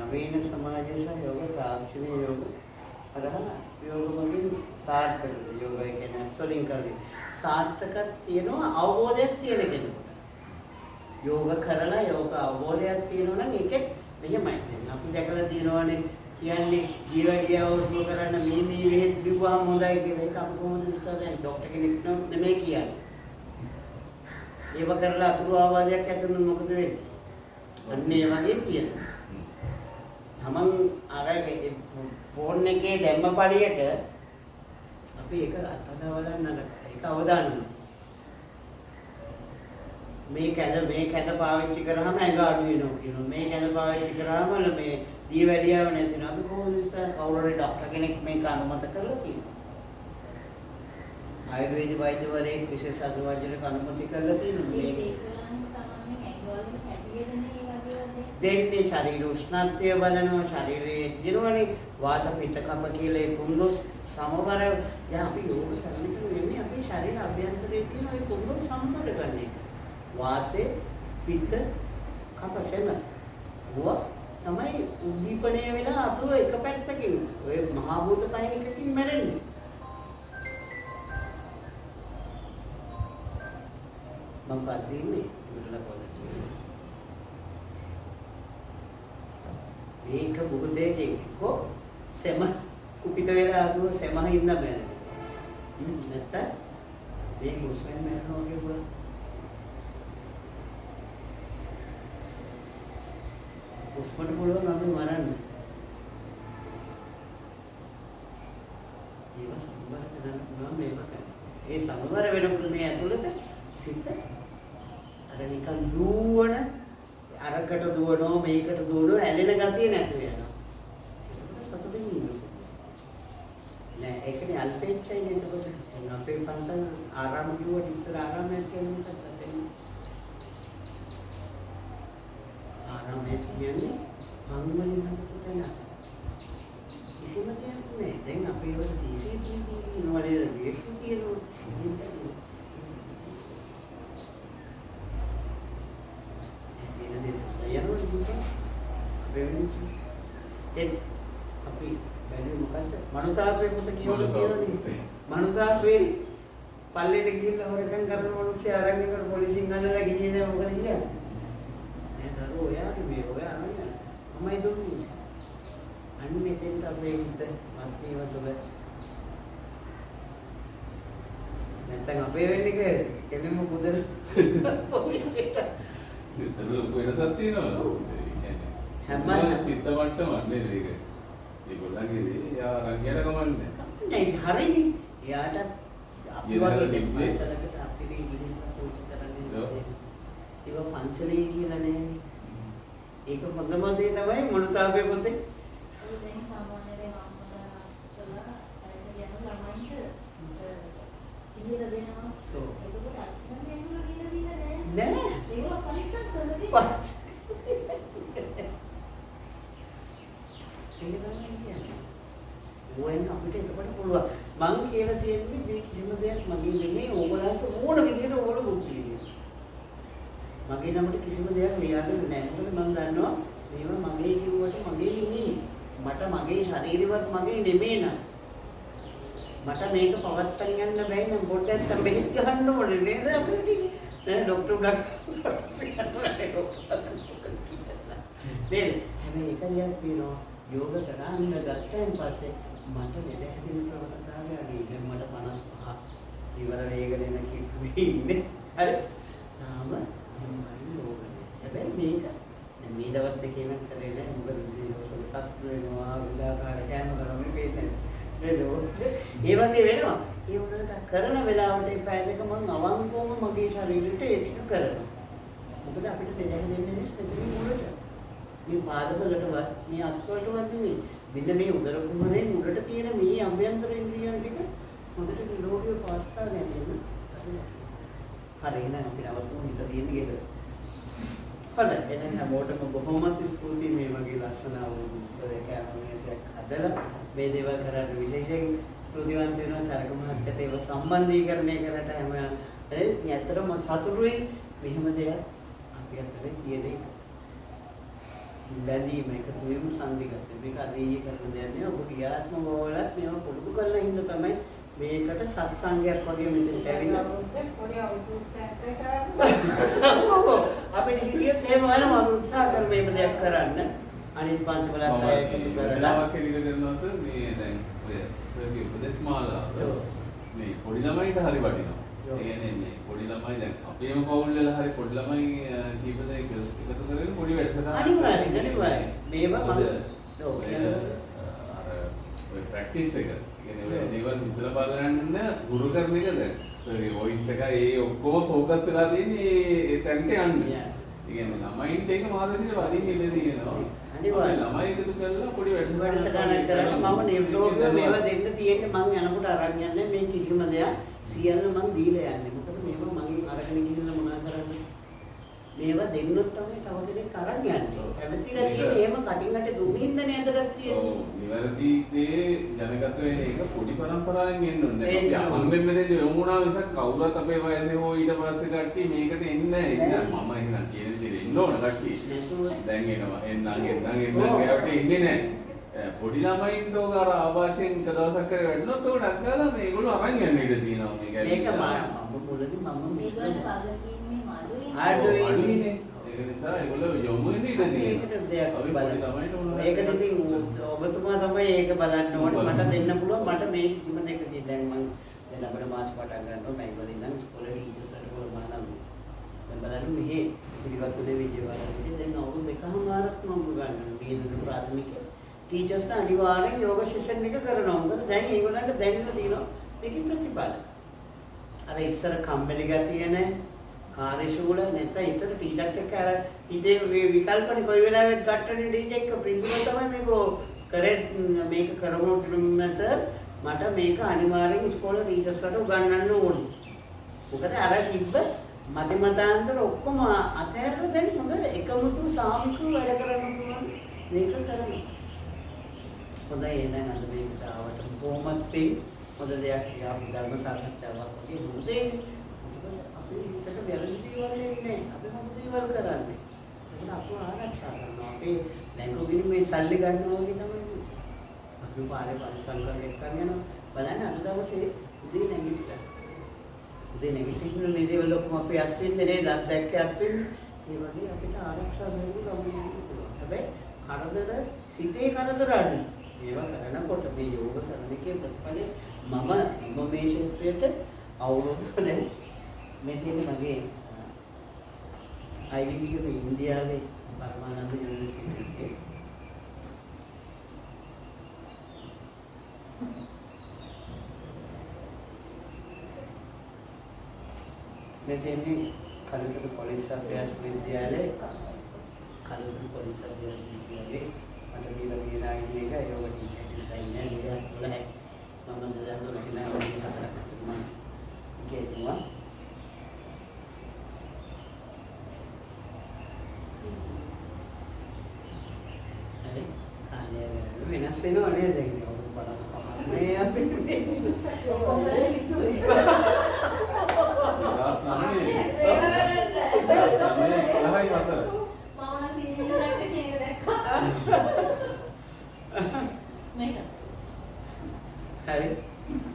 නවීන සමාජය සහ යෝග තාක්ෂණීය යෝග අරහන යෝග වලින් සාර්ථකද යෝගය කියන්නේ ඇබ්සොලින් කරන්නේ සාර්ථකක් තියෙනවා අවබෝධයක් තියෙන කෙනෙකුට යෝග කරලා යෝග අවබෝධයක් තියෙනවා නම් ඒකෙත් මෙහෙමයි අපි දැකලා තියෙනවානේ කියන්නේ ජීවඩියව උස්ම කරන්න මේ වෙහෙත් බිව්වම හොඳයි කියලා ඒක අපි කොහොමද විශ්වාසයෙන් ડોක්ටර් කෙනෙක් නෙමෙයි කියන්නේ ඒව කරලා අතුරු ආවාදයක් ඇතුළු මොකද වෙන්නේ අන්න ඒ වගේ තියෙනවා තමන් අර ෆෝන් එකේ දැම්ම පළියට අපි ඒක අත්දැකලා බලන්න ඒක අවදානම මේ කැඳ පාවිච්චි කරාම ඇඟ අඩු වෙනවා කියනවා මේ කැඳ පාවිච්චි කරාම මේ දී වැඩියව නැති වෙනවා අපි කොහොමද කවුරු හරි ડોක්ටර් කෙනෙක් මේක අනුමත කරලා කියනවා ආයුර්වේද වෛද්‍යවරයෙක් විශේෂඥ වෛද්‍යවරයෙක් අනුමත කරලා තියෙනවා මේක දෙන්නේ ශරීර උෂ්ණත්වය බලනවා ශරීරයේ දිනවනේ වාත පිත්ත කප කියලා ඒ තුන්දොස් සමබර දැන් අපි යෝග කරන්නේ අපි ශරීර අභ්‍යන්තරයේ තියෙන ඒ තුන්දොස් සමබර කරන එක වාතේ පිත්ත කප සෙම වුණා තමයි උද්දීපනය වෙලා අපව එක පැත්තකින් ඔය මහා භූත පහිනකකින් මැරෙන්නේ මම පද්දීන්නේ ඉවරලා පොඩ්ඩක් මේක බුදුදේට එක්කෝ සෙම කුපිත වෙලා ආපුව සෙම හින්දා මැරෙනවා. නැත්තම් මේ මුස්ලිම් මැරෙනවා කියුවා. උස්මට පුළුවන් අපි මරන්න. ඒක සම්බර කරන්න පුළුවන් මේක කරන්න. ඒ සම්බර වෙනකොට මේ ඇතුළත සිත අර නිකන් දුවන අරකට දුවනෝ මේකට දුවනෝ ඇලෙන ගතිය නැතු වෙනවා. ඒකට සතුටින් ඉන්නවා. නෑ ඒකනේ අල්පෙච්චයි එතකොට. අපේ පන්සල් ආරාම කිව්වට ඉස්සර ආරාමයක් කියන්නේ මොකක්ද? ආරාමයේ කියන්නේ අනුමලින් හදපු නෑ. කිසිම දෙයක් නෑ. දැන් අපේ වල CCTV ඉන්නවා නේද? මේක තියෙනවා. අපි බැලුවේ මොකද්ද? මනුතාපේ පුත කියලා තියෙනනේ. මනුතාපේ පල්ලෙට ගිහිල්ලා හොරකම් කරන මිනිස්සු අරන් යනකොට පොලිසියෙන් අල්ලලා ගිහින් මොකද කියන්නේ? මේ දරුවෝ යාළුවෝ මේ ඔය අනේ මමයි දුන්නේ. අන්න මෙතෙන්ට අපේ හිත මන්තිව තුළ නැත්තම් අපේ වෙන්නේ කෙනෙම මුදල් පොලිසියට ඒක වෙනසක් තියෙනවා. හැම චිත්ත මට්ටමක් නේද ඒක? ඒගොල්ලන්ගේ යා රංගියට කමන්නේ. නෑ හරිනේ. එයාට අපි වගේ පන්සලකට අපිට ඉගෙන පොච්චි කරන්නේ. ඒක පන්සලේ කියලා නෑ. ඒක හොඳම දේ තමයි මොනතාවේ පොතේ. දැන් සාමාන්‍යයෙන් අම්මලා කළා පයිසල් යන ළමයින්ට ඉහිල දෙනවා. ඒකකට අත්දැකීම් එහෙම කියලා දීලා නෑ. නෑ. ඒක පරිස්සම් කරලා දෙනවා. ඕෙන් අපිට එතකොට පුළුවන්. මං කියලා තියෙන්නේ මේ කිසිම දෙයක් මගේ නෙමෙයි ඕගොල්ලන්ට ඕන විදිහට ඕගොල්ලෝ මුක්ති විඳින්න. මගේ නමට කිසිම දෙයක් ලියාගන්න නැහැ. මොකද මං දන්නවා මේවා මගේ කිව්වට මගේ නෙමෙයි. මට මගේ ශරීරවත් මගේ නෙමෙයි නේද? මට මේක පවත්තන් යන්න බැයි නම් පොඩ්ඩක් බෙහෙත් ගහන්න ඕනේ නේද අපිට? නෑ ડોක්ටර් නේද? හැබැයි එක දෙයක් තියෙනවා. යෝග කරන්න ගත්තයින් පස්සේ මට දෙල හැදෙන ප්‍රවණතාවය අඩුයි. දැන් මට 55 ඉවර වේගන එන කිව්වේ ඉන්නේ. හරි. තාම මම යෝගනේ. හැබැයි මේක දැන් මේ දවස් දෙකේ නම් කරේ නැහැ. මොකද මේ දවස්වල සතුට වෙනවා, විලාකාර කෑම කරන්නේ වෙන්නේ නේද? ඒ වගේ වෙනවා. ඒ වුණාට කරන වෙලාවට ඒ පැය දෙක මම අවංකවම මගේ ශරීරයට ඒ ටික කරනවා. මොකද අපිට දෙල හැදෙන්නේ ස්පෙෂලි මුලට. මේ පාදවලටවත් මේ අත්වලටවත් නෙමෙයි. මෙන්න මේ උදර කුහරේ මුලට තියෙන මේ අභ්‍යන්තර ඉන්ද්‍රියන් ටික හොඳට නිරෝධීව පවත්වා ගැනීම. හරි එහෙනම් අපි නවතුමු හිත තියෙන ගෙද. හොඳයි එහෙනම් හැමෝටම බොහොමත් ස්තුතියි මේ වගේ ලස්සන කැමරාවක් හදලා මේ දේවල් කරාට විශේෂයෙන් ස්තුතිවන්ත වෙනවා චරක මහත්තයට ඒව සම්බන්ධීකරණය කරට හැම ඇත්තටම සතුටුයි මෙහෙම දෙයක් අපි අතරේ තියෙන එක. බැඳීම එකතු වීම සංදිගත මේක අදීය කරන දෙයක් නෙවෙයි ඔබ ක්‍රියාත්මක වලත් මේව පුරුදු කරලා හින්දා තමයි මේකට සත්සංගයක් වගේ මෙතෙන්ට ඇවිල්ලා පොඩි අවුස්සක් කරා අපිට හිතියත් එහෙම වෙනවා අපි උත්සාහ කරමු මේ දෙයක් කරන්න අනිත් පන්තිවලත් අය එකතු කරලා කෙලිද කරනවා සර් මේ දැන් ඔය සර්ගේ උපදේශ මාලාව මේ පොඩි ළමයිට හරි වටිනවා. ඒ කියන්නේ මේ පොඩි ළමයි දැන් අපේම පවුල් වල හරි පොඩි ළමයි කීප දෙනෙක් එකතු කරගෙන පොඩි වැඩසටහනක් අනිවාර්යෙන් මේවා මම ඔය ප්‍රැක්ටිස් එක කියන්නේ ඔය දේවල් හිතලා බලන්න ගුරු කරන එකද සර් ඒ වොයිස් එක ඒ ඔක්කොම ફોකස් වෙලා තියෙන්නේ ඒ තැනට යන්න. ඒ කියන්නේ ළමයින්ට ඒක මානසික වදින්න ඉඩ තියෙනවා. අනිවාර්යෙන් ළමයි එකතු කරලා පොඩි වැඩසටහනක් කරලා මම නිර්ලෝභව මේවා දෙන්න තියෙන්නේ මං යනකොට අරන් යන්නේ මේ කිසිම දෙයක් සියල්ල මං දීලා යන්නේ. මොකද මේවා මං අරගෙන ගිහිල්ලා මොනා කරන්නේ? මේවා දෙන්නොත් තමයි තව කෙනෙක් අරන් යන්නේ. කැමතිලා තියෙන්නේ එහෙම කටින් අට දුන්නින්ද නේද දැක්කේ? ඔව් නිවැරදි දේ ජනගත වෙන එක පොඩි පරම්පරාවෙන් එන්න ඕනේ. අපි අහම්බෙන් මෙතෙන්ද යොමු වුණා මිසක් කවුරුත් අපේ වයසේ හෝ ඊට පස්සේ කට්ටිය මේකට එන්නේ නැහැ. මම එහෙනම් කියන දේ එන්න ඕන කට්ටිය. දැන් එනවා. එන්නම් ගෑවට එන්නේ නැහැ. පොඩි ළමයින්ට ඔක අර ආభాෂයෙන් එක දවසක් කරේ වැඩනොත් ඔක ඩක්ගාලා මේගොල්ලෝ අරන් යන්න ඉඩ තියෙනවා මේක. මේක මම මුලදී මම මේගොල්ලෝ වගකීම් මේ අඩුයිනේ. ඒක නිසා ඒගොල්ලෝ යොමු වෙන්නේ ඉඳී. ඒකට දෙයක් අපි පොඩි ළමයින්ට මොනවා බලන්න. ඒකට ඉතින් ඔබතුමා තමයි ඒක බලන්න ඕනේ. මට දෙන්න පුළුවන්. මට මේ කිසිම දෙයකදී දැන් මම දැන් අපේ මාස පටන් ගන්නවා. මම ඉවරින් නම් ඉස්කෝලේ ටීචර්ස්ලා කොහොමනම් දැන් බලන්න මෙහි පිළිගත්තුනේ විද්‍යාවලදී දැන් අවුරුදු දෙකමාරක් මම ගන්නවා. මේ ප්‍රාථමික ටීචර්ස්ලා අනිවාර්යෙන් යෝග සෙෂන් එක කරනවා. මොකද දැන් ඒගොල්ලන්ට දැනෙලා තියෙනවා මේකේ ප්‍රතිඵල. අර ඉස්සර කම්මැලි ගතිය නැහැ. කාර්යශූල නැත්නම් ඉස්සර ටීචර්ත් එක්ක අර ඉතේ විකල්පනේ කොයි වෙලාවෙත් ගන්නනේ ටීචර් එක්ක ප්‍රින්සිපල් තමයි මේක කරමු කිව්වම සර් මට මේක අනිවාර්යෙන් ඉස්කෝලේ ටීචර්ස්ලාට උගන්වන්න ඕනේ. මොකද අර තිබ්බ මතිමතාන්තර ඔක්කොම අතහැරලා දැන් මොකද එකමුතු සාමිකව වැඩ කරන්න පුළුවන් මේක කරමු. හොඳයි එහෙනම් අද මේකට ආවට කොහොමත් පින් හොඳ දෙයක් කියලා ධර්ම සාකච්ඡාවක් වගේ මුදේ අපි හිතට වැරදි දේවල් නෙන්නේ අපි හොඳ දේවල් කරන්නේ. ඒක අපව ආරක්ෂා කරනවා. අපි බැංකුව විනිමේ සල්ලි ගන්නවා වගේ තමයි. අපි පාරේ පරිස්සම් කරගෙන යනවා. බලන්න අද දවසේ උදේ නැගිටලා. උදේ නැගිටින්න දේවල් ඔක්කොම අපි අත්විඳින්නේ නේද? අත්දැක්ක අත්විඳින්නේ. ඒ වගේ අපිට ආරක්ෂා කරගන්න පුළුවන්. හැබැයි කරදර සිතේ කරදර අඩුයි. ඒවා කරනකොට මේ යෝග කරන එකේ ප්‍රතිඵලය මම මේ ක්ෂේත්‍රයට අවුරුදු දැන් මේ තියෙන මගේ IIT එකේ ඉන්දියාවේ පරමානන්ද යුනිවර්සිටි එකේ මේ තියෙන්නේ කලුතර පොලිස් අභ්‍යාස විද්‍යාලයේ කලුතර පොලිස් අභ්‍යාස විද්‍යාලයේ මට දීලා තියෙන එක යෝග ටීචර් කෙනෙක් ඉන්නේ 2012 මම 2012 මම කියනවා වෙනස් වෙනව නේද දැන් අවුරුදු 55 මේ අපිට කොහොමද හිතුවේ? හරි.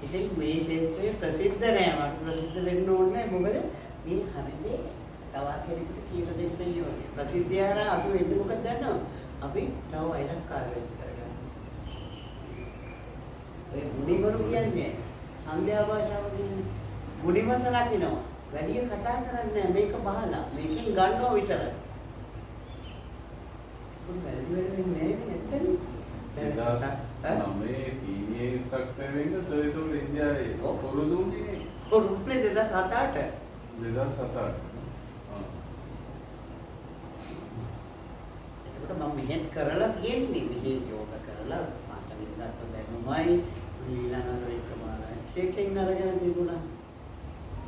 ඉතින් මේ ක්ෂේත්‍රය ප්‍රසිද්ධ නෑ. මට ප්‍රසිද්ධ වෙන්න ඕනේ මොකද මේ හැමදේ තව කෙනෙකුට කියලා දෙන්න ඕනේ. ප්‍රසිද්ධිය හරහා අපි වෙන්නේ මොකද දන්නවද? අපි තව අයලක්කාරයෙක් කරගන්න. ඒ මුනිවරු කියන්නේ සංධ්‍යා භාෂාව කියන්නේ මුනිවන්ත රකින්නවා. වැඩි කතා කරන්නේ මේක බහලා මේකෙන් ගන්නවා විතරයි. මොකද වැඩි වෙන්නේ නැත්තේ. මේ සීනියර් ඉන්ස්ට්‍රක්ටර් වෙන්න සර් ඒතකොට ඉන්දියාවේ පොරොදුන්නේ පොරොදුන්නේ 2007ට 2007ට එතකොට මම මෙහෙත් කරලා තියෙන්නේ මෙහෙ යෝග කරලා මාතමින් ගත්ත දැනුමයි ඊළඟට ඒ ප්‍රමාණයෙන් අරගෙන තිබුණා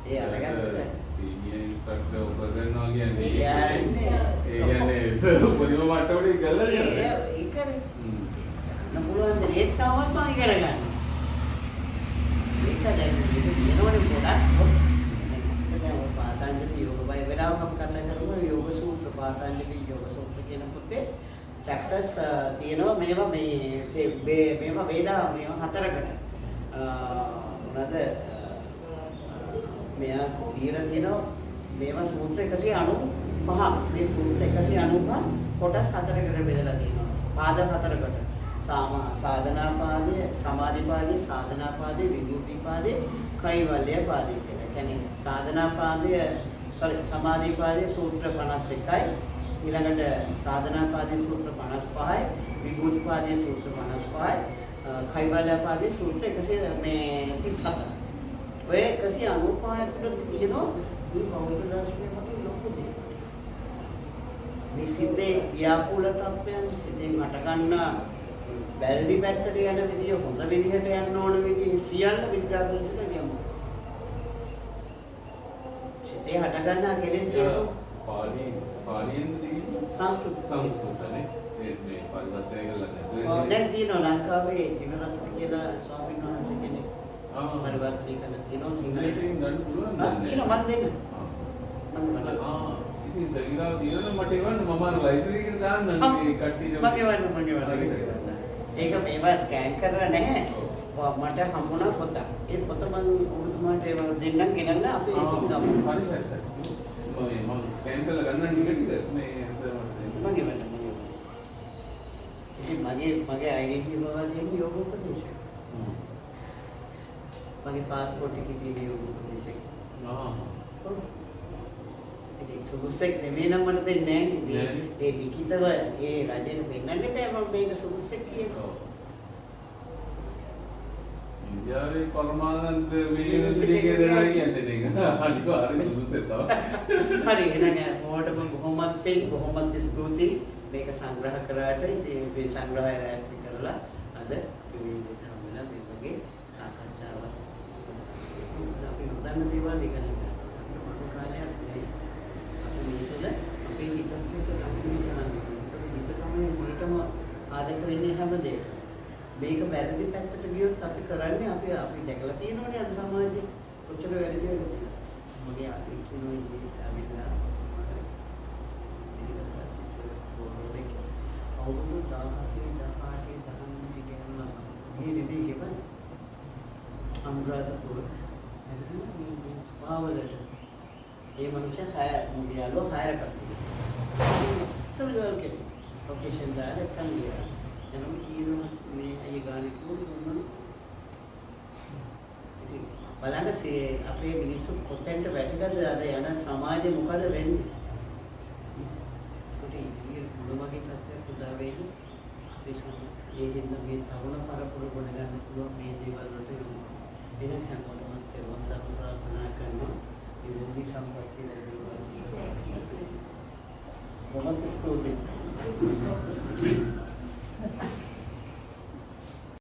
ඒ අරගත්ත සීනියර් ඉන්ස්ට්‍රක්ටර් ඔෆර් කරනවා කියන්නේ ඒ කියන්නේ සර් උපරිම මට්ටමට ගල්ලා ඒකනේ නමුලුවන් දෙයක් තවම ඉගෙන ගන්න. මේක දැන් කියනවනේ පොඩක් දැන් ඔය පාතංජලි යෝග බය වෙලාවක අපි කතා කරමු යෝග සූත්‍ර පාතංජලි යෝග සූත්‍ර කියන පොතේ චැප්ටර්ස් තියෙනවා මේවා මේවා වේදා මේවා හතරකට. මොනවාද මෙයා දීලා තියෙනවා මේවා සූත්‍ර 195 මේ සූත්‍ර 195 කොටස් හතරකට බෙදලා තියෙනවා. පාද හතරකට. साधना पादे समाधि पादे साधना पादे विभूति पादे कैवल्य पादे කියලා. කියන්නේ साधना पादे समाधि पादे सूत्र 51යි ඊළඟට साधना पादे सूत्र 55යි विभूति पादे सूत्र 55යි कैवल्य पादे सूत्र 137යි. ඔය 195 තුළ තියෙනවා මේ බෞද්ධ දර්ශනයේ මත ලොකු දෙයක්. මේ සිද්දේ ව්‍යාකූල තත්ත්වයන් සිද්දෙන් හට ගන්න වැරදි පැත්තට යන විදිය හොඳ විදිහට යන්න ඕන විදිය සියල්ල විග්‍රහ කරලා කියමු. සිතේ හට ගන්නා කෙලෙස් පාලියෙන් සංස්කෘතනේ මේ පරිවර්තනය කරලා නැතුව දැන් තියෙනවා ලංකාවේ ජීවරත්න කියලා ස්වාමීන් වහන්සේ කෙනෙක් පරිවර්තනය කරලා තියෙනවා සිංහලට ගන්න පුළුවන් නේද? තියෙනවා මම දෙන්න. ඉතින් සගිරාව තියෙනවා මට එවන්න මම අර ලයිබ්‍රරි එකට දාන්න මේ කට්ටියට මගේ වන්න. ඒක මේවා ස්කෑන් කරලා නැහැ. මට හම්බුණා පොත. ඒ පොත මම ඔබතුමාට දෙන්නම් ගෙනල්ලා අපි ඒකෙන් ගමු. හරි හරි. මම මම ස්කෑන් කරලා ගන්න ටික මේ මගේ වෙන්න මගේ. ඉතින් මගේ ඩෙන්ටිටි බව තියෙන යෝගෝපදේශය. මගේ පාස්පෝර්ට් එකේ තියෙන යෝගෝපදේශය. ඔව්. ඉතින් සුදුසෙක් නෙමෙයි නම් මට දෙන්නේ නැහැ. ඒ ලිඛිතව ඒ රජෙන් පෙන්නන්න බෑ මම මේක සුදුසෙක් කියනවා. ඉන්දියාවේ පරමානන්ද යුනිවර්සිටි එකේ දෙනවා කියන්නේ ඒක. අනිවාර්යෙන් සුදුසෙක් තමයි. හරි එහෙනම් ඔයාලට බොහොමත් ස්තුතියි මේක සංග්‍රහ කරාට. ඉතින් මේ සංග්‍රහය ලෑස්ති කරලා අද විවිධ හම්බෙලා මේ වගේ සාකච්ඡාවක් අපි උදන්න දේවල් ඉගෙන ගන්න. අපිට කාලයක් නැහැ. අපි මේකල අපේ හිතට කම්පියුටර් කරන්නේ. හිත තමයි මුලටම ආදක වෙන්නේ හැමදේම. මේක වැරදි පැත්තට ගියොත් අපි කරන්නේ අපි දැකලා තියෙනවනේ අද සමාජයේ කොච්චර වැරදි වෙනවද කියලා. මගේ අපි කියනවා ඉන්නේ අවිලා අවුරුදු 17 18 19 කියනවා මේ දෙවි කියපන් අනුරාධපුර ස්පාවලට ඒ මනුස්සයා මුගියාලෝ හයර කරා සල්ගල් කෙනෙක් ප්‍රොෆෙෂන් දාලා කන්දියා එනම් කියනවා මේ අය ගානේ කොහොමද ඉතින් බලන්න අපේ මිනිස්සු කොතෙන්ට වැටිලාද අද යන සමාජෙ මොකද වෙන්නේ මගේ තත්ත්වයක් උදා වෙයි ඒ හින්දා මේ තරුණ පරපුර ගොඩ ගන්න පුළුවන් මේ දේවල් වලට වෙන හැමෝටම තේරුම් ගන්න ප්‍රාර්ථනා කරනවා ඉදිරි සම්පත්තිය ලැබෙනවා. මොකක්ද ස්තුතියි